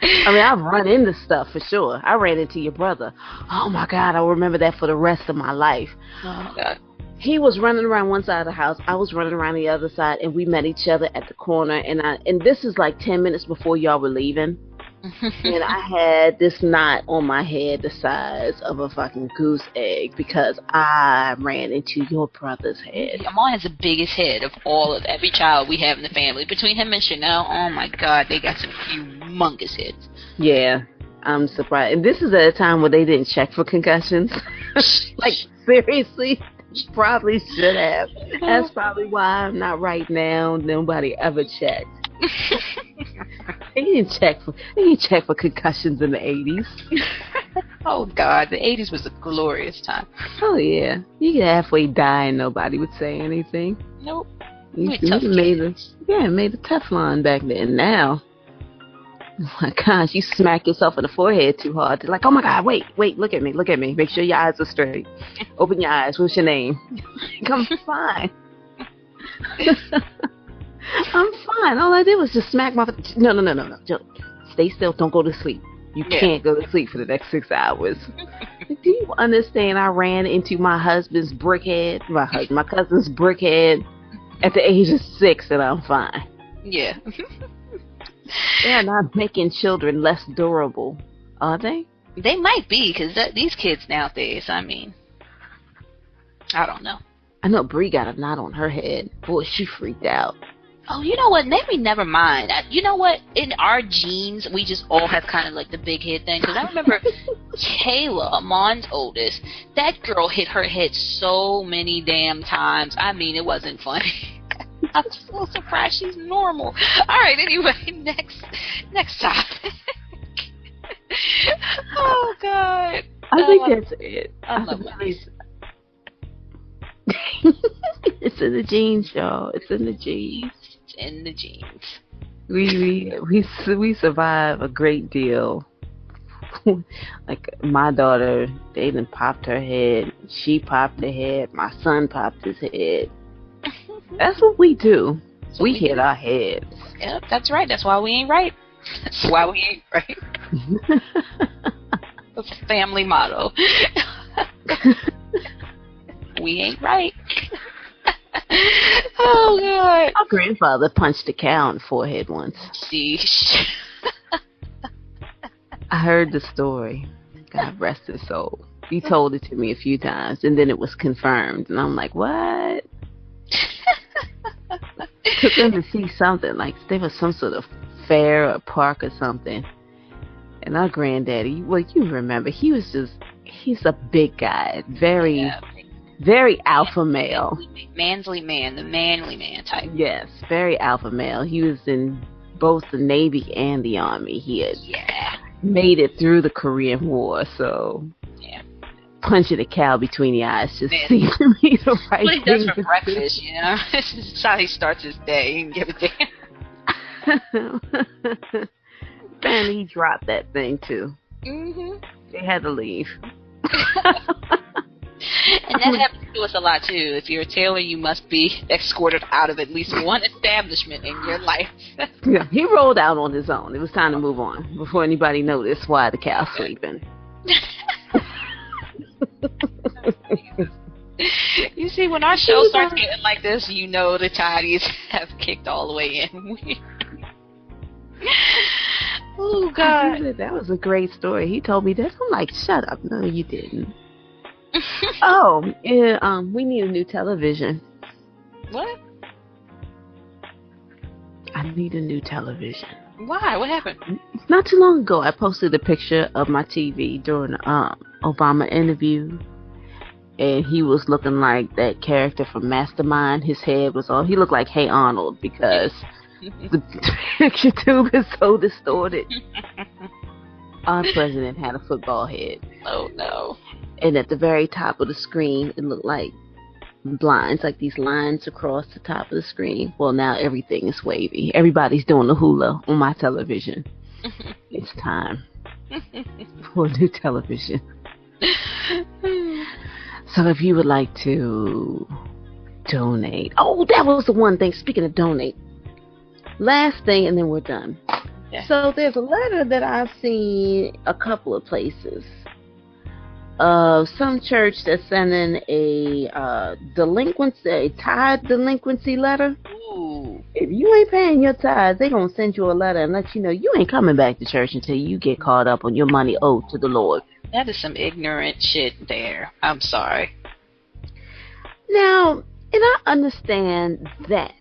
I mean, I've run into stuff for sure. I ran into your brother. Oh, my God. I'll remember that for the rest of my life. Oh, my God. He was running around one side of the house. I was running around the other side, and we met each other at the corner. And this is like 10 minutes before y'all were leaving. And I had this knot on my head the size of a fucking goose egg because I ran into your brother's head. Amon has the biggest head of every child we have in the family. Between him and Chanel, oh my God, they got some humongous heads. Yeah, I'm surprised. And this is at a time where they didn't check for concussions. Like, seriously? Probably should have. That's probably why I'm not right now. Nobody ever checked. They didn't check for concussions in the 80s. Oh God, the 80s was a glorious time. Oh yeah, you could halfway die and nobody would say anything. Nope. You made a Teflon back then. Now, oh my gosh, you smack yourself in the forehead too hard. They're like, oh my God, wait, look at me. Make sure your eyes are straight. Open your eyes. What's your name? I'm fine. I'm fine. All I did was just smack my... No. Just stay still. Don't go to sleep. You can't go to sleep for the next 6 hours. Do you understand? I ran into my husband's brickhead, my cousin's brickhead at the age of 6, and I'm fine. Yeah. They're not making children less durable, are they? They might be, because these kids nowadays, I mean, I don't know. I know Bree got a knot on her head. Boy, she freaked out. Oh, you know what? Maybe never mind. You know what? In our genes, we just all have kind of like the big head thing. Because I remember Kayla, Amon's oldest, that girl hit her head so many damn times. I mean, it wasn't funny. I'm so surprised she's normal. All right, anyway, next topic. Oh, God. I think that's it. I love my It's in the genes, y'all. It's in the genes. It's in the genes. We survive a great deal. Like my daughter, they done popped her head. She popped her head. My son popped his head. That's what we do. So we hit our heads. Yep, that's right. That's why we ain't right. That's why we ain't right. That's a family motto. We ain't right. Oh, God. My grandfather punched a cow in the forehead once. Sheesh. I heard the story. God rest his soul. He told it to me a few times, and then it was confirmed. And I'm like, what? Took them to see something. Like, there was some sort of fair or park or something. And our granddaddy, well, you remember, he's a big guy. Very alpha male. Manly man, the manly man type. Yes, very alpha male. He was in both the Navy and the Army. He had made it through the Korean War, so punching a cow between the eyes just seemed to be the right thing. What he does for breakfast, you know? This is how he starts his day. He can give a damn. And he dropped that thing too. Mm-hmm. They had to leave. And that happens to us a lot, too. If you're a tailor, you must be escorted out of at least one establishment in your life. Yeah, he rolled out on his own. It was time to move on before anybody noticed why the cow's sleeping. You see, when our show starts getting like this, you know the Toddies have kicked all the way in. Oh, God. That was a great story. He told me this. I'm like, shut up. No, you didn't. Oh, yeah, we need a new television. What? I need a new television. Why? What happened? Not too long ago, I posted a picture of my TV during an Obama interview. And he was looking like that character from Mastermind. His head was all... He looked like Hey Arnold because the picture tube is so distorted. Our president had a football head. Oh, no. And at the very top of the screen, it looked like blinds, like these lines across the top of the screen. Well, now everything is wavy. Everybody's doing the hula on my television. It's time for a new television. So if you would like to donate. Oh, that was the one thing. Speaking of donate. Last thing, and then we're done. Yeah. So there's a letter that I've seen a couple of places. Some church that's sending a tithe delinquency letter. Ooh. If you ain't paying your tithes, they gonna send you a letter and let you know you ain't coming back to church until you get caught up on your money owed to the Lord. That is some ignorant shit there. I'm sorry. Now, and I understand that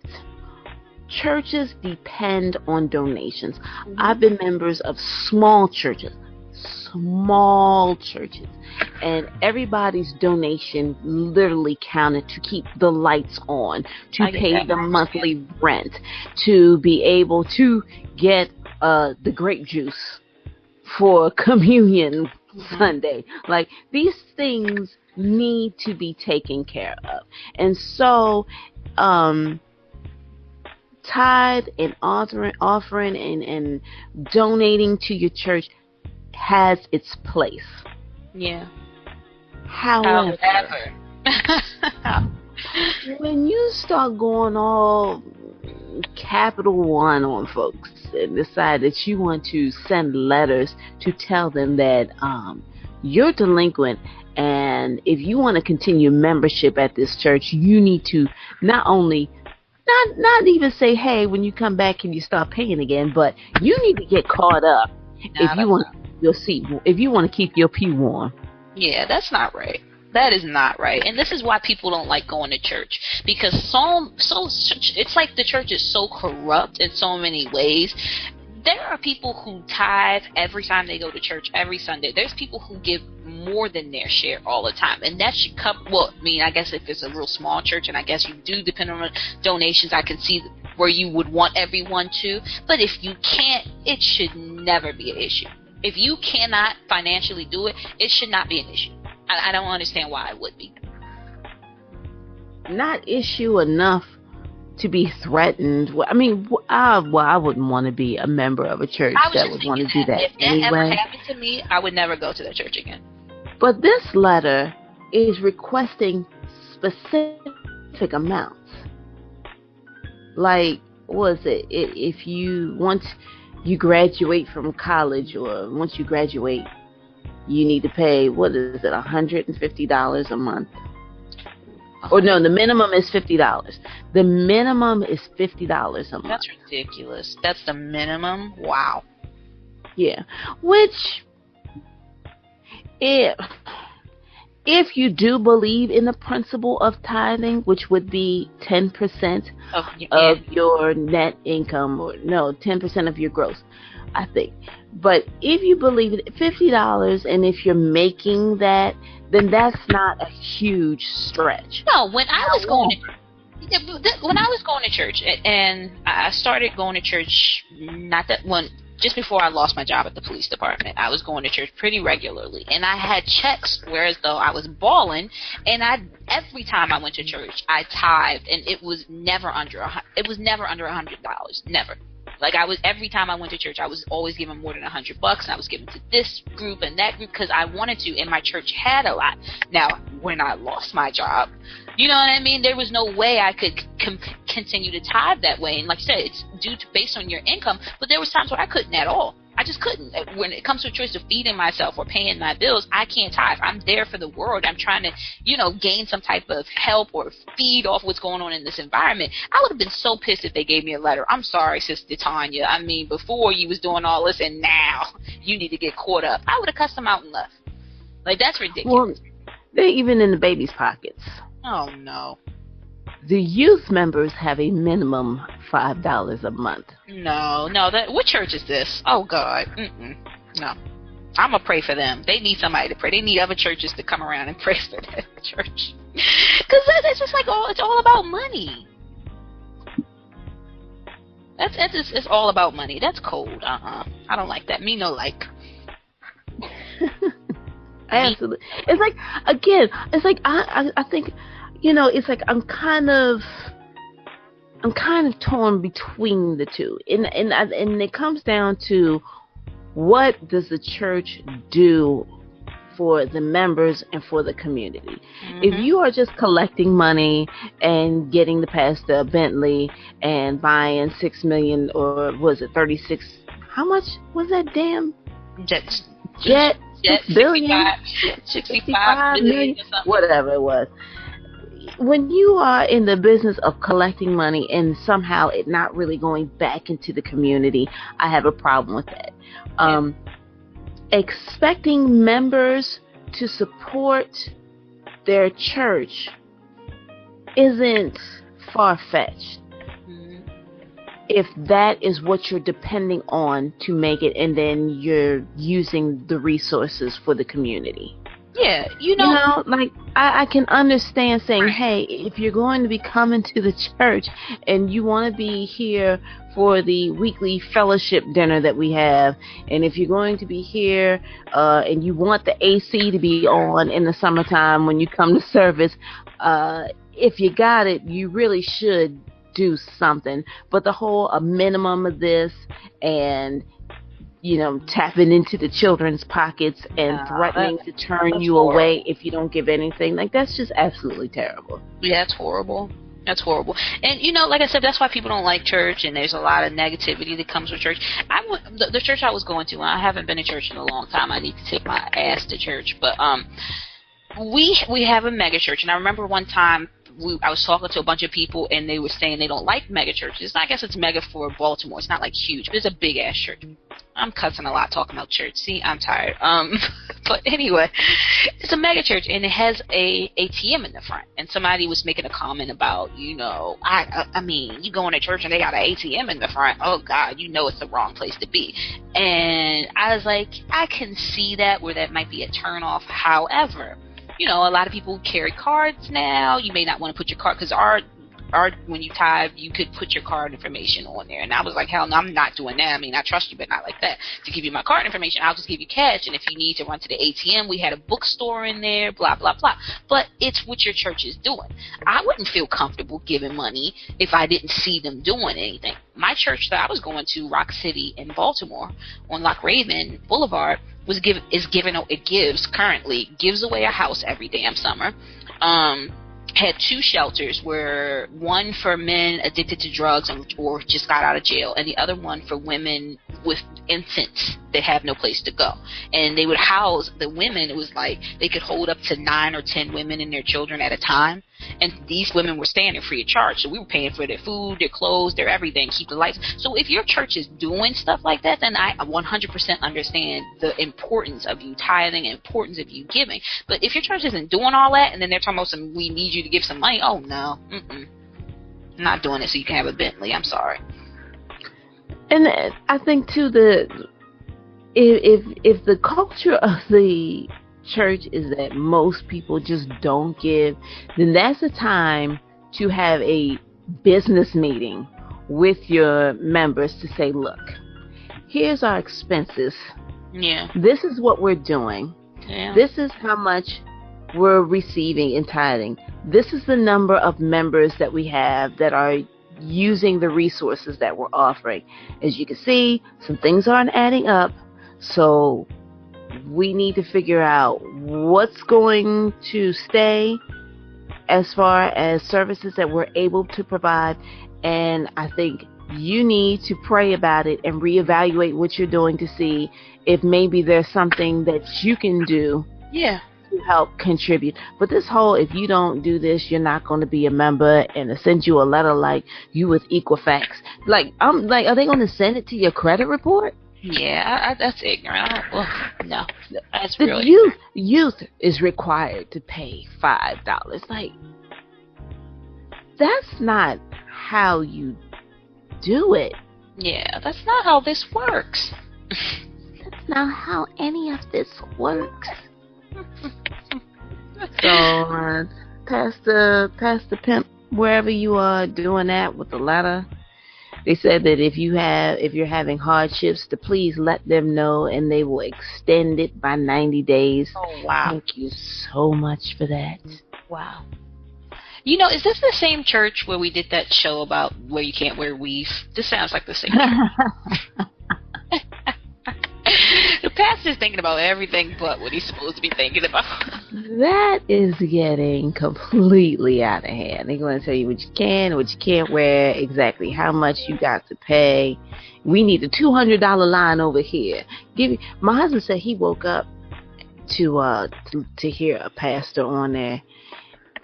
churches depend on donations. Mm-hmm. I've been members of small churches, and everybody's donation literally counted to keep the lights on, to pay the monthly rent, to be able to get the grape juice for communion Sunday. Like, these things need to be taken care of. And so tithe and offering and donating to your church has its place. Yeah. However, when you start going all Capital One on folks and decide that you want to send letters to tell them that you're delinquent, and if you want to continue membership at this church, you need to not even say, hey, when you come back can you start paying again, but you need to get caught up if you want your seat, if you want to keep your pew warm. Yeah, that's not right. That is not right. And this is why people don't like going to church, because it's like the church is so corrupt in so many ways. There are people who tithe every time they go to church, every Sunday. There's people who give more than their share all the time. And that should come, well, I mean, I guess if it's a real small church, and I guess you do depend on donations, I can see where you would want everyone to. But if you can't, it should never be an issue. If you cannot financially do it, it should not be an issue. I don't understand why it would be. Not issue enough to be threatened. I mean, I wouldn't want to be a member of a church that would want to do that if anyway. If that ever happened to me, I would never go to that church again. But this letter is requesting specific amounts. Like, what is it? If you once you graduate from college, or once you graduate, you need to pay, what is it, $150 a month? Or no, the minimum is $50. The minimum is $50 a month. That's ridiculous. That's the minimum? Wow. Yeah. Which, if you do believe in the principle of tithing, which would be 10% of your net income, or no, 10% of your gross, I think. But if you believe it, $50, and if you're making that, then that's not a huge stretch. No, when I was going to church, and I started going to church, just before I lost my job at the police department, I was going to church pretty regularly, and I had checks whereas though I was balling, and every time I went to church, I tithed, and it was never under $100, never. Like, every time I went to church, I was always given more than $100, and I was given to this group and that group because I wanted to, and my church had a lot. Now, when I lost my job, you know what I mean? There was no way I could continue to tithe that way. And like I said, it's based on your income, but there was times where I couldn't at all. I just couldn't. When it comes to a choice of feeding myself or paying my bills, I can't tithe. I'm there for the world. I'm trying to, gain some type of help or feed off what's going on in this environment. I would have been so pissed if they gave me a letter. I'm sorry, Sister Tanya. I mean, before you was doing all this and now you need to get caught up. I would have cussed them out and left. Like, that's ridiculous. Well, they're even in the baby's pockets. Oh, no. The youth members have a minimum $5 a month. No. What church is this? Oh, God. No. I'm going to pray for them. They need somebody to pray. They need other churches to come around and pray for that church. Because it's just like, it's all about money. It's all about money. That's cold. I don't like that. Me no like. Absolutely. It's like, again, it's like, I think, it's like I'm kind of torn between the two, and it comes down to, what does the church do for the members and for the community? Mm-hmm. If you are just collecting money and getting the pastor a Bentley and buying $6 million, or was it 36? How much was that damn jet? 6 billion, 65 million, whatever it was. When you are in the business of collecting money and somehow it not really going back into the community, I have a problem with that. Expecting members to support their church isn't far-fetched. If that is what you're depending on to make it, and then you're using the resources for the community. Yeah, like, I can understand saying, hey, if you're going to be coming to the church and you want to be here for the weekly fellowship dinner that we have, and if you're going to be here and you want the AC to be on in the summertime when you come to service, if you got it, you really should do something. But the whole a minimum of this and tapping into the children's pockets and threatening to turn you away if you don't give anything, like, that's just absolutely terrible. Yeah, it's horrible. That's horrible. And, like I said, that's why people don't like church, and there's a lot of negativity that comes with church. The church I was going to, I haven't been to church in a long time. I need to take my ass to church. But we have a mega church, and I remember one time I was talking to a bunch of people, and they were saying they don't like mega churches. I guess it's mega for Baltimore. It's not, like, huge, but it's a big-ass church. I'm cussing a lot talking about church. See, I'm tired. But anyway, it's a mega church, and it has a ATM in the front. And somebody was making a comment about, I mean, you go in a church and they got an ATM in the front. Oh, God, it's the wrong place to be. And I was like, I can see that, where that might be a turnoff. However, a lot of people carry cards now. You may not want to put your card, because when you tithe, you could put your card information on there. And I was like, hell no, I'm not doing that. I mean, I trust you, but not like that. To give you my card information, I'll just give you cash. And if you need to run to the ATM, we had a bookstore in there, blah, blah, blah. But it's what your church is doing. I wouldn't feel comfortable giving money if I didn't see them doing anything. My church that I was going to, Rock City in Baltimore, on Loch Raven Boulevard, gives away a house every damn summer. Had 2 shelters, where one for men addicted to drugs or just got out of jail, and the other one for women with infants that have no place to go. And they would house the women. It was like they could hold up to 9 or 10 women and their children at a time. And these women were staying there free of charge. So we were paying for their food, their clothes, their everything, keep the lights. So if your church is doing stuff like that, then I 100% understand the importance of you tithing and importance of you giving. But if your church isn't doing all that, and then they're talking about we need you to give some money, oh no, I'm not doing it so you can have a Bentley. I'm sorry. And I think too, if the culture of the church is that most people just don't give, then that's the time to have a business meeting with your members to say, look, here's our expenses. Yeah. This is what we're doing. Yeah. This is how much we're receiving in tithing. This is the number of members that we have that are using the resources that we're offering. As you can see, some things aren't adding up, so we need to figure out what's going to stay as far as services that we're able to provide. And I think you need to pray about it and reevaluate what you're doing to see if maybe there's something that you can do to help contribute. But this whole, if you don't do this, you're not going to be a member, and to send you a letter like you with Equifax. Like, I'm like, are they going to send it to your credit report? Yeah, that's ignorant. No, that's The really youth is required to pay $5. Like, that's not how you do it. Yeah, that's not how this works. That's not how any of this works. So, Pastor Pimp, wherever you are doing that with the letter, they said that if you're having hardships, to please let them know, and they will extend it by 90 days. Oh, wow. Thank you so much for that. Wow. You know, is this the same church where we did that show about where you can't wear weave? This sounds like the same church. The pastor's thinking about everything but what he's supposed to be thinking about. That is getting completely out of hand. They're going to tell you what you can, what you can't wear, exactly how much you got to pay. We need a $200 line over here. My husband said he woke up to hear a pastor on there.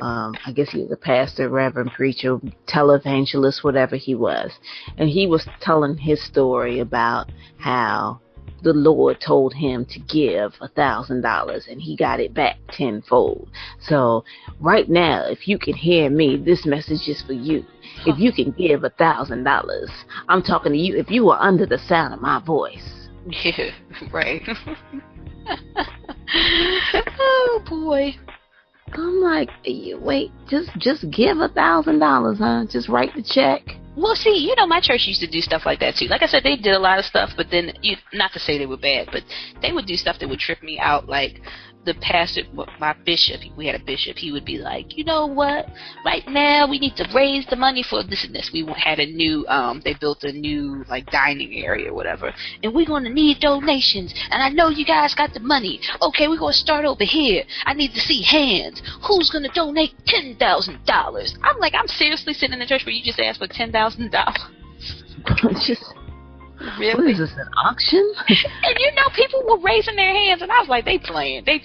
I guess he was a pastor, reverend, preacher, televangelist, whatever he was. And he was telling his story about how the Lord told him to give $1,000 and he got it back tenfold. So right now, if you can hear me, this message is for you. If you can give $1,000, I'm talking to you if you are under the sound of my voice. Yeah, right. Oh boy. I'm like, wait, just give $1,000, huh? Just write the check. Well, see, you know, my church used to do stuff like that, too. Like I said, they did a lot of stuff, but then, not to say they were bad, but they would do stuff that would trip me out, like the pastor, my bishop, we had a bishop, he would be like, you know what, right now we need to raise the money for this and this. We had a new, they built a new, like, dining area or whatever, and we're going to need donations, and I know you guys got the money. Okay, we're going to start over here. I need to see hands. Who's going to donate $10,000? I'm like, I'm seriously sitting in the church where you just asked for $10,000? Just... Really? What is this, an auction? And you know, people were raising their hands, and I was like, they playing, they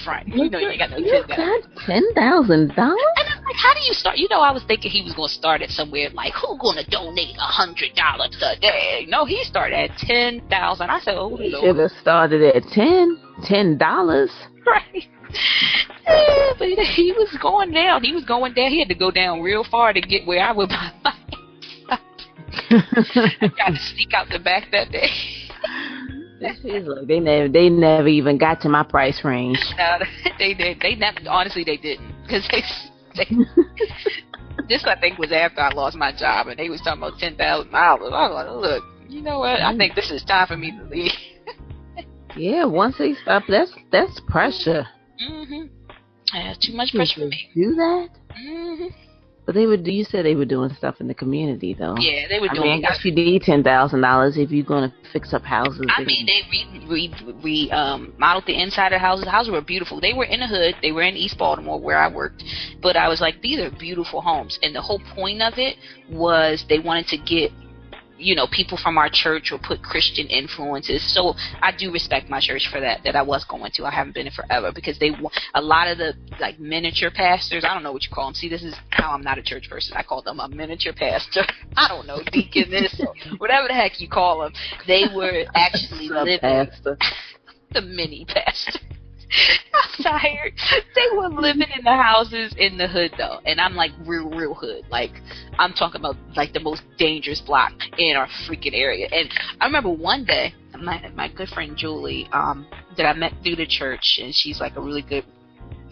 fronting. You know, you ain't got no $10,000. $10,000? And I'm like, how do you start? You know, I was thinking he was going to start it somewhere like, who's going to donate $100 a day? No, he started at $10,000. I said, oh, He Lord. should have started at $10. Right. Yeah, but he was going down. He had to go down real far to get where I would buy my I got to sneak out the back that day. It's like they never even got to my price range. No, they did. They never. Honestly, they didn't, because they this I think was after I lost my job, and they was talking about $10,000. I was like, look, you know what? I think this is time for me to leave. Yeah, once they stop, that's pressure. Mhm. Yeah, too much pressure for me. Do that? Mhm. But you said they were doing stuff in the community, though. Yeah, they were doing. I mean, I guess you need $10,000 if you're going to fix up houses. I mean, they modeled the inside of the houses. The houses were beautiful. They were in the hood. They were in East Baltimore, where I worked. But I was like, these are beautiful homes. And the whole point of it was they wanted to get, you know, people from our church or put Christian influences. So I do respect my church for that I was going to. I haven't been in forever, because a lot of the, like, miniature pastors, I don't know what you call them. See, this is how I'm not a church person. I call them a miniature pastor. I don't know, deaconess, or whatever the heck you call them. They were actually living the mini pastor. I'm tired. They were living in the houses in the hood, though, and I'm like real hood. Like, I'm talking about like the most dangerous block in our freaking area. And I remember one day, my good friend Julie, that I met through the church, and she's like a really good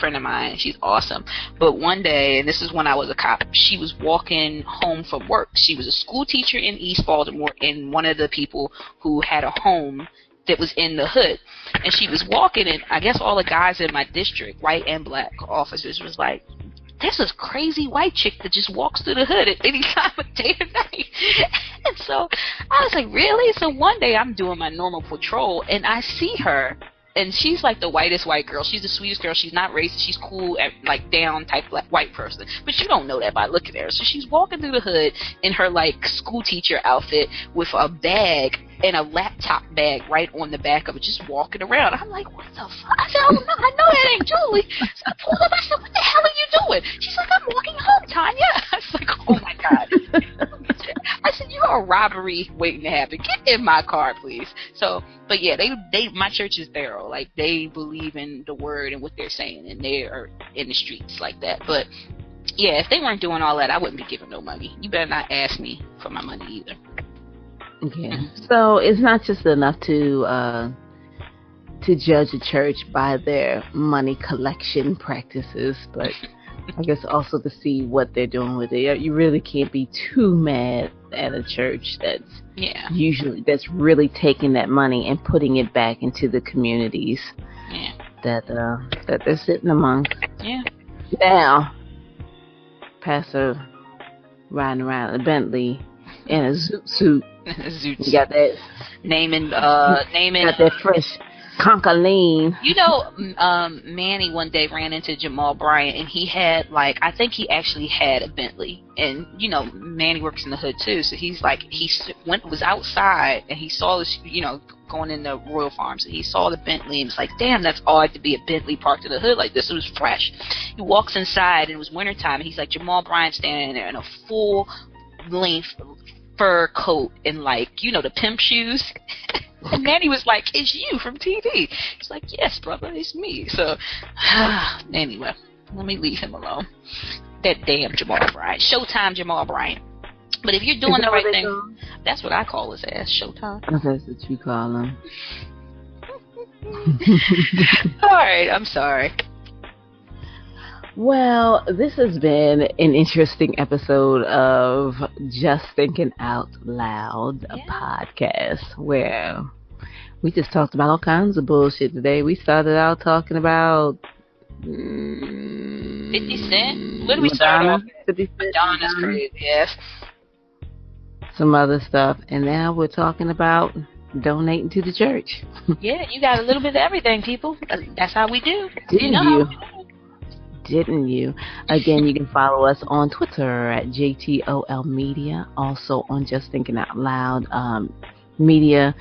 friend of mine. She's awesome. But one day, and this is when I was a cop, she was walking home from work. She was a school teacher in East Baltimore, and one of the people who had a home that was in the hood. And she was walking, and I guess all the guys in my district, white and black officers, was like, there's this crazy white chick that just walks through the hood at any time of day or night. And so I was like, really? So one day I'm doing my normal patrol, and I see her. And she's like the whitest white girl. She's the sweetest girl. She's not racist. She's cool, like down type white person. But you don't know that by looking at her. So she's walking through the hood in her like school teacher outfit with a bag and a laptop bag right on the back of it, just walking around. I'm like, what the fuck? I said, oh no, I know that ain't Julie. So I pulled up. I said, what the hell are you doing? She's like, I'm walking home, Tanya. I was like, oh my God. I said, you are a robbery waiting to happen. Get in my car, please. So, but yeah, they my church is thorough. Like, they believe in the word and what they're saying, and they are in the streets like that. But yeah, if they weren't doing all that, I wouldn't be giving no money. You better not ask me for my money either. Okay. So it's not just enough to judge a church by their money collection practices, but I guess also to see what they're doing with it. You really can't be too mad at a church that's really taking that money and putting it back into the communities that they're sitting amongst. Yeah. Now, Pastor riding around in a Bentley in a zoot suit. You got that naming. Got that fresh Concoline. You know, Manny one day ran into Jamal Bryant, and he had I think he actually had a Bentley. And you know, Manny works in the hood too, so he's like, was outside and he saw this, going into Royal Farms, and he saw the Bentley and was like, damn, that's odd to be a Bentley parked in the hood like this. It was fresh. He walks inside, and it was wintertime, and he's like, Jamal Bryant standing there in a full length fur coat and the pimp shoes. And Manny was like, it's you from TV. He's like, yes, brother, it's me. So, anyway, let me leave him alone. That damn Jamal Bryant. Showtime Jamal Bryant. But if you're doing the right thing, that's what I call his ass, Showtime. That's what you call him. All right, I'm sorry. Well, this has been an interesting episode of Just Thinking Out Loud, a podcast where we just talked about all kinds of bullshit today. We started out talking about 50 Cent? What did we start off with? Madonna's crazy, yes. Some other stuff. And now we're talking about donating to the church. Yeah, you got a little bit of everything, people. That's how we do. Didn't you? Didn't you? Again, you can follow us on Twitter at JTOL Media, also on Just Thinking Out Loud Media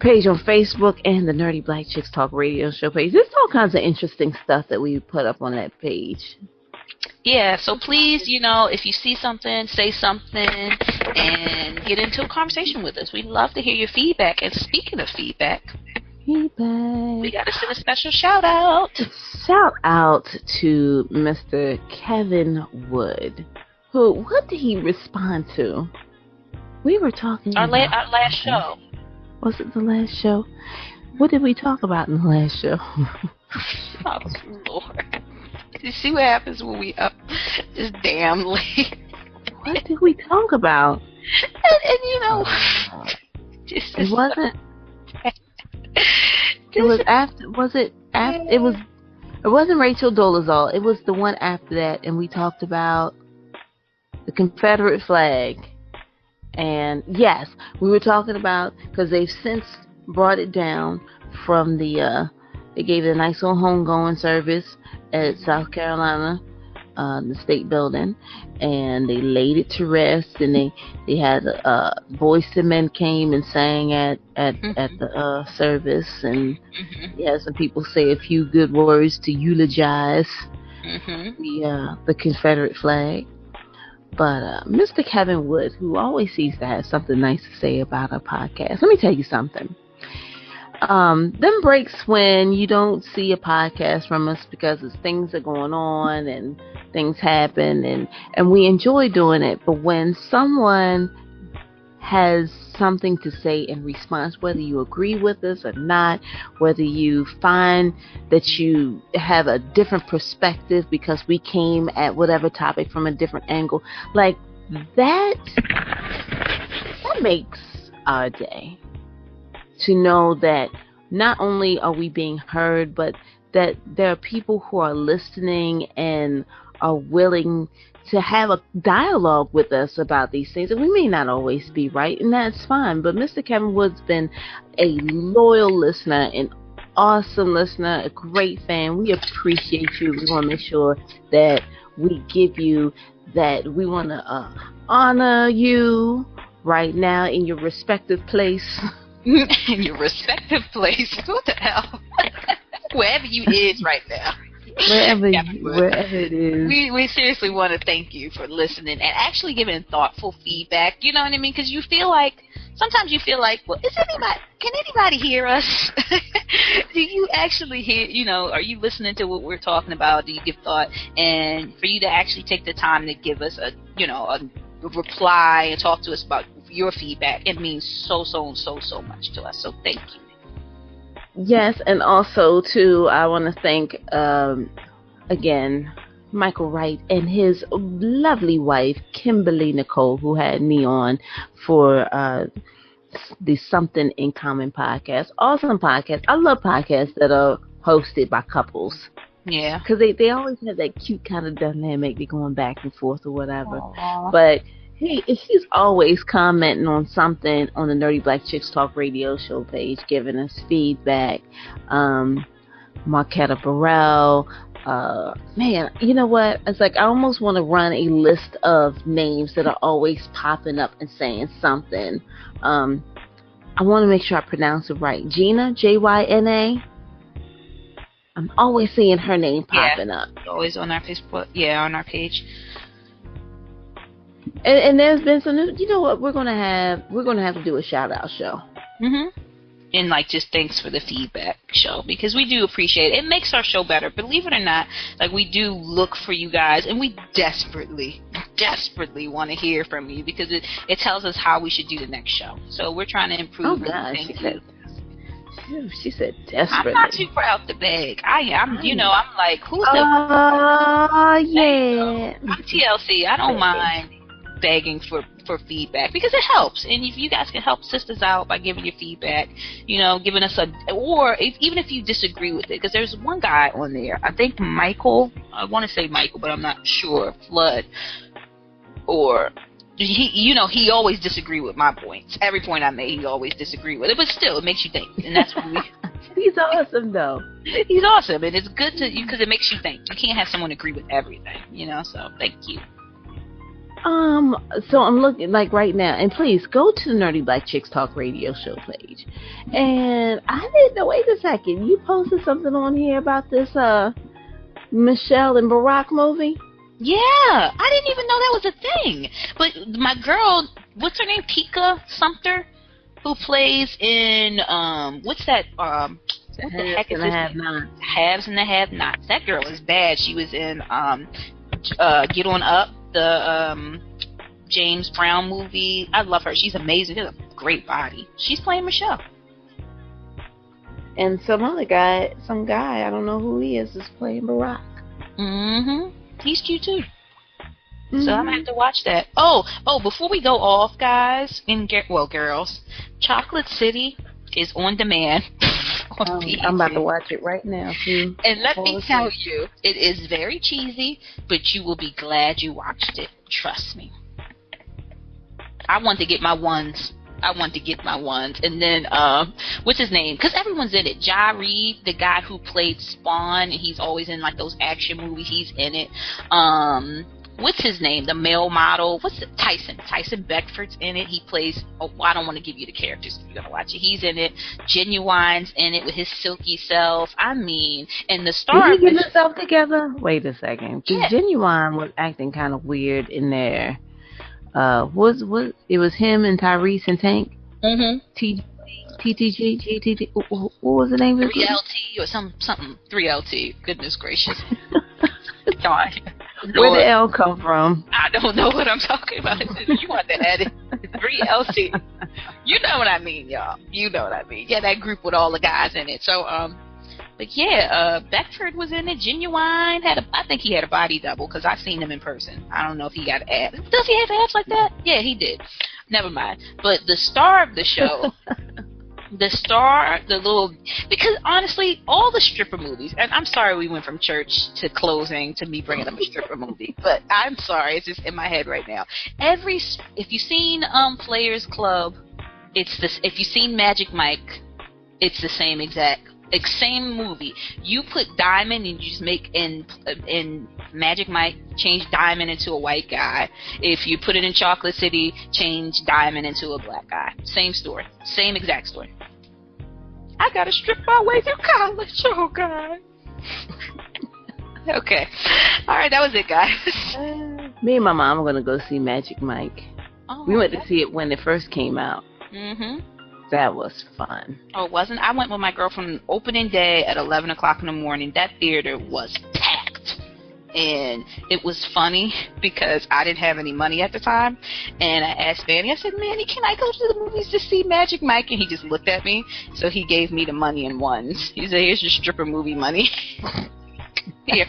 page on Facebook, and the Nerdy Black Chicks Talk Radio Show page. There's all kinds of interesting stuff that we put up on that page. Yeah, so please, if you see something, say something, and get into a conversation with us. We'd love to hear your feedback. And speaking of feedback, we got to send a special shout out. Shout out to Mr. Kevin Wood. What did he respond to? We were talking our last show. Was it the last show? What did we talk about in the last show? Oh, Lord. You see what happens when we up this damn late? What did we talk about? And it wasn't. It was after. Was it after? It was. It wasn't Rachel Dolezal. It was the one after that, and we talked about the Confederate flag. And yes, we were talking about, because they've since brought it down from the. They gave it a nice little homegoing service at South Carolina, the state building, and they laid it to rest. And they had Boyz II Men came and sang at the service, and yeah, some people say a few good words to eulogize the Confederate flag. But Mr. Kevin Wood, who always seems to have something nice to say about our podcast, let me tell you something. Them breaks when you don't see a podcast from us because things are going on and things happen, and we enjoy doing it. But when someone has something to say in response, whether you agree with us or not, whether you find that you have a different perspective because we came at whatever topic from a different angle, that makes our day. To know that not only are we being heard, but that there are people who are listening and are willing to have a dialogue with us about these things. And we may not always be right, and that's fine. But Mr. Kevin Wood's been a loyal listener, an awesome listener, a great fan. We appreciate you. We want to make sure that we give you that. We want to honor you right now in your respective place. In your respective place. What the hell? Wherever you is right now. Wherever it is. We seriously want to thank you for listening and actually giving thoughtful feedback. You know what I mean? Because sometimes you feel like, well, can anybody hear us? Do you actually hear, are you listening to what we're talking about? Do you give thought? And for you to actually take the time to give us a reply and talk to us about your feedback, it means so much to us. So thank you. Yes, and also too, I want to thank again Michael Wright and his lovely wife Kimberly Nicole, who had me on for the Something in Common podcast. Awesome podcast. I love podcasts that are hosted by couples. Yeah, because they always have that cute kind of dynamic. They're going back and forth or whatever. Aww. But he's always commenting on something on the Nerdy Black Chicks Talk radio show page, giving us feedback. Marquetta Burrell. Man, you know what? It's like I almost want to run a list of names that are always popping up and saying something. I want to make sure I pronounce it right. Gina, Jyna. I'm always seeing her name popping up. Always on our Facebook. Yeah, on our page. And there's been some new, you know what, we're gonna have to do a shout out show. And just thanks for the feedback show, because we do appreciate it. It makes our show better. Believe it or not, we do look for you guys, and we desperately want to hear from you, because it tells us how we should do the next show. So we're trying to improve. Oh gosh, she said desperately. I'm not too proud to beg. I'm like, who's the? Yeah. I'm TLC. I don't mind begging for feedback, because it helps. And if you guys can help sisters out by giving your feedback, giving us even if you disagree with it, because there's one guy on there, I think Michael, I want to say Michael, but I'm not sure, Flood, or he always disagree with my points. Every point I made, he always disagree with it, but still, it makes you think, and that's what we. He's awesome, though. He's awesome, and it's good because it makes you think. You can't have someone agree with everything, so thank you. So I'm looking right now, and please go to the Nerdy Black Chicks Talk radio show page. And I didn't know, wait a second, you posted something on here about this Michelle and Barack movie? Yeah, I didn't even know that was a thing. But my girl, what's her name, Tika Sumter, who plays in what's that what the heck is this? Haves and the Have-Nots. That girl is bad. She was in Get On Up, the James Brown movie. I love her. She's amazing. She has a great body. She's playing Michelle. And some guy, I don't know who he is playing Barack. He's cute too. So I'm gonna have to watch that. Oh, before we go off, guys, girls, Chocolate City is on demand. I'm about to watch it right now too. And let me tell you, it is very cheesy, but you will be glad you watched it. Trust me. I want to get my ones. And then, what's his name? Because everyone's in it. Ja Reed, the guy who played Spawn, he's always in those action movies. He's in it. What's his name? The male model. Tyson Beckford's in it. He plays. I don't want to give you the characters if you're gonna watch it. He's in it. Genuine's in it with his silky self. And the star. Did he get himself together? Wait a second. Yeah. Genuine was acting kind of weird in there. It was him and Tyrese and Tank. TTG, GTT. What was the name of it? 3LT or something. 3LT. Goodness gracious. God. Where did L come from? I don't know what I'm talking about. You want to add it? 3LT. You know what I mean, y'all. You know what I mean. Yeah, that group with all the guys in it. So, but yeah, Beckford was in it. Genuine I think he had a body double, because I've seen him in person. I don't know if he got abs. Does he have abs like that? Yeah, he did. Never mind. But the star of the show, the star, the little, because honestly, all the stripper movies, and I'm sorry we went from church to closing to me bringing up a stripper movie, but I'm sorry, it's just in my head right now. If you've seen Players Club, it's this. If you've seen Magic Mike, it's the same same movie. You put Diamond and you just make in Magic Mike, change Diamond into a white guy. If you put it in Chocolate City, change Diamond into a black guy. Same story. Same exact story. I gotta strip my way through college. Oh, God. Okay. Alright, that was it, guys. Me and my mom are going to go see Magic Mike. Oh, we went to see it when it first came out. Mm-hmm. That was fun. Oh, it wasn't? I went with my girlfriend opening day at 11 o'clock in the morning. That theater was packed. And it was funny because I didn't have any money at the time. And I asked Manny, I said, Manny, can I go to the movies to see Magic Mike? And he just looked at me. So he gave me the money in ones. He said, here's your stripper movie money. Here.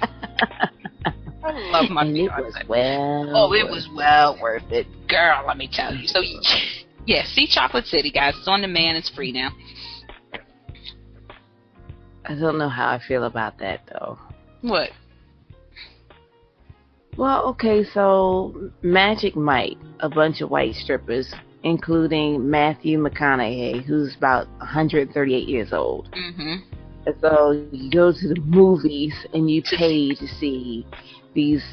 I love my it was well worth it. Girl, let me tell you. So, yeah, see Chocolate City, guys. It's on demand. It's free now. I don't know how I feel about that, though. What? Well, okay, so Magic Mike, a bunch of white strippers, including Matthew McConaughey, who's about 138 years old. Mm-hmm. And so you go to the movies and you pay to see these,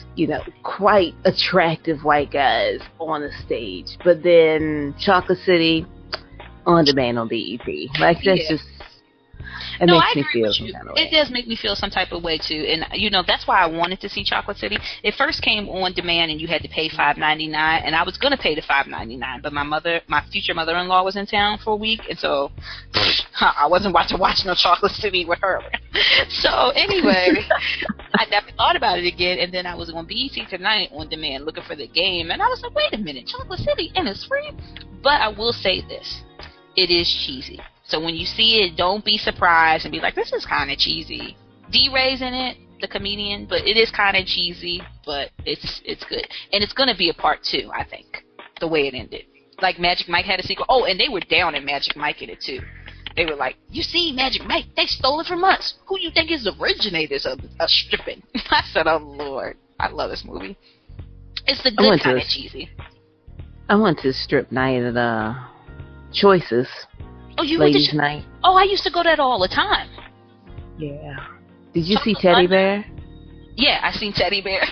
quite attractive white guys on the stage. But then Chocolate City, on demand on BET. Like, that's just... It makes me feel some kind of way. It does make me feel some type of way, too. And, that's why I wanted to see Chocolate City. It first came on demand, and you had to pay $5.99. And I was going to pay the $5.99. But my future mother-in-law was in town for a week. And so I wasn't about to watch no Chocolate City with her. So, anyway, I never thought about it again. And then I was on BET tonight on demand looking for the game. And I was like, wait a minute, Chocolate City, and it's free? But I will say this. It is cheesy. So when you see it, don't be surprised and be like, this is kind of cheesy. D-Ray's in it, the comedian, but it is kind of cheesy, but it's good. And it's going to be a part 2, I think, the way it ended. Like Magic Mike had a sequel. Oh, and they were down in Magic Mike in it, too. They were like, you see, Magic Mike, they stole it from us. Who do you think is the originators of stripping? I said, oh, Lord. I love this movie. It's the good kind of cheesy. I went to strip night at Choices. Oh, you Ladies' night. Oh, I used to go there all the time. Yeah. Did you see Teddy Bear? Yeah, I seen Teddy Bear.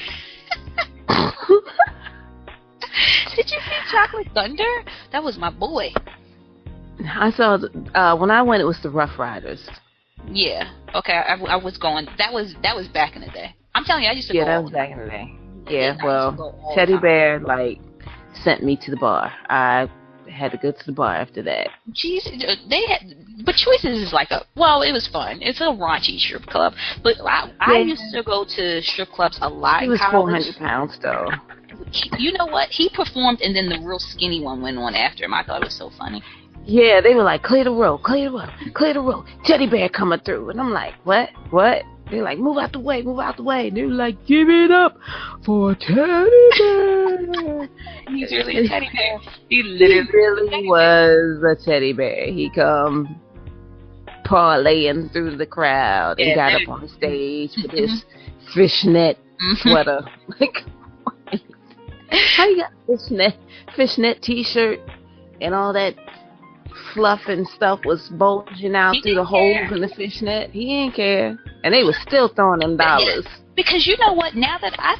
Did you see Chocolate Thunder? That was my boy. I saw when I went, it was the Rough Riders. Yeah. Okay, I was going. That was back in the day. I'm telling you, I used to go. Yeah, that was back in the day. Yeah, well, Teddy Bear sent me to the bar. I had to go to the bar after that. Jeez, but Choices is like it was fun. It's a raunchy strip club, but I used to go to strip clubs a lot. He was 400 pounds though. You know what? He performed, and then the real skinny one went on after him. I thought it was so funny. Yeah, they were like, clear the road, clear the road, clear the road. Teddy Bear coming through, and I'm like, what? They're like, move out the way, move out the way. And they're like, give it up for Teddy Bear. He's really a teddy bear. He really was a teddy bear. He come parlaying through the crowd and got up on stage with his fishnet sweater. Like, how you got fishnet t-shirt and all that fluff and stuff was bulging out through the holes in the fishnet? He didn't care. And they were still throwing them dollars. Because you know what? Now that I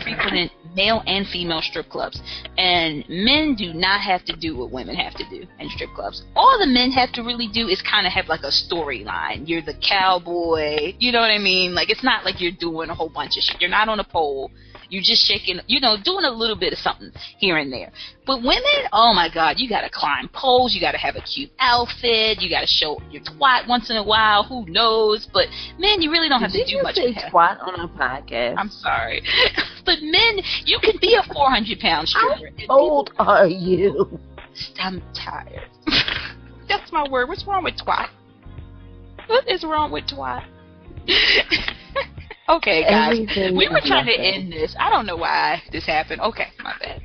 frequented male and female strip clubs. And men do not have to do what women have to do in strip clubs. All the men have to really do is kind of have like a storyline. You're the cowboy. You know what I mean? Like, it's not like you're doing a whole bunch of shit. You're not on a pole. You're just shaking, doing a little bit of something here and there. But women, oh my God, you gotta climb poles, you gotta have a cute outfit, you gotta show your twat once in a while, who knows? But men, you really don't have to do much. Did you say twat on our podcast? I'm sorry. But men, you can be a 400-pound stripper. How old are you? I'm tired. That's my word. What's wrong with twat? What is wrong with twat? Okay, guys. We were trying to end this. I don't know why this happened. Okay, my bad.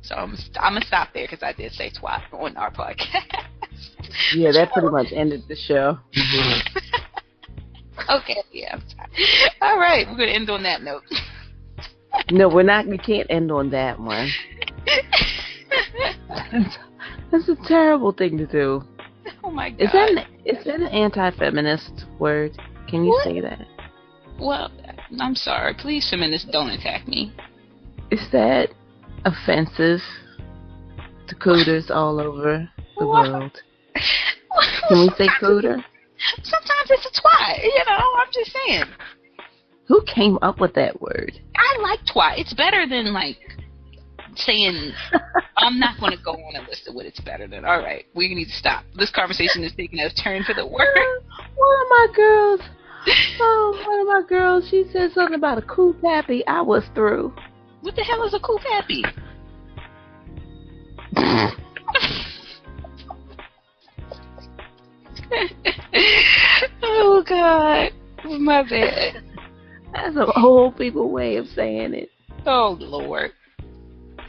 So I'm going to stop there because I did say twat on our podcast. Yeah, that pretty much ended the show. Okay, yeah, I'm sorry. All right, we're going to end on that note. No, we're not. We can't end on that one. That's a terrible thing to do. Oh, my God. Is that an anti-feminist word? Can you say that? Well, I'm sorry. Please, feminists, don't attack me. Is that offensive to cooters all over the world? Can we say cooter? Sometimes it's a twat, I'm just saying. Who came up with that word? I like twat. It's better than, like, saying, I'm not going to go on a list of what it's better than. All right, we need to stop. This conversation is taking a turn for the worse. One of my girls, she said something about a cool pappy. I was through. What the hell is a cool pappy? Oh, God. My bad. That's a whole people way of saying it. Oh, Lord.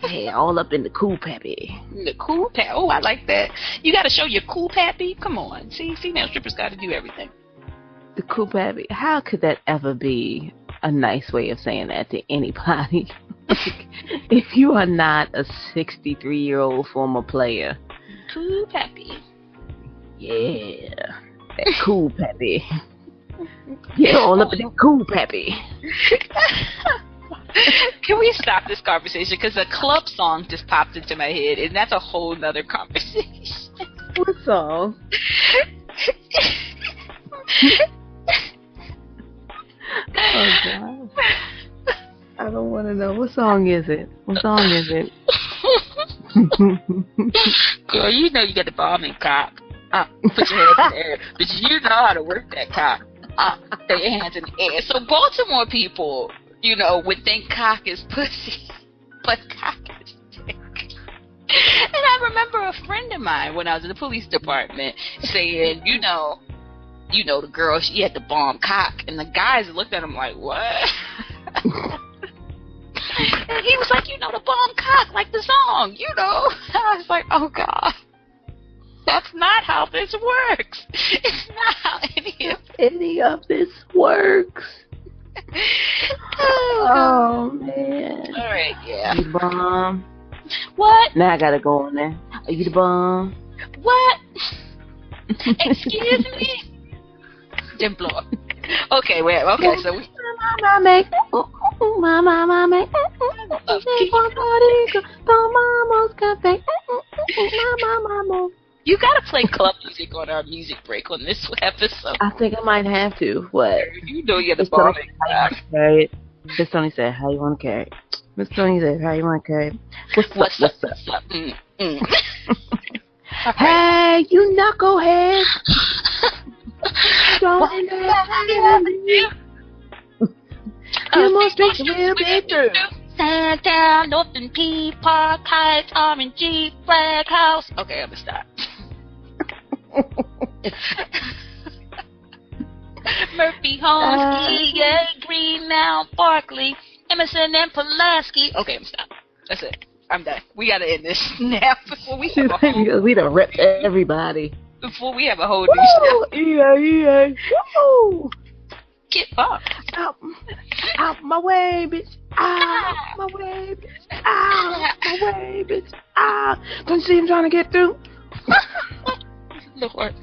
Hey, all up in the cool pappy. The cool pappy. Oh, I like that. You got to show your cool pappy? Come on. See, female strippers got to do everything. The cool pappy. How could that ever be a nice way of saying that to anybody? If you are not a 63-year-old former player. Cool pappy. Yeah. That cool pappy. Yeah, all up in that cool pappy. Can we stop this conversation? Because a club song just popped into my head, and that's a whole nother conversation. What song? Oh, God. I don't want to know. What song is it? What song is it? Girl, you know you got the bomb in cock. Put your hands in the air. But you know how to work that cock. Put your hands in the air. So Baltimore people, would think cock is pussy. But cock is dick. And I remember a friend of mine when I was in the police department saying, the girl, she had the bomb cock. And the guys looked at him like, what? And he was like, the bomb cock, like the song, I was like, oh, God. That's not how this works. It's not how any of this works. Oh, man. All right, yeah. You bomb. What? Now I gotta go on there. Are you the bomb? What? Excuse me? Didn't blow up. Okay, wait. Okay, so we. You gotta play club music on our music break on this episode. I think I might have to. What? You know you're the bomb. Miss Tony said, how you want to carry it? Miss Tony said, how you want to carry it? What's up? Hey, you knucklehead. You must drink the real big through. Downtown, Northern P Park Heights, R&G, Flag House. Okay, I'm gonna stop. Murphy, Holmes, EA, Greenmount, Barkley, Emerson, and Pulaski. Okay, I'm stopping. That's it. I'm done. We gotta end this now before we have a whole... We done ripped everybody. Before we have a whole new show. EA. Woo! Get up. Out my way, bitch. Out my way, bitch. Out my way, bitch. Don't you see him trying to get through? Lord.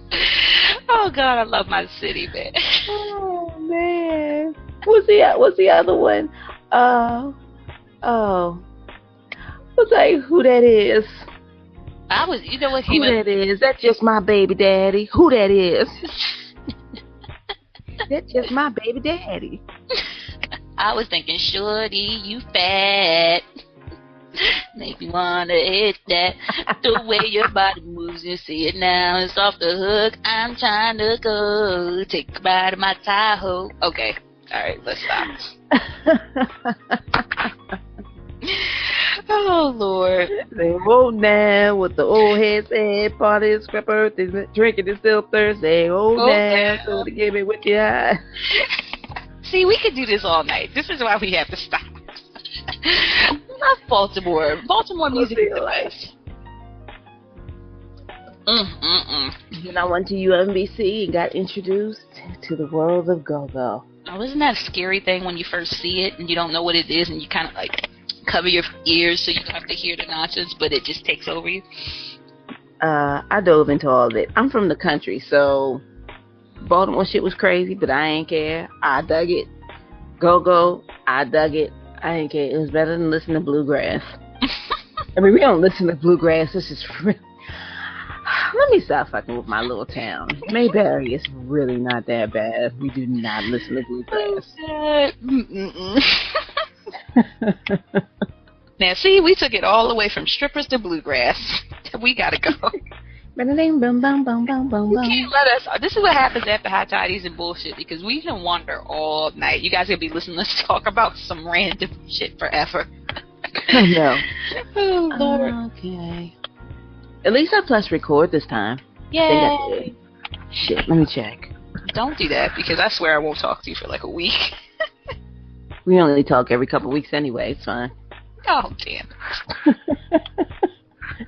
Oh, God, I love my city, man. Oh, man. What's the other one? What's like, who that is? Who that is? That's just my baby daddy. Who that is? That's just my baby daddy. I was thinking, shorty, you fat. Make me wanna hit that. The way your body moves, you see it now. It's off the hook. I'm trying to go. Take a ride in my Tahoe. Okay. All right, let's stop. Oh, Lord. They roll now with the old head said party, scrap birthday, drinking is still Thursday. Oh, now, so to give me with your eye. See, we could do this all night. This is why we have to stop. Love Baltimore. Baltimore music is the best. Then I went to UMBC and got introduced to the world of go-go. Oh, isn't that a scary thing when you first see it and you don't know what it is and you kind of like cover your ears so you don't have to hear the nonsense, but it just takes over you? I dove into all of it. I'm from the country, so Baltimore shit was crazy, but I ain't care. I dug it. Go-go, I dug it. I ain't care. It was better than listening to bluegrass. I mean, we don't listen to bluegrass. This is really... Let me stop fucking with my little town. Mayberry is really not that bad. We do not listen to bluegrass. Now, see, we took it all the way from strippers to bluegrass. We gotta go. You can't let us. This is what happens after Hot Toddies and Bullshit, because we can wander all night. You guys gonna be listening to us talk about some random shit forever. I know. Oh, Lord. Okay. At least I pressed record this time. Yay. Shit, let me check. Don't do that, because I swear I won't talk to you for like a week. We only talk every couple of weeks anyway. It's fine. Oh, damn.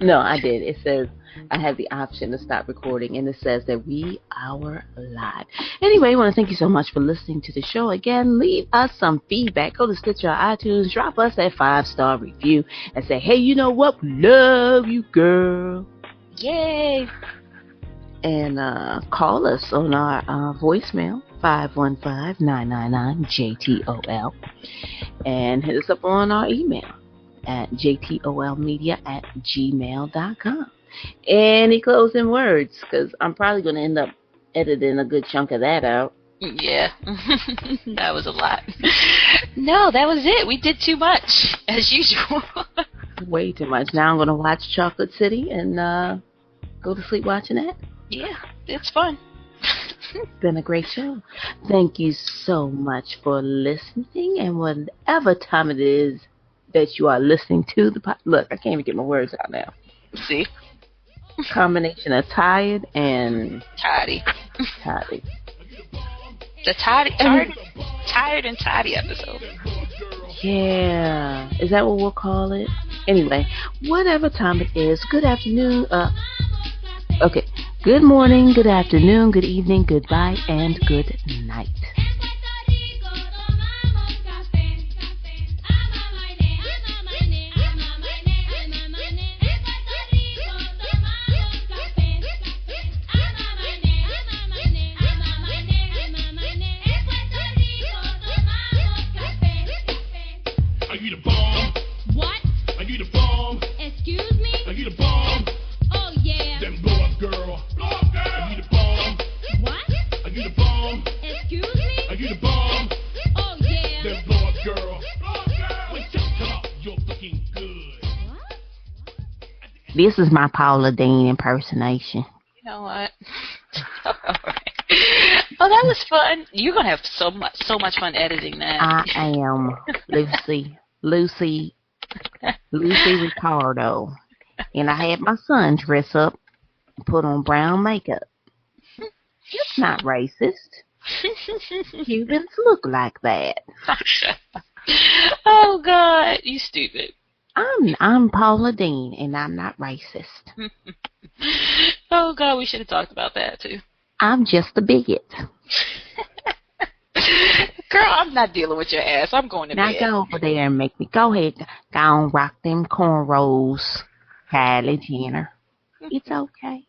No, I did. It says I have the option to stop recording, and it says that we are live. Anyway, I want to thank you so much for listening to the show. Again, leave us some feedback. Go to Stitcher or iTunes, drop us that 5-star review, and say, hey, you know what? We love you, girl. Yay. And call us on our voicemail, 515-999-JTOL, and hit us up on our email at jtolmedia@gmail.com. Any closing words? Because I'm probably going to end up editing a good chunk of that out. Yeah. That was a lot. No, that was it. We did too much, as usual. Way too much. Now I'm going to watch Chocolate City and go to sleep watching that. Yeah, it's fun. It's been a great show. Thank you so much for listening, and whatever time it is that you are listening to the look, I can't even get my words out now. See? Combination of tired and Toddy. Toddy. The tired and toddy episode. Yeah. Is that what we'll call it? Anyway, whatever time it is, good afternoon. Okay. Good morning, good afternoon, good evening, goodbye, and good night. Are you the bomb? What? Are you the bomb? Excuse me? Are you the bomb? Oh, yeah. Then blow up, girl. Blow up, girl. Are you the bomb? What? Are you the bomb? Excuse me? Are you the bomb? Oh, yeah. Then blow up, girl. Blow up, girl. Wait, come up. You're looking good. What? This is my Paula Deen impersonation. You know what? All right. Oh, that was fun. You're going to have so much fun editing that. I am Lucy Ricardo. And I had my son dress up and put on brown makeup. It's not racist. Cubans look like that. Oh, God. You stupid. I'm Paula Deen, and I'm not racist. Oh, God. We should have talked about that, too. I'm just a bigot. Girl, I'm not dealing with your ass. I'm going to now bed. Now go over there and make me. Go ahead. Go on, rock them cornrows, Kylie Jenner. It's okay.